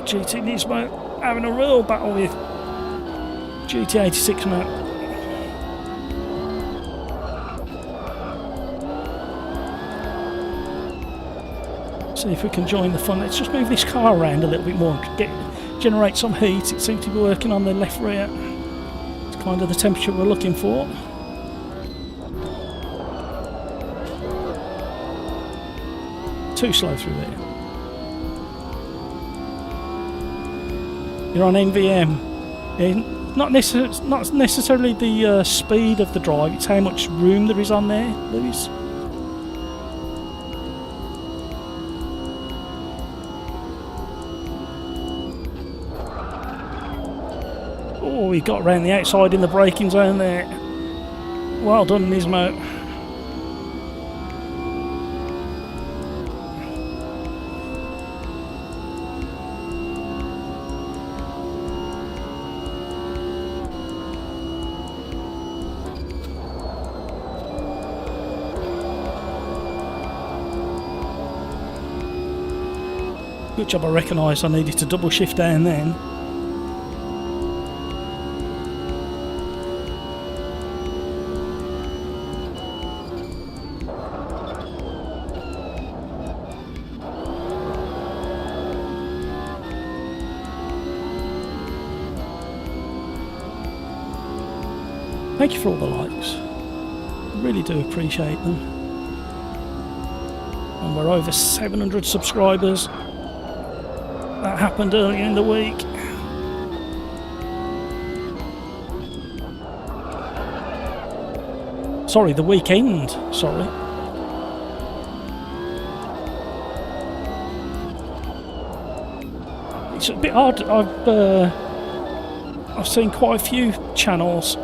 GT Nismo having a real battle with GT86 mate. See if we can join the fun. Let's just move this car around a little bit more and generate some heat. It seems to be working on the left rear. It's kind of the temperature we're looking for. Too slow through there. You're on NVM. Yeah, not necessarily the speed of the drive, it's how much room there is on there, Lewis. Oh, he got around the outside in the braking zone there. Well done, Nismo. Good job I recognised I needed to double shift down then. Thank you for all the likes. I really do appreciate them. And we're over 700 subscribers. That happened earlier in the week. Sorry, the weekend. Sorry. It's a bit hard. I've seen quite a few channels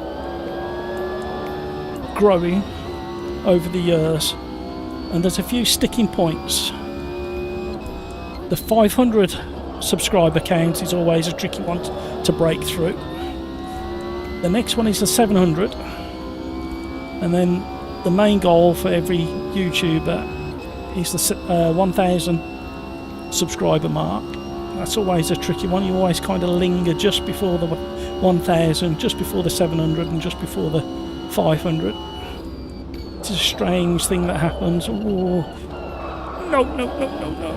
growing over the years, and there's a few sticking points. The 500 subscriber count is always a tricky one to break through. The next one is the 700, and then the main goal for every YouTuber is the 1000 subscriber mark. That's always a tricky one. You always kind of linger just before the 1000, just before the 700, and just before the 500. It's a strange thing that happens. Ooh. No, no, no, no, no.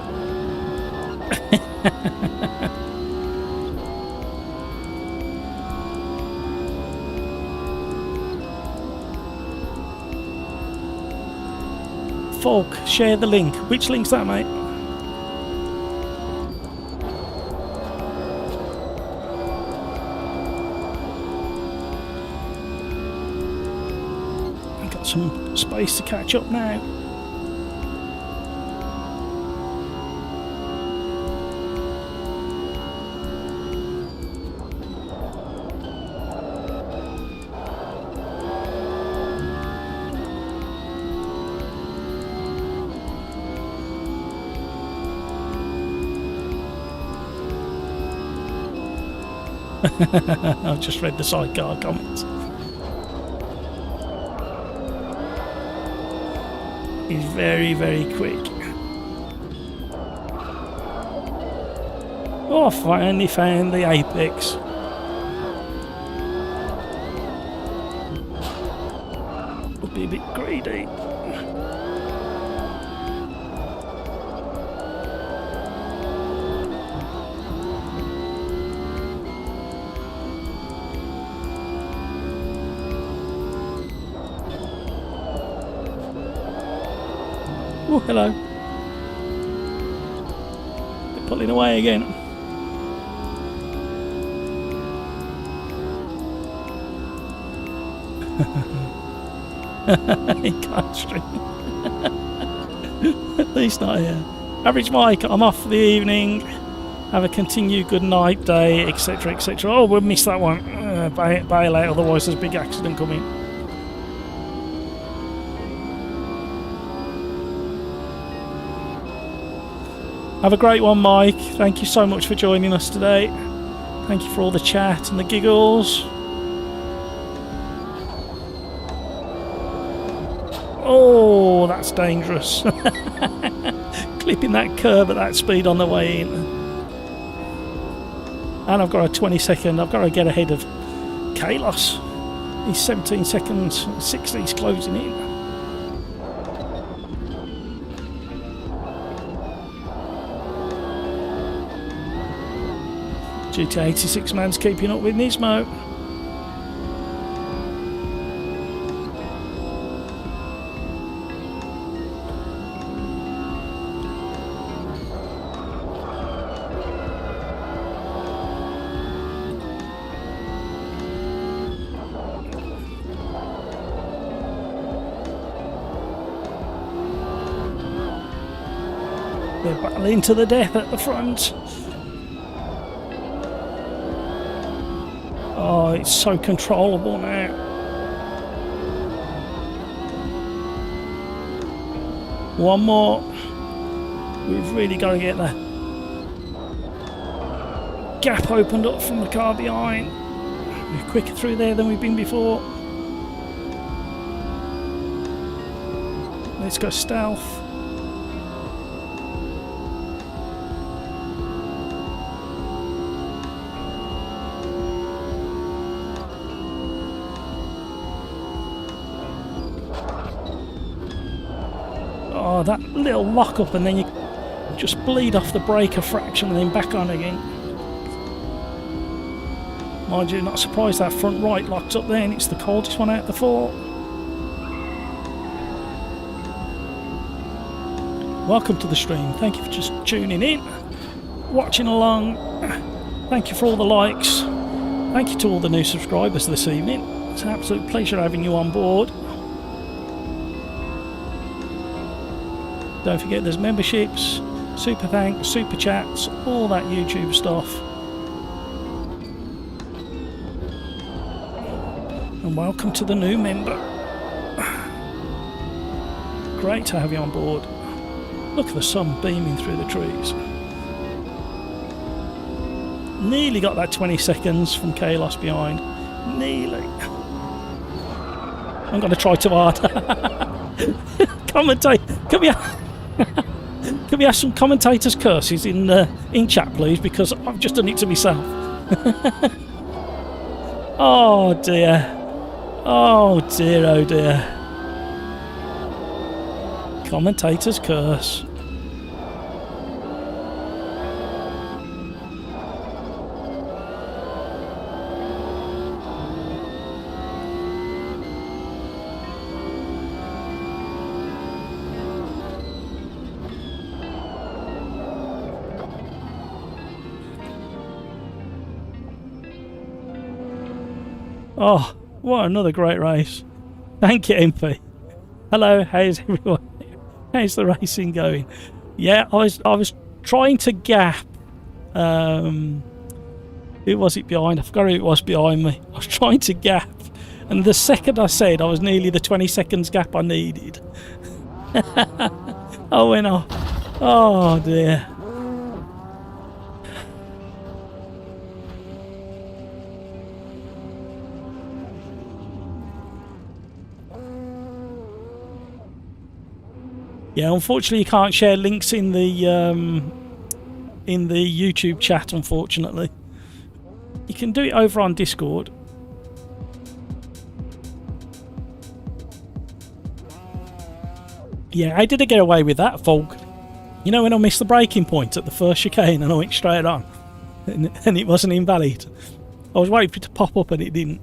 Folk, share the link. Which link's that, mate? I've got some space to catch up now. I've just read the sidecar comments. He's very, very quick. Oh, I finally found the apex. Would be a bit greedy. Oh, hello. They're pulling away again. He can't stream. At least not here. Average Mike, I'm off for the evening. Have a continued good night, day, etc, etc. Oh, we'll miss that one. Bail out, otherwise there's a big accident coming. Have a great one, Mike. Thank you so much for joining us today. Thank you for all the chat and the giggles. Oh, that's dangerous. Clipping that curb at that speed on the way in. And I've got a 20-second. I've got to get ahead of Kalos. He's 17 seconds, 60's closing in. GTA 86 man's keeping up with Nismo. They're battling to the death at the front. Oh, it's so controllable now. One more. We've really got to get the gap opened up from the car behind. We're quicker through there than we've been before. Let's go stealth. Oh, that little lock up, and then you just bleed off the brake a fraction and then back on again. Mind you, not surprised that front right locked up there, and it's the coldest one out of the four. Welcome to the stream. Thank you for just tuning in, watching along. Thank you for all the likes. Thank you to all the new subscribers this evening. It's an absolute pleasure having you on board. Don't forget there's memberships, super thanks, super chats, all that YouTube stuff. And welcome to the new member. Great to have you on board. Look at the sun beaming through the trees. Nearly got that 20 seconds from Kalos behind. Nearly. I'm going to try too hard. Commentate. Can we have some commentators' curses in chat, please? Because I've just done it to myself. Oh dear. Oh dear, oh dear. Commentator's curse. Oh, what another great race. Thank you, MP. Hello, how's everyone? How's the racing going? Yeah, I was trying to gap. Who was it behind? I forgot who it was behind me. I was trying to gap, and the second I said I was nearly the 20 seconds gap I needed, I went off. Oh dear. Yeah, unfortunately you can't share links in the YouTube chat, unfortunately. You can do it over on Discord. Yeah, how did I get away with that, Fog? You know when I missed the braking point at the first chicane and I went straight on and it wasn't invalid? I was waiting for it to pop up and it didn't.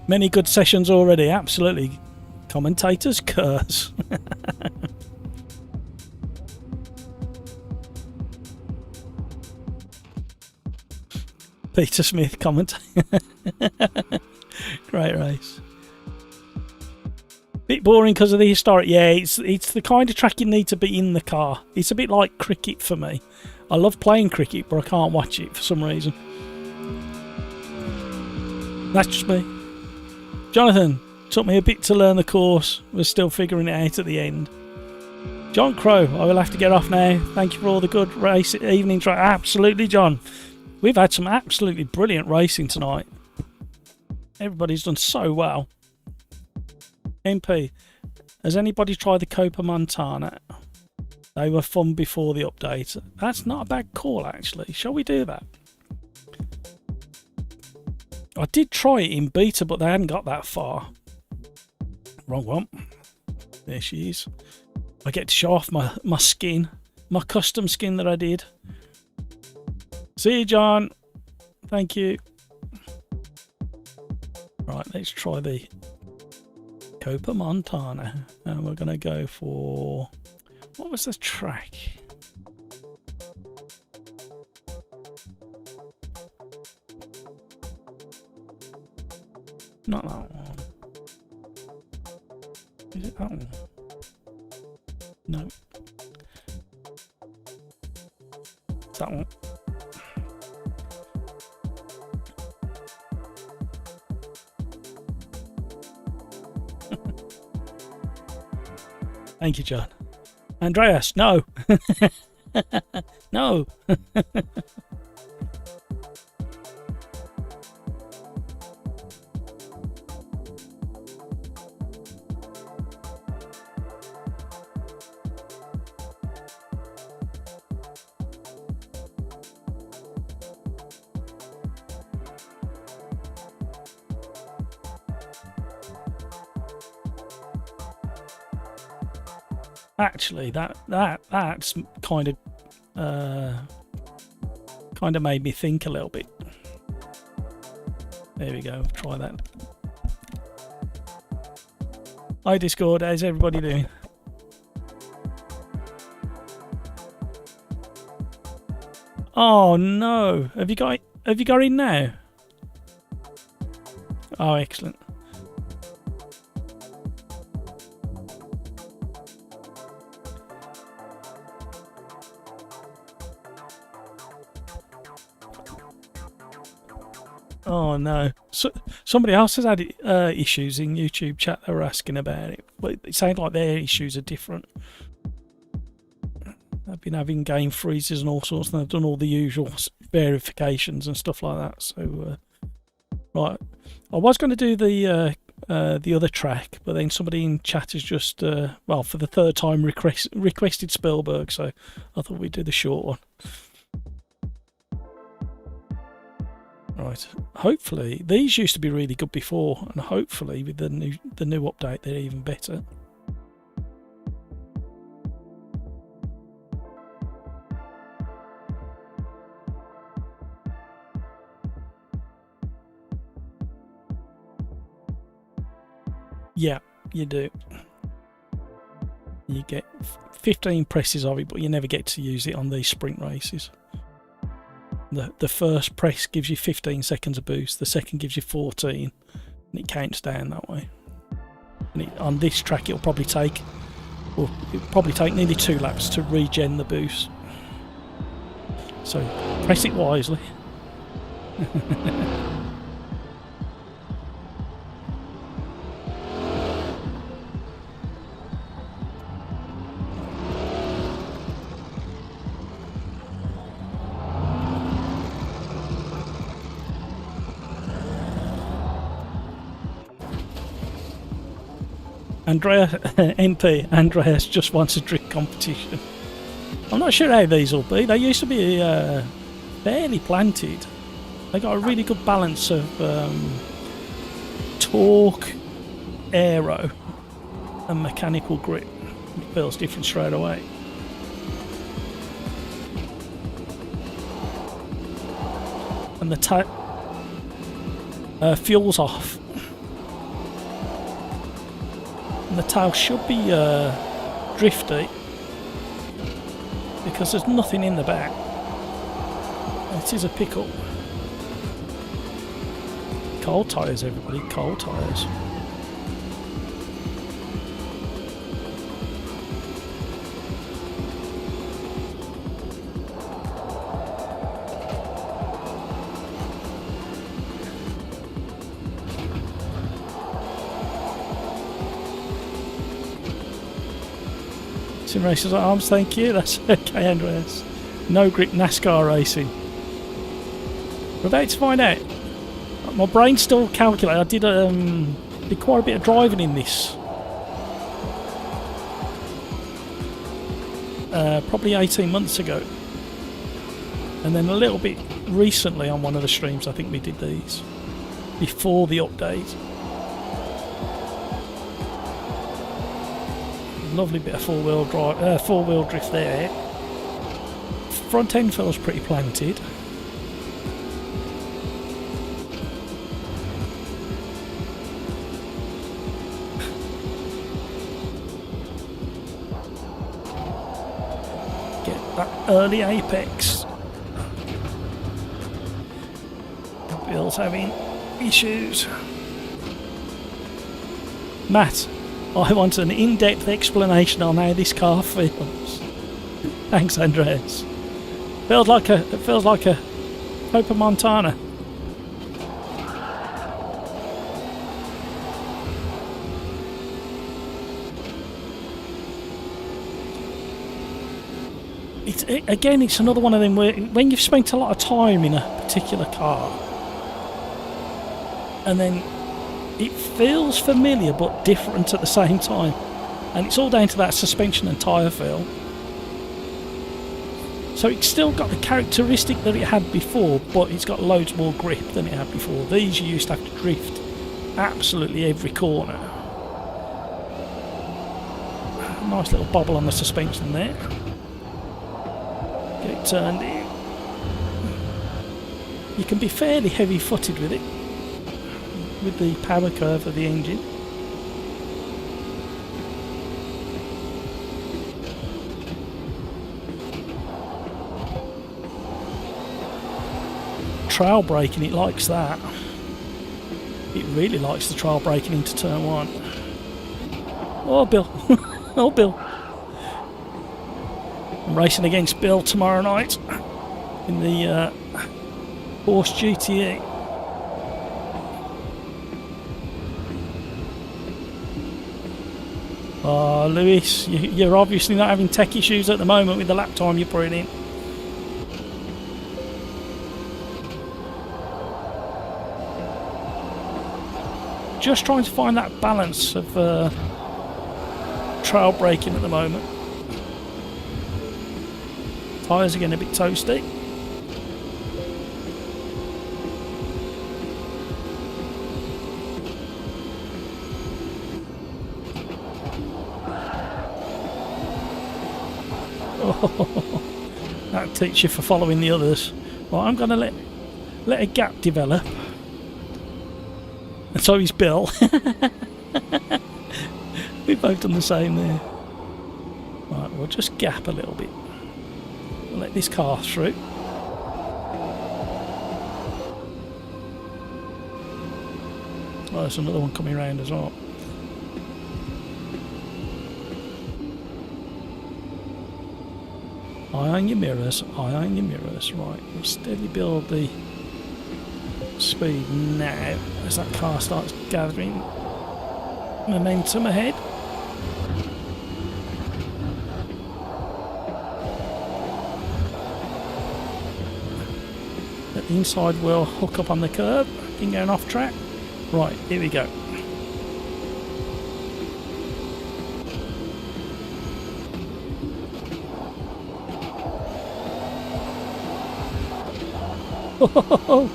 Many good sessions already, absolutely. Commentator's curse. Peter Smith commentator. Great race. Bit boring because of the historic. Yeah, it's the kind of track you need to be in the car. It's a bit like cricket for me. I love playing cricket, but I can't watch it for some reason. That's just me. Jonathan. Took me a bit to learn the course. We're still figuring it out at the end. John Crow, I will have to get off now. Thank you for all the good race evening. Absolutely, John. We've had some absolutely brilliant racing tonight. Everybody's done so well. MP, has anybody tried the Copa Montana? They were fun before the update. That's not a bad call, actually. Shall we do that? I did try it in beta, but they hadn't got that far. Wrong one. There she is. I get to show off my skin. My custom skin that I did. See you, John. Thank you. Right, let's try the Copa Montana. And we're going to go for... What was the track? Not that one. Is it that one? No. It's that one. Thank you, John. Andreas, no. No. Actually, that's kind of Kind of made me think a little bit. There we go, try that. Hi Discord, how's everybody doing? Oh no, have you got in now? Oh, excellent. Oh no! So, somebody else has had issues in YouTube chat. They were asking about it, but it sounds like their issues are different. I've been having game freezes and all sorts, and I've done all the usual verifications and stuff like that. So, right, I was going to do the other track, but then somebody in chat has just, well, for the third time requested Spielberg, so I thought we'd do the short one. Right, hopefully these used to be really good before, and hopefully with the new update they're even better. Yeah, you do. You get 15 presses of it, but you never get to use it on these sprint races. The first press gives you 15 seconds of boost, the second gives you 14, and it counts down that way. And on this track it'll probably take nearly 2 laps to regen the boost. So press it wisely. Andreas just wants a drift competition. I'm not sure how these will be. They used to be fairly planted. They got a really good balance of torque, aero, and mechanical grip. It feels different straight away. And the fuel's off. And the tail should be drifty because there's nothing in the back. It is a pickup. Cold tyres, everybody, cold tyres. SimRacersArms, thank you. That's okay, Andreas. No grip NASCAR racing. We're about to find out. My brain's still calculating. I did quite a bit of driving in this. Probably 18 months ago. And then a little bit recently on one of the streams, I think we did these. Before the update. Lovely bit of four-wheel drift there. Front end feels pretty planted. Get that early apex. Bill's having issues. Matt, I want an in-depth explanation on how this car feels. Thanks, Andreas. It feels like a Copa Montana. It's another one of them where when you've spent a lot of time in a particular car, and then it feels familiar but different at the same time, and it's all down to that suspension and tyre feel. So it's still got the characteristic that it had before, but it's got loads more grip than it had before. These you used to have to drift absolutely every corner. Nice little bobble on the suspension there. Get it turned in. you can be fairly heavy-footed with it, with the power curve of the engine. Trail braking, it likes that. It really likes the trail braking into turn 1. Oh, Bill. Oh, Bill. I'm racing against Bill tomorrow night in the Porsche GTE. Oh, Lewis, you're obviously not having tech issues at the moment with the lap time you're putting in. Just trying to find that balance of trail braking at the moment. Tyres are getting a bit toasty. Oh, that teaches you for following the others. Well, I'm going to let a gap develop. And so is Bill. We've both done the same there. Right, we'll just gap a little bit. We'll let this car through. Oh, there's another one coming round as well. Eye on your mirrors, eye on your mirrors. Right, we'll steadily build the speed now as that car starts gathering momentum ahead. At the inside we'll hook up on the curb, been going off track. Right, here we go. Oh,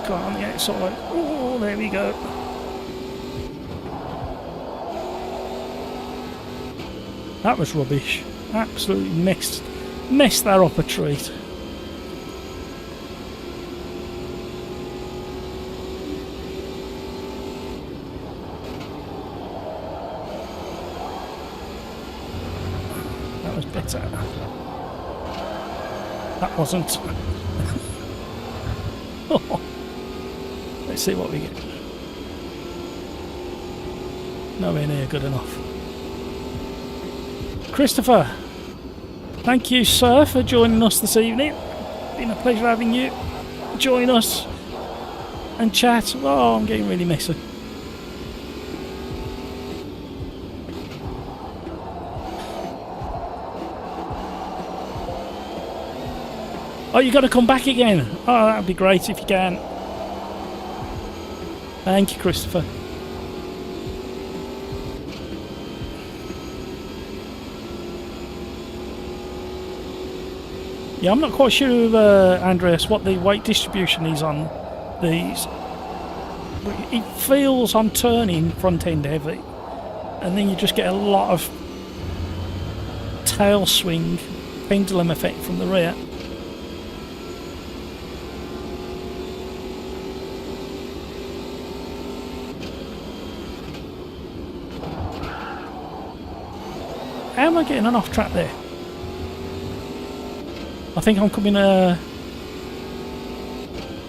car on the outside. Oh, there we go. That was rubbish. Absolutely messed that up a treat. That was better. That wasn't. Let's see what we get. Nowhere near good enough. Christopher, thank you, sir, for joining us this evening. Been a pleasure having you join us and chat. Oh, I'm getting really messy. Oh, you got to come back again. Oh, that'd be great if you can. Thank you, Christopher. Yeah, I'm not quite sure, Andreas, what the weight distribution is on these. It feels I'm turning front end heavy, and then you just get a lot of tail swing, pendulum effect from the rear. How am I getting an off track there? I think I'm coming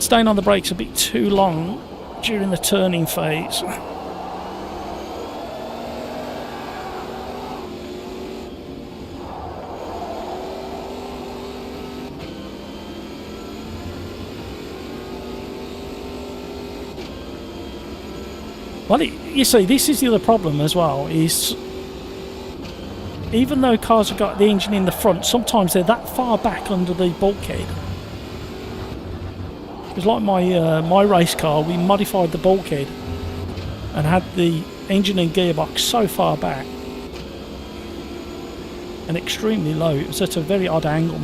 staying on the brakes a bit too long during the turning phase. Well, you see, this is the other problem as well, is even though cars have got the engine in the front, sometimes they're that far back under the bulkhead. It's like my race car, we modified the bulkhead and had the engine and gearbox so far back and extremely low. It was at a very odd angle,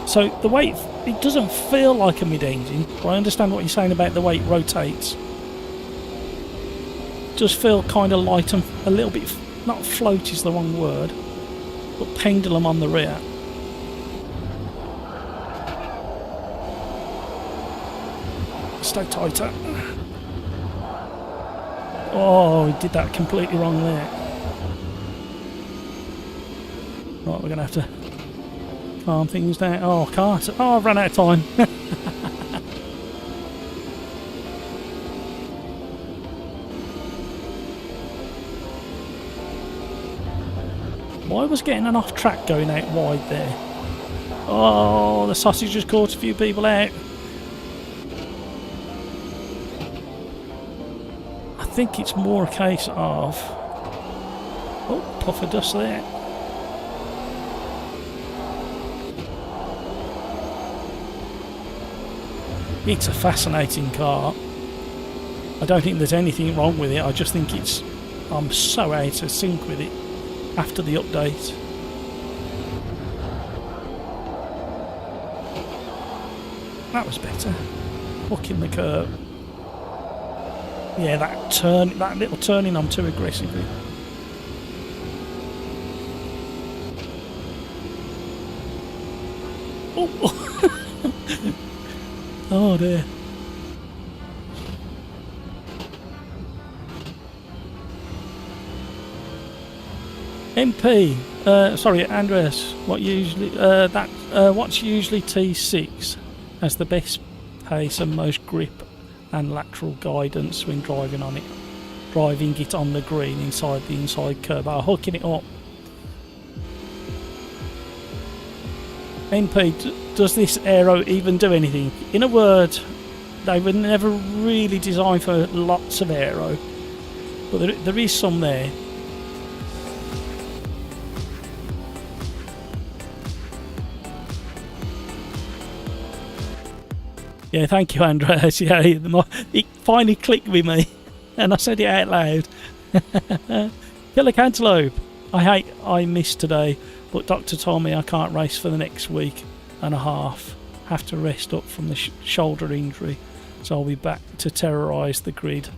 So the way it doesn't feel like a mid-engine, but I understand what you're saying about the way it rotates. It does feel kind of light and a little bit, not float is the wrong word, but pendulum on the rear. Stay tighter. Oh, he did that completely wrong there. Right, we're going to have to calm things down. Oh, I can't. Oh, I've run out of time. Why was getting an off track going out wide there? Oh, the sausage just caught a few people out. I think it's more a case of... Oh, puff of dust there. It's a fascinating car. I don't think there's anything wrong with it. I just think it's... I'm so out of sync with it after the update. That was better. Hooking the curve. Yeah, that little turning on too aggressively. Oh, oh dear. MP, sorry, Andreas. What's usually T6 has the best pace and most grip and lateral guidance when driving on it? Driving it on the green inside the inside curve, hooking it up. MP, does this aero even do anything? In a word, they were never really designed for lots of aero, but there is some there. Yeah, thank you, Andreas. Yeah, it finally clicked with me, and I said it out loud. Killer Cantaloupe. I missed today, but doctor told me I can't race for the next week and a half. Have to rest up from the shoulder injury, so I'll be back to terrorise the grid.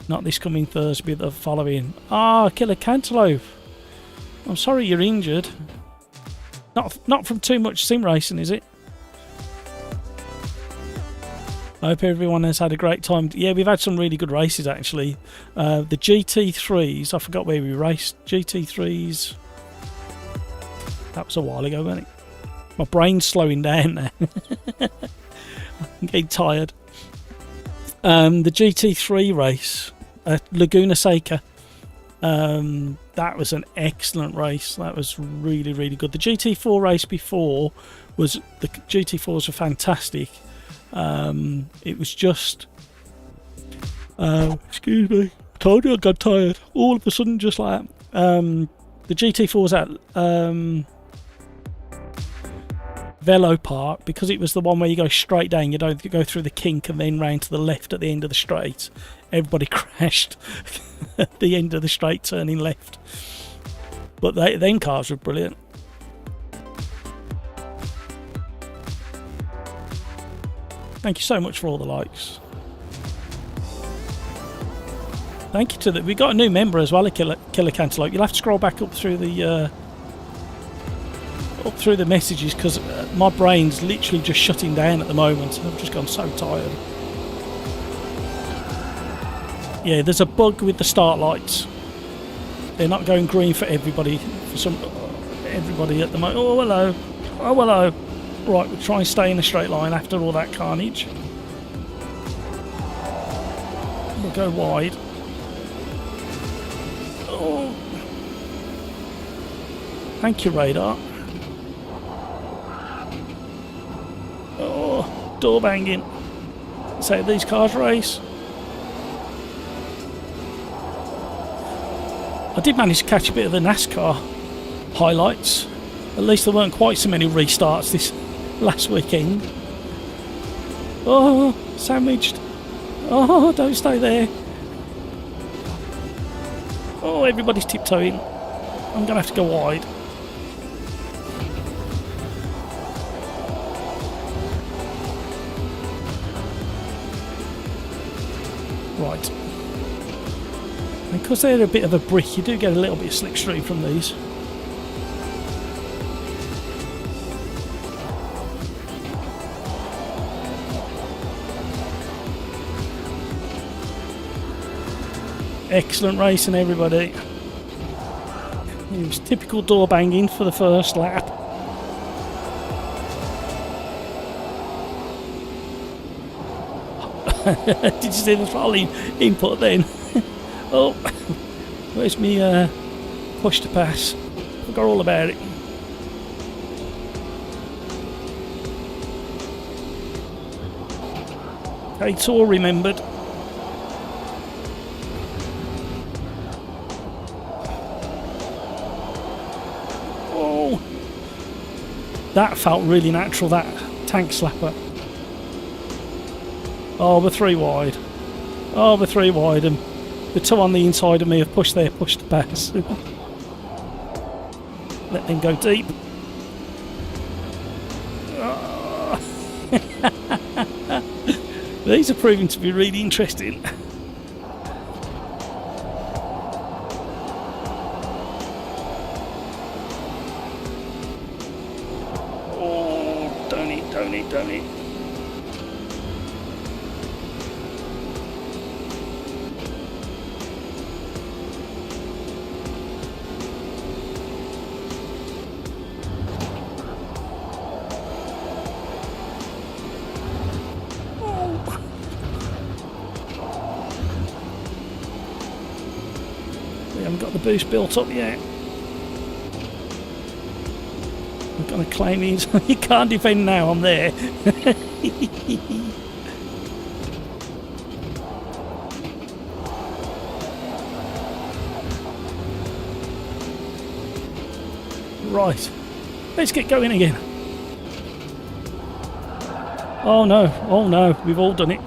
Not this coming Thursday, but the following. Ah, Killer Cantaloupe. I'm sorry you're injured. Not from too much sim racing, is it? I hope everyone has had a great time. Yeah, we've had some really good races actually. The GT3s, I forgot where we raced. GT3s, that was a while ago, wasn't it? My brain's slowing down now. I'm getting tired. The GT3 race at Laguna Seca, that was an excellent race. That was really, really good. The GT4 race before was, the GT4s were fantastic. It was just excuse me, I told you I got tired all of a sudden just like that. The GT4's at Velo Park, because it was the one where you go straight down, you don't go through the kink and then round to the left at the end of the straight. Everybody crashed at the end of the straight turning left, but them cars were brilliant. Thank you so much for all the likes. Thank you to the... We got a new member as well, Killer Cantaloupe. You'll have to scroll back up through the messages, because my brain's literally just shutting down at the moment. I've just gone so tired. Yeah, there's a bug with the start lights. They're not going green for everybody. Everybody at the moment. Oh hello. Oh hello. Right, we'll try and stay in a straight line after all that carnage. We'll go wide. Oh. Thank you, radar. Oh, door banging. So these cars race. I did manage to catch a bit of the NASCAR highlights. At least there weren't quite so many restarts this last weekend. Oh, sandwiched. Oh, don't stay there. Oh, everybody's tiptoeing. I'm going to have to go wide. Right. And because they're a bit of a brick, you do get a little bit of slipstream from these. Excellent racing, everybody. It was typical door banging for the first lap. Did you see the throttle input then? Oh, where's me push to pass? Forgot all about it. It's all remembered. Oh, that felt really natural, that tank slapper. Oh, we're 3 wide. Oh, we're 3 wide, and the 2 on the inside of me have pushed their push to pass. Let them go deep. Oh. These are proving to be really interesting. Oh, don't it, don't it, don't it. We haven't got the boost built up yet. I'm going to claim he's... You can't defend now, I'm there. Right. Let's get going again. Oh no, we've all done it.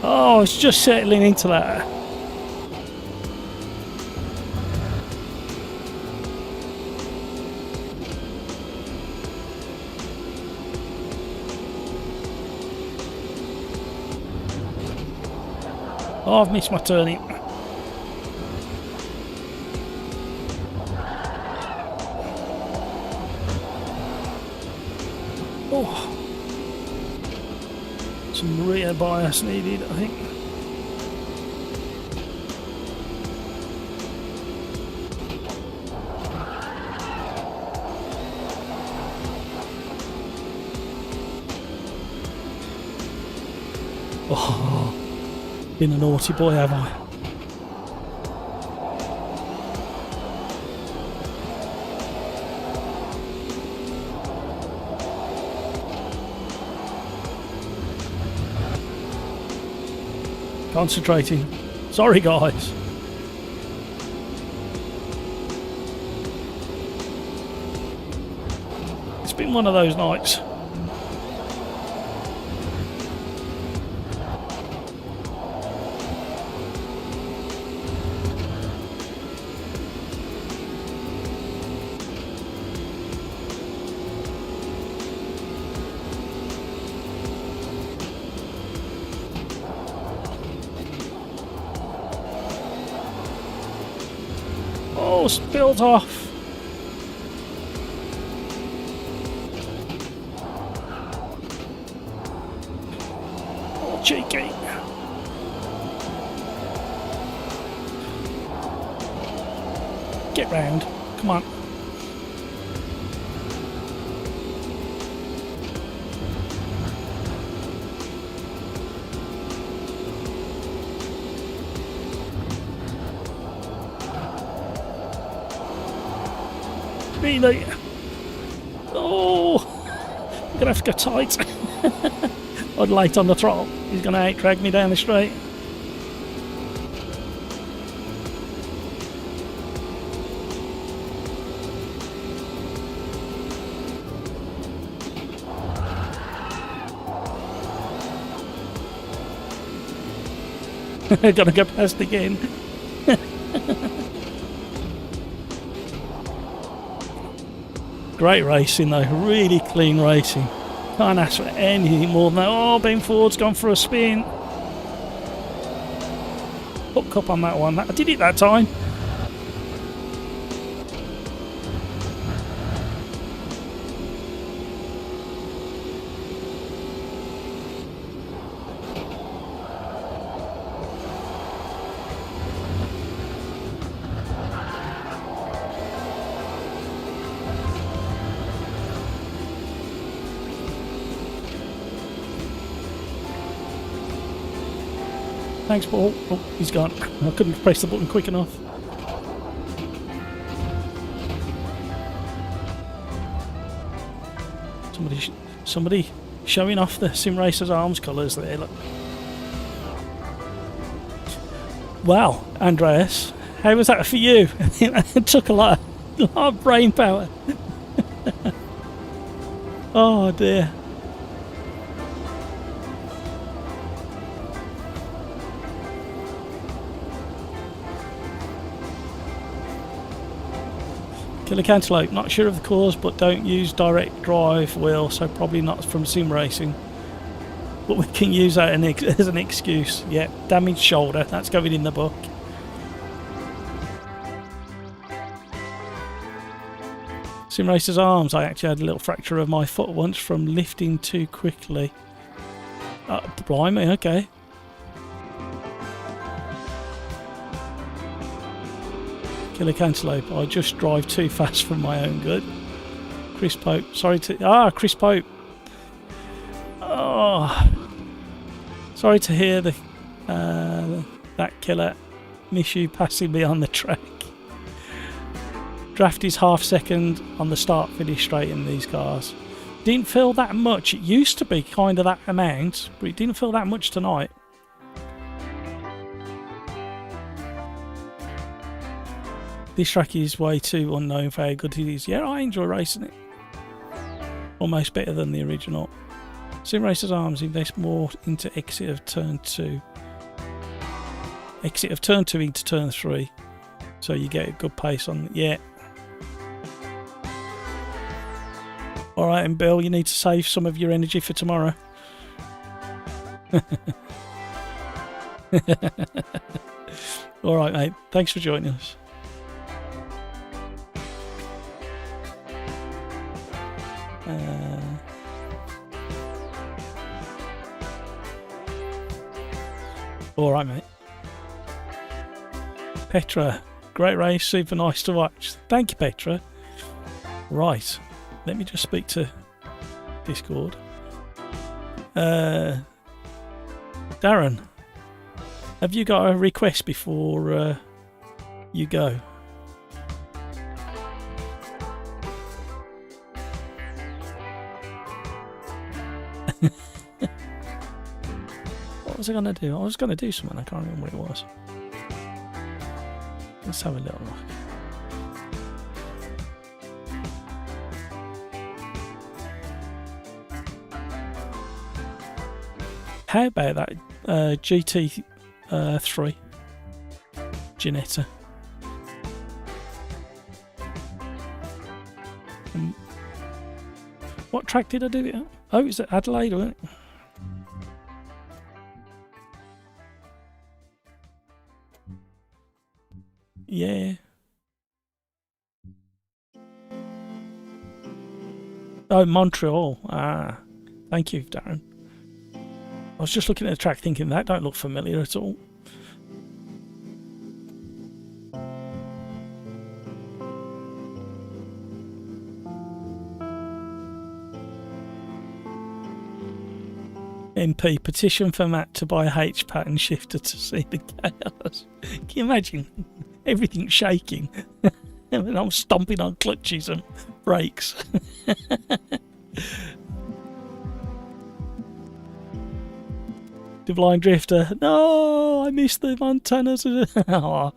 Oh, it's just settling into that. Oh, I've missed my turning. Oh. Some rear bias needed, I think. Oh, been a naughty boy, have I? Concentrating. Sorry, guys. It's been one of those nights. Oh, spilled off. Oh, cheeky. Get round. Come on. Really? Oh, I'm gonna have to go tight. I'm late on the throttle. He's gonna out-drag me down the straight. Gonna go past again. Great racing though, really clean racing. Can't ask for anything more than that. Oh, Ben Ford's gone for a spin. Hook up on that one. I did it that time. Thanks, Paul. Oh, he's gone. I couldn't press the button quick enough. Somebody showing off the SimRacersArms colours there. Look. Well, Andreas, how was that for you? It took a lot of brain power. Oh dear. Killer Cantaloupe, not sure of the cause, but don't use direct drive wheel, so probably not from sim racing. But we can use that as an excuse. Yeah, damaged shoulder, that's going in the book. SimRacersArms, I actually had a little fracture of my foot once from lifting too quickly. Blimey, okay. Killer Cantaloupe, I just drive too fast for my own good. Chris Pope, sorry to... Chris Pope. Oh, sorry to hear that killer. Miss you passing me on the track. Draft is half second on the start finish straight in these cars. Didn't feel that much. It used to be kind of that amount, but it didn't feel that much tonight. This track is way too unknown for how good it is. Yeah, I enjoy racing it. Almost better than the original. SimRacersArms invest more into exit of turn 2. Exit of turn 2 into turn 3. So you get a good pace on... Yeah. Alright, and Bill, you need to save some of your energy for tomorrow. Alright, mate. Thanks for joining us. Alright, mate. Petra, great race, super nice to watch. Thank you, Petra. Right, let me just speak to Discord. Darren, have you got a request before you go? What was I going to do? I was going to do something. I can't remember what it was. Let's have a little look. How about that GT3 Ginetta? What track did I do it at? Oh, it's at Adelaide, wasn't it? Yeah. Oh, Montreal. Ah, thank you, Darren. I was just looking at the track thinking that don't look familiar at all. MP, petition for Matt to buy a H pattern shifter to see the chaos. Can you imagine? Everything's shaking. And I'm stomping on clutches and brakes. Divine Drifter. No, I missed the Montanas. Oh.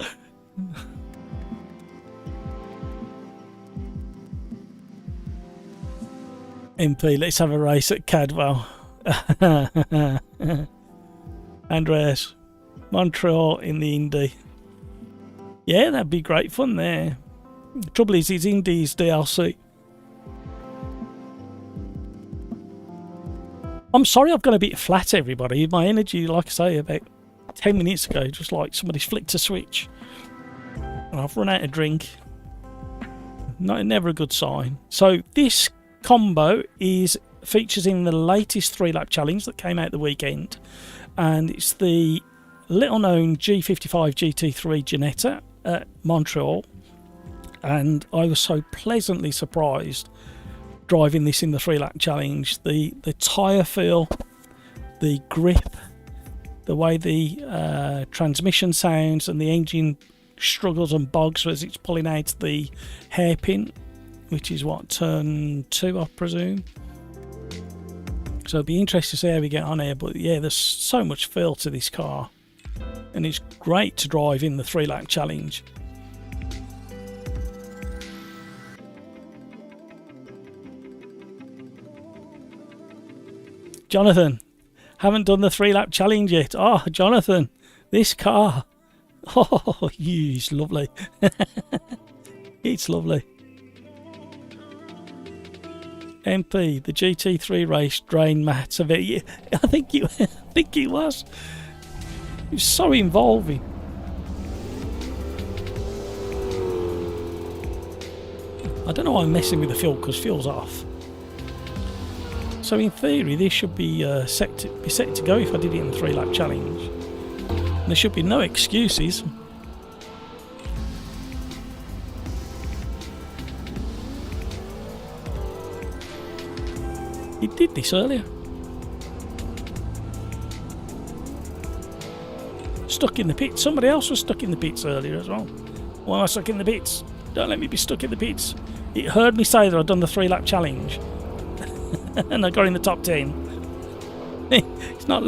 MP, let's have a race at Cadwell. Andreas, Montreal in the Indy. Yeah, that'd be great fun there. The trouble is, it's Indy's DLC. I'm sorry I've gone a bit flat, everybody. My energy, like I say, about 10 minutes ago, just like somebody's flicked a switch. And I've run out of drink. Never a good sign. So this combo features in the latest 3-lap challenge that came out the weekend. And it's the little known G55 GT3 Ginetta at Montreal. And I was so pleasantly surprised driving this in the 3-lap challenge. The tyre feel, the grip, the way the transmission sounds, and the engine struggles and bogs as it's pulling out the hairpin, which is what, turn 2, I presume. So it'll be interesting to see how we get on here. But yeah, there's so much feel to this car, and it's great to drive in the 3-lap challenge. Jonathan, haven't done the 3-lap challenge yet. Oh, Jonathan, this car. Oh, it's lovely. It's lovely. MP, the GT3 race drain mats of it. I think it was. It was so involving. I don't know why I'm messing with the fuel, because fuel's off. So in theory, this should be set to go if I did it in the 3-lap challenge. And there should be no excuses. He did this earlier. Stuck in the pits. Somebody else was stuck in the pits earlier as well. Why am I stuck in the pits? Don't let me be stuck in the pits. It heard me say that I'd done the 3-lap challenge. And I got in the top 10. It's not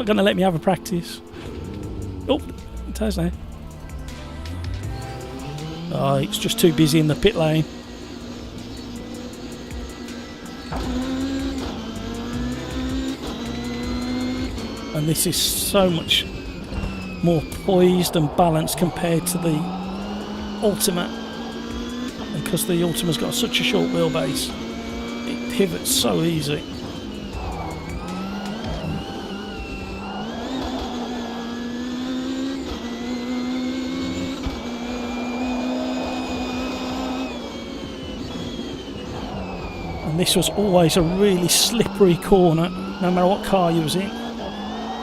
going to let me have a practice. Oh, it has now. Oh, it's just too busy in the pit lane. And this is so much more poised and balanced compared to the Ultimate. And because the Ultimate's got such a short wheelbase, it pivots so easy. And this was always a really slippery corner, no matter what car you was in.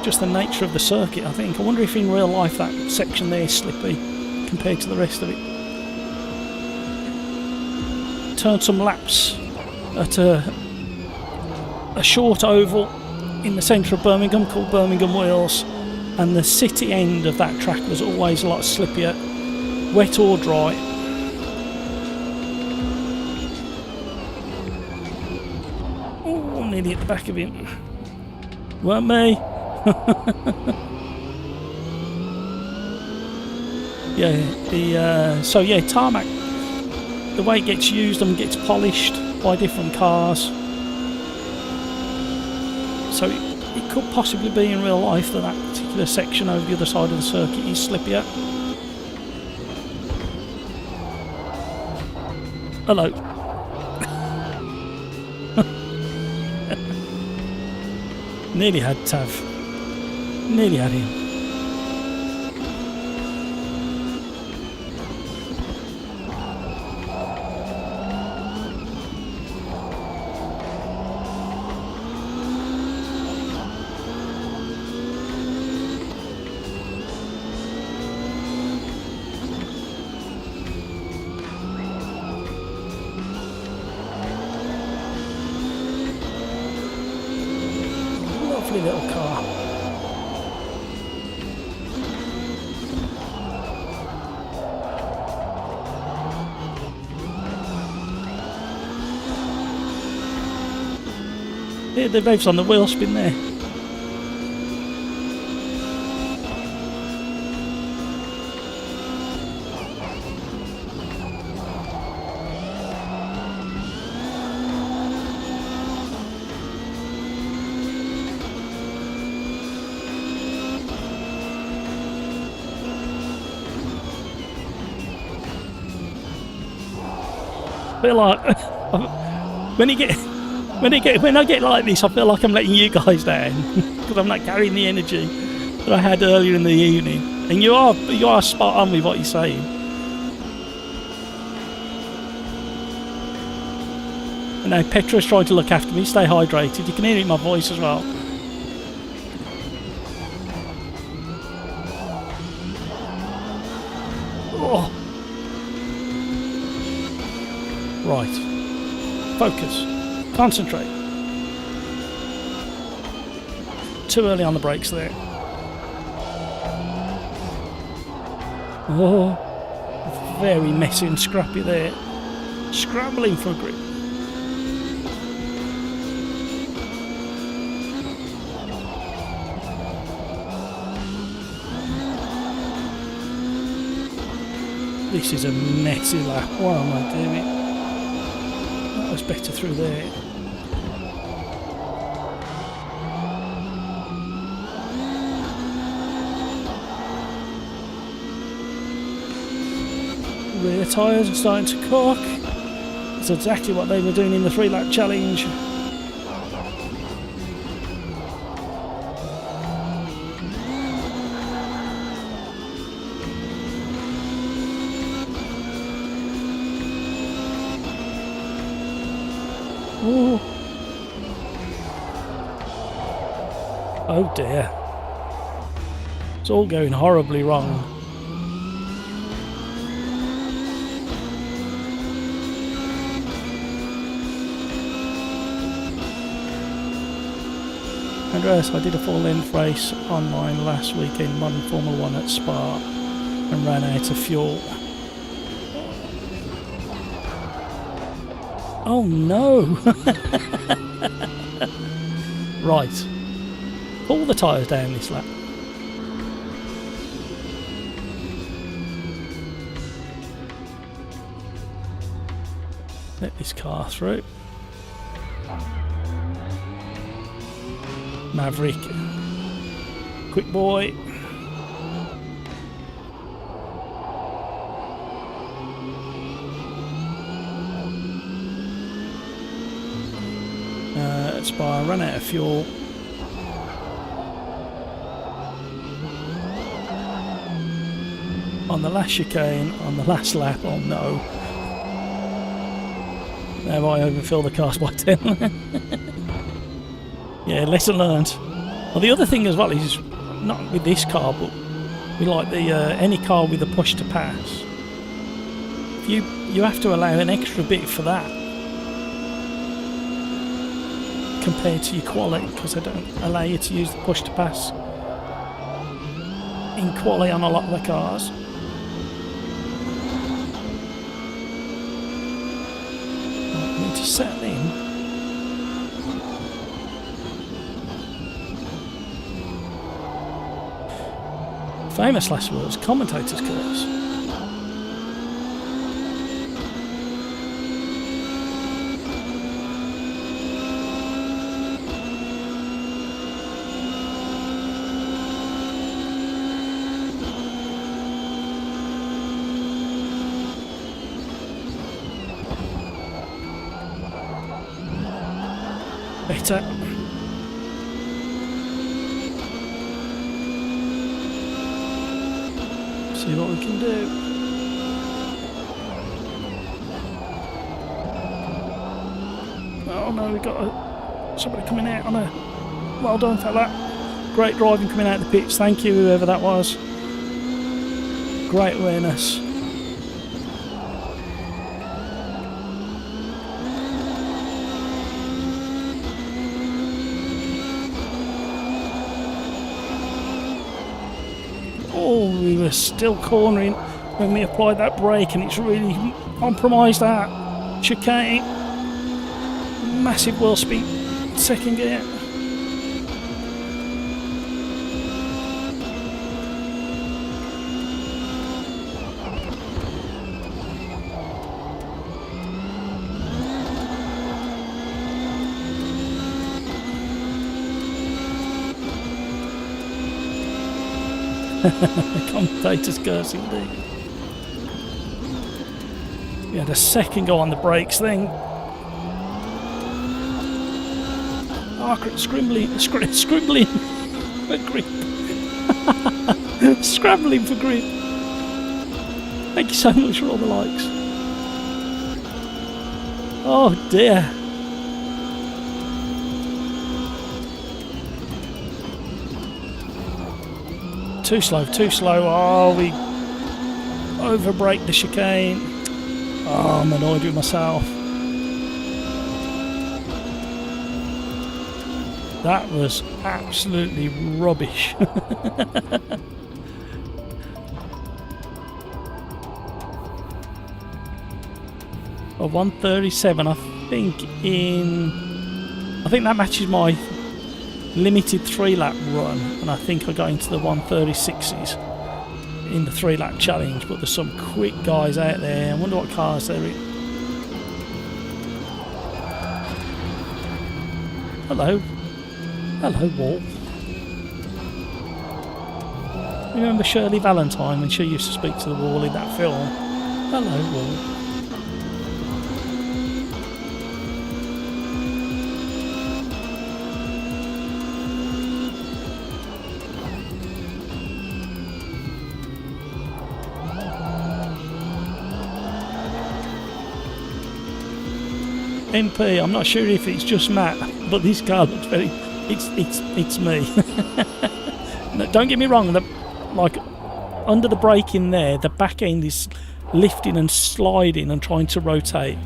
Just the nature of the circuit, I think. I wonder if in real life that section there is slippy compared to the rest of it. Turned some laps at a short oval in the centre of Birmingham called Birmingham Wheels, and the city end of that track was always a lot slippier, wet or dry. Oh, nearly at the back of him. Weren't me. Yeah, so yeah, tarmac, the way it gets used and gets polished by different cars, so it could possibly be in real life that particular section over the other side of the circuit is slippier. Hello. Nearly had Tav. Nearly had him. Lovely little car. Yeah, the revs on the wheel spin there. Bit like when you get When I get like this, I feel like I'm letting you guys down because I'm not carrying the energy that I had earlier in the evening. And you are spot on with what you're saying. And now Petra's trying to look after me. Stay hydrated. You can hear it in my voice as well. Oh. Right. Focus. Concentrate. Too early on the brakes there. Oh, very messy and scrappy there. Scrambling for a grip. This is a messy lap. What am I doing? That was better through there. Rear tyres are starting to cook. That's exactly what they were doing in the 3-lap challenge. Ooh. Oh dear. It's all going horribly wrong. Andreas, I did a full-length race online last weekend, Modern Formula 1 at Spa, and ran out of fuel. Oh no! Right. Pull the tyres down this lap. Let this car through. Maverick. Quick boy. At Spa, ran out of fuel. On the last chicane, on the last lap, oh no. Now I overfill the cars by 10. Yeah, lesson learned. Well, the other thing as well is, not with this car, but with like the any car with a push to pass, you have to allow an extra bit for that compared to your Quali, because they don't allow you to use the push to pass in Quali on a lot of the cars. Right, I need to settle in. Famous last words, commentator's curse. Better. See what we can do. Oh no, we got somebody coming out on a... Well done, fella. Great driving coming out of the pits. Thank you, whoever that was. Great awareness. Oh, we were still cornering when we applied that brake, and it's really compromised that chicane. Massive wheel spin, second gear. The commentator's curse indeed. We had a second go on the brakes thing. Oh, scribbling for grip. Scrambling for grip. Thank you so much for all the likes. Oh dear. Too slow, too slow. Oh, we overbrake the chicane. Oh, I'm annoyed with myself. That was absolutely rubbish. A 137, I think that matches my limited 3-lap run, and I think I got into the 136s in the 3-lap challenge, but there's some quick guys out there. I wonder what cars they're in. Hello. Hello, wall. Remember Shirley Valentine when she used to speak to the wall in that film? Hello, wall. MP, I'm not sure if it's just Matt, but this car looks very... It's me. No, don't get me wrong, like under the brake in there, the back end is lifting and sliding and trying to rotate.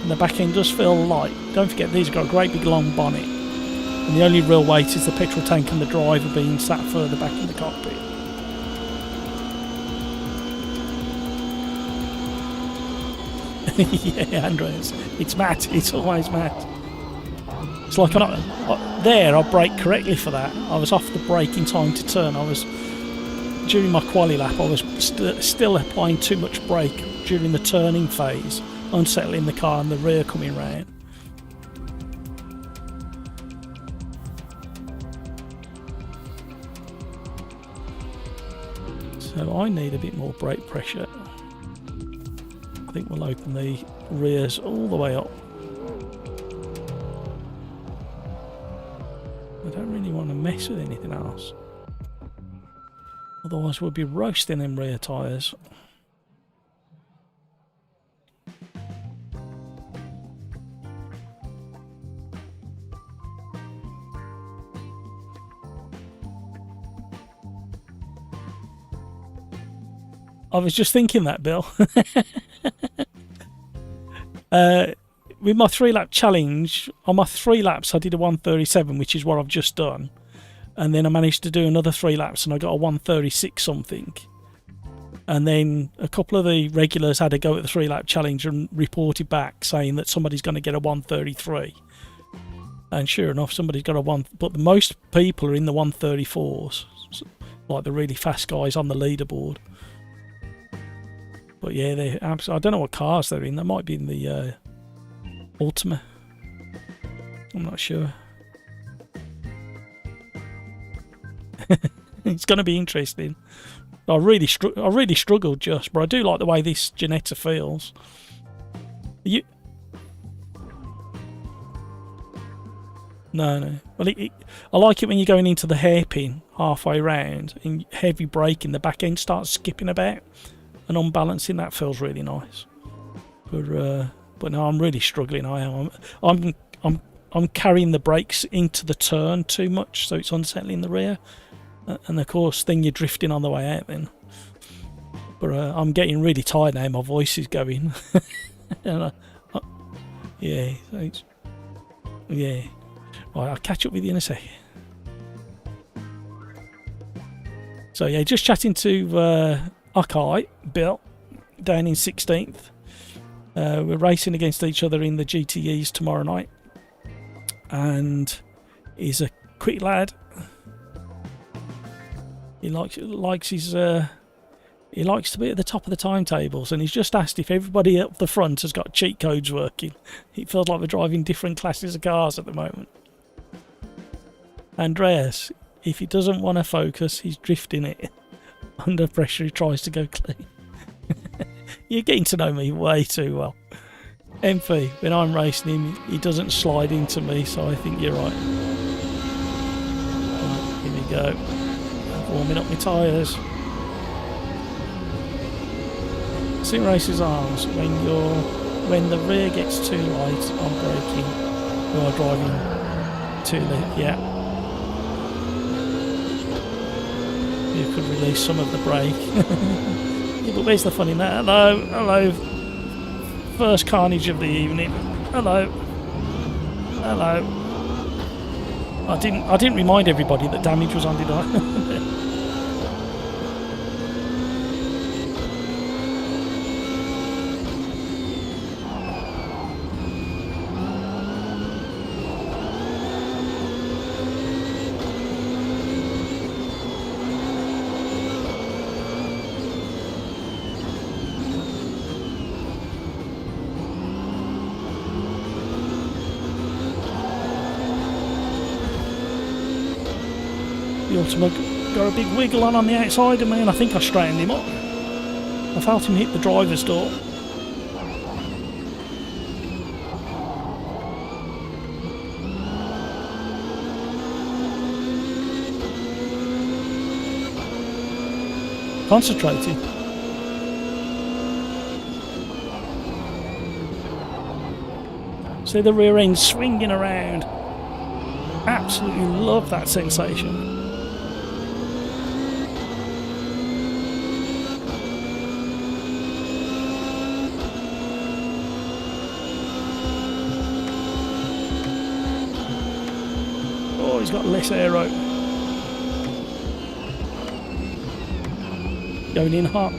And the back end does feel light. Don't forget, these have got a great big long bonnet. And the only real weight is the petrol tank and the driver being sat further back in the cockpit. Yeah, Andreas, it's Matt. It's always Matt. It's like there. I braked correctly for that. I was off the brake in time to turn. During my quali lap, I was still applying too much brake during the turning phase, unsettling the car and the rear coming round. So I need a bit more brake pressure. I think we'll open the rears all the way up. I don't really want to mess with anything else. Otherwise we'll be roasting them rear tyres. I was just thinking that, Bill. With my 3-lap challenge, on my 3 laps I did a 137, which is what I've just done. And then I managed to do another 3 laps and I got a 136 something. And then a couple of the regulars had a go at the 3-lap challenge and reported back saying that somebody's going to get a 133. And sure enough, somebody's got a 1... But most people are in the 134s, like the really fast guys on the leaderboard. But yeah, they I don't know what cars they're in. They might be in the Ultima. I'm not sure. It's going to be interesting. I really struggled just, but I do like the way this Ginetta feels. No. Well, I like it when you're going into the hairpin halfway round and heavy braking, the back end starts skipping about and unbalancing. That feels really nice. But no, I'm really struggling. I'm carrying the brakes into the turn too much, so it's unsettling the rear. And of course, then you're drifting on the way out then. But I'm getting really tired now. My voice is going. And yeah. Yeah. Right, I'll catch up with you in a sec. So yeah, just chatting to Akai, Bill, down in 16th. We're racing against each other in the GTEs tomorrow night. And he's a quick lad. He likes his he likes to be at the top of the timetables, and he's just asked if everybody up the front has got cheat codes working. It feels like we're driving different classes of cars at the moment. Andreas, if he doesn't want to focus, he's drifting it. Under pressure, he tries to go clean. You're getting to know me way too well. Emphy, when I'm racing him, he doesn't slide into me, so I think you're right. Right, here we go. Warming up my tyres. SimRacersArms, when the rear gets too light on braking, you are driving too late. Yeah. You could release some of the brake. Yeah, but where's the fun in that? Hello, hello. First carnage of the evening. Hello. Hello. I didn't remind everybody that damage was on, did I? The Ultima got a big wiggle on the outside of me, and I think I straightened him up. I felt him hit the driver's door. Concentrating. See the rear end swinging around. Absolutely love that sensation. Oh, he's got less aero. Going in hot.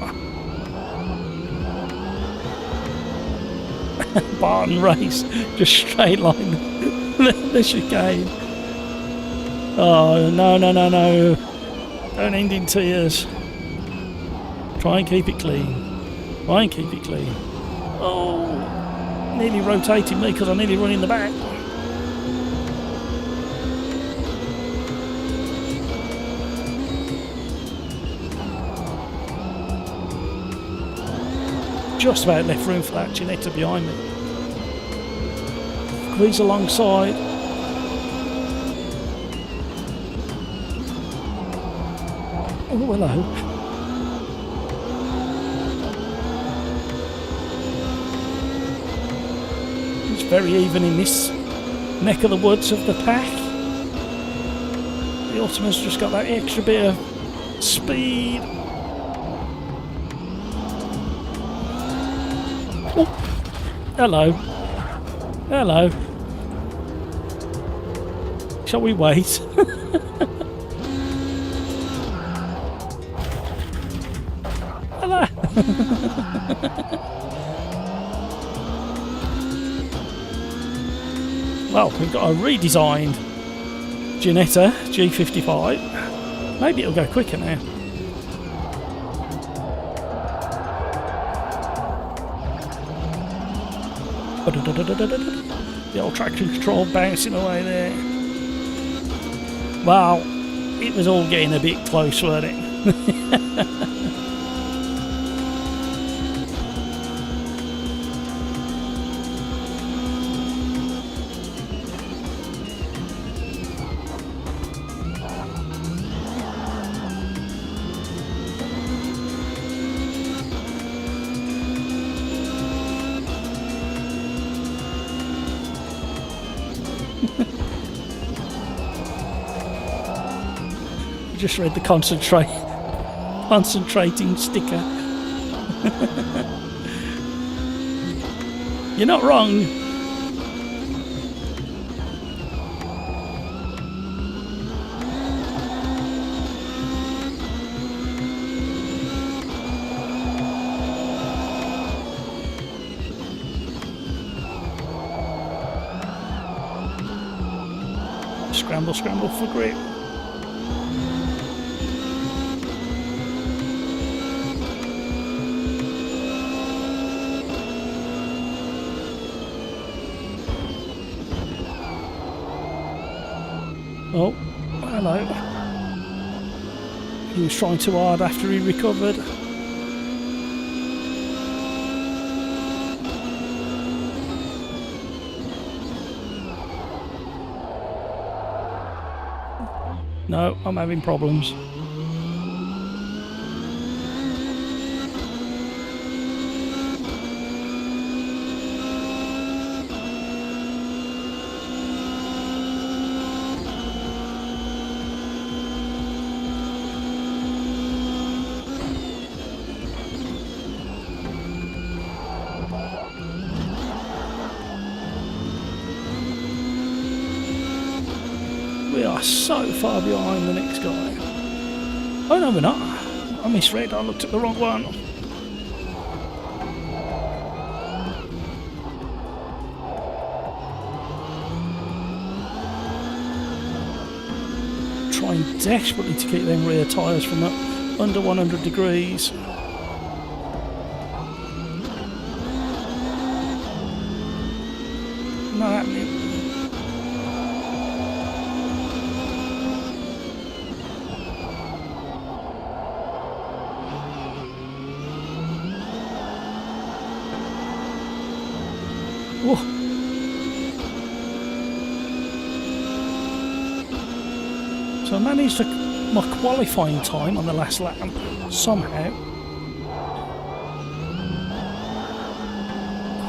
Barton race, just straight line the chicane. Oh, no, no, no, no. Don't end in tears. Try and keep it clean. Try and keep it clean. Oh, nearly rotated me because I nearly run in the back. Just about left room for that Ginetta behind me. Squeeze alongside. Oh, hello. It's very even in this neck of the woods of the pack. The Ultima's just got that extra bit of speed. Oh, hello. Hello. Shall we wait? Hello. Well, we've got a redesigned Ginetta G55. Maybe it'll go quicker now. The old traction control bouncing away there. Wow, it was all getting a bit close, wasn't it? Just read the concentrating sticker. You're not wrong. Scramble, scramble for grip. Oh, hello. He was trying too hard after he recovered. No, I'm having problems. We are so far behind the next guy. Oh no, we're not. I misread, I looked at the wrong one. Trying desperately to keep them rear tyres from under 100 degrees. Not happening. Whoa. So I managed my qualifying time on the last lap somehow.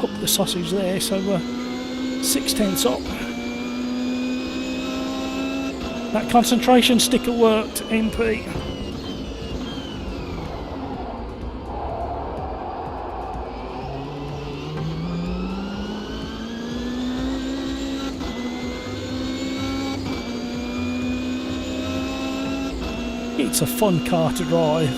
Hooked the sausage there, so we're 6/10 up. That concentration sticker worked, MP. It's a fun car to drive.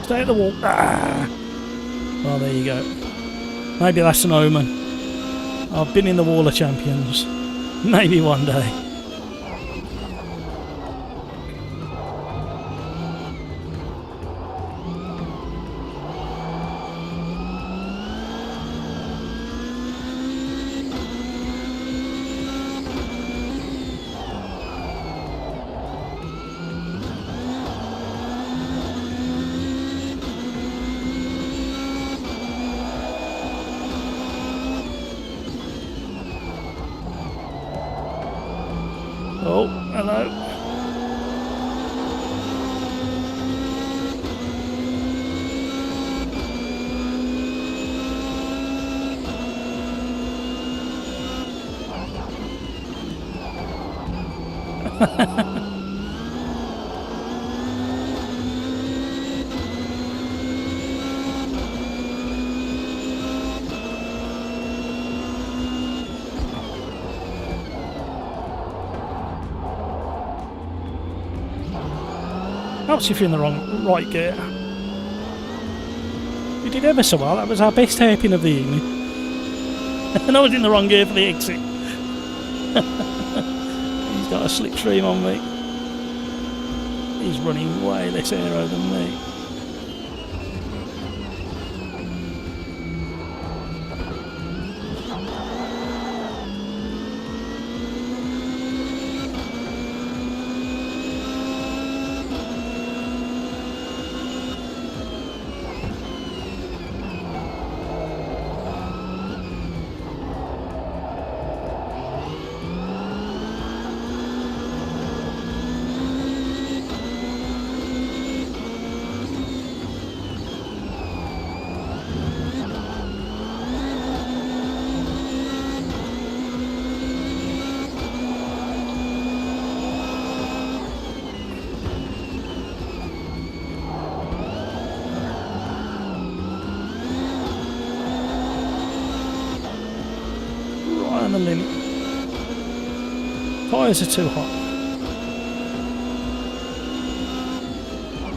Stay at the wall. Ah! Oh, there you go. Maybe that's an omen. I've been in the Wall of Champions. Maybe one day. Oh, hello. Helps if you're in the right gear. We did ever so well. That was our best hairpin of the evening. And I was in the wrong gear for the exit. He's got a slipstream on me. He's running way less aero than me. On the limit. Tyres are too hot.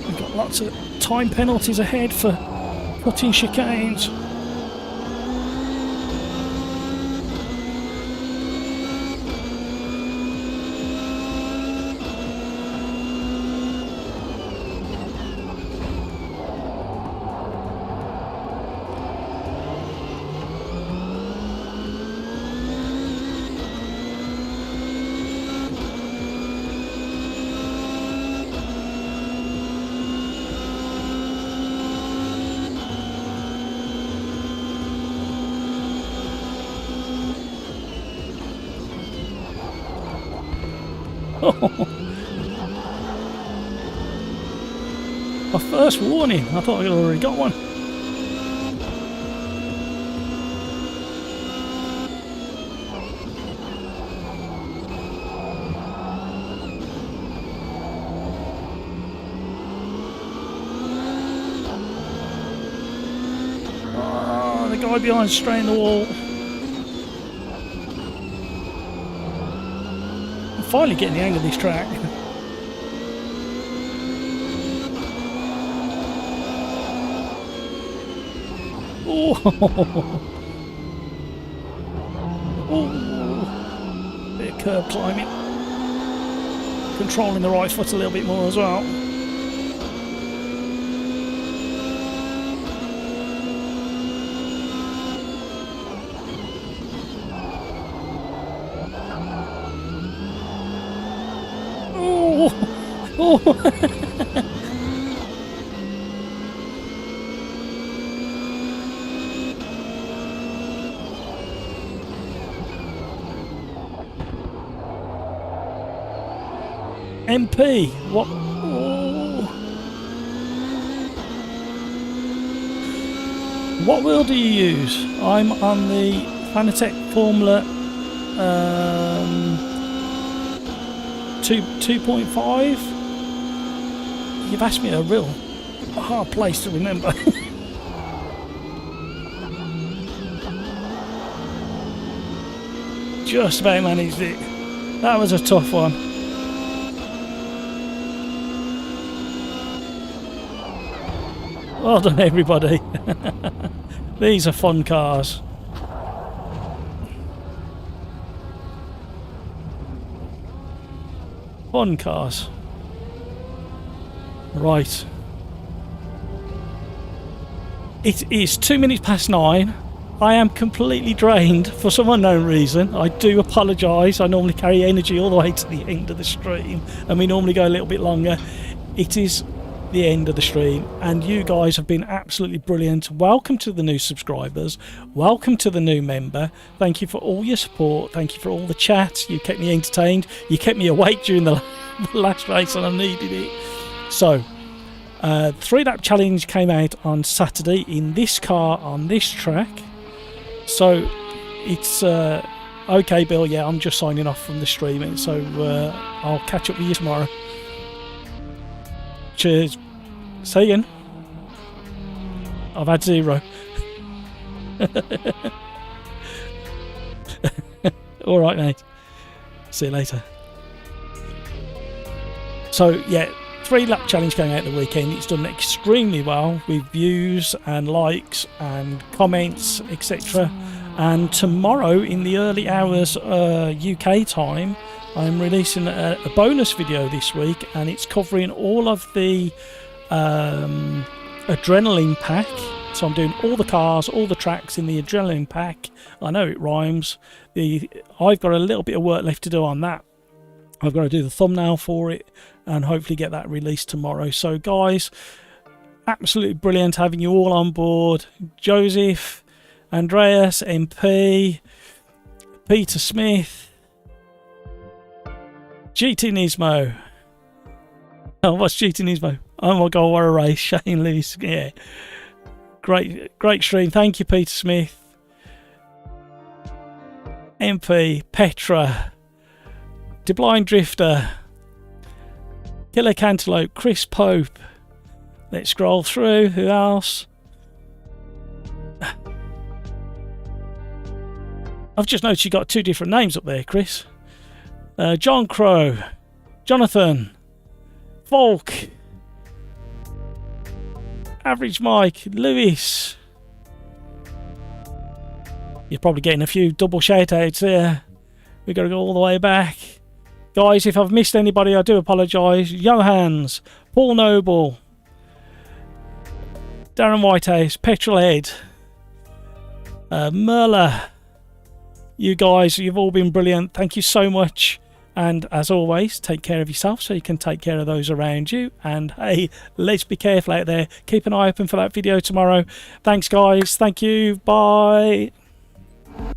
We've got lots of time penalties ahead for cutting chicanes. My first warning. I thought I'd already got one. Oh, the guy behind straight in the wall. I'm finally getting the hang of this track. Oh, oh, bit of curb climbing, controlling the right foot a little bit more as well. Oh, oh. MP, what? Oh. What wheel do you use? I'm on the Fanatec Formula 2.5. You've asked me a real hard place to remember. Just about managed it. That was a tough one. Well done, everybody. These are fun cars. Fun cars. Right. It is 2 minutes past 9. I am completely drained for some unknown reason. I do apologise. I normally carry energy all the way to the end of the stream, and we normally go a little bit longer. It is the end of the stream, and you guys have been absolutely brilliant. Welcome to the new subscribers, welcome to the new member. Thank you for all your support, thank you for all the chats. You kept me entertained, you kept me awake during the last race, and I needed it. So 3-lap challenge came out on Saturday in this car on this track. So it's okay, Bill. Yeah, I'm just signing off from the streaming, so I'll catch up with you tomorrow. Cheers. Say again. I've had 0. Alright, mate. See you later. So, yeah, 3-lap challenge came out the weekend. It's done extremely well with views and likes and comments, etc. And tomorrow, in the early hours UK time, I'm releasing a bonus video this week, and it's covering all of the adrenaline pack. So I'm doing all the cars, all the tracks in the adrenaline pack. I know it rhymes. I've got a little bit of work left to do on that. I've got to do the thumbnail for it and hopefully get that released tomorrow. So guys, absolutely brilliant having you all on board. Joseph, Andreas, MP, Peter Smith, GT Nismo. Oh, what's GT Nismo? Oh my god, what a race. Shane Lewis. Yeah. Great stream. Thank you, Peter Smith. MP, Petra, De Blind Drifter, Killer Cantaloupe, Chris Pope. Let's scroll through. Who else? I've just noticed you got 2 different names up there, Chris. John Crow, Jonathan, Falk, Average Mike, Lewis. You're probably getting a few double shout outs there. We've got to go all the way back. Guys, if I've missed anybody, I do apologise. Johans, Paul Noble, Darren Whitehouse, Petrolhead, Merla. You guys, you've all been brilliant. Thank you so much. And as always, take care of yourself so you can take care of those around you. And hey, let's be careful out there. Keep an eye open for that video tomorrow. Thanks, guys. Thank you. Bye.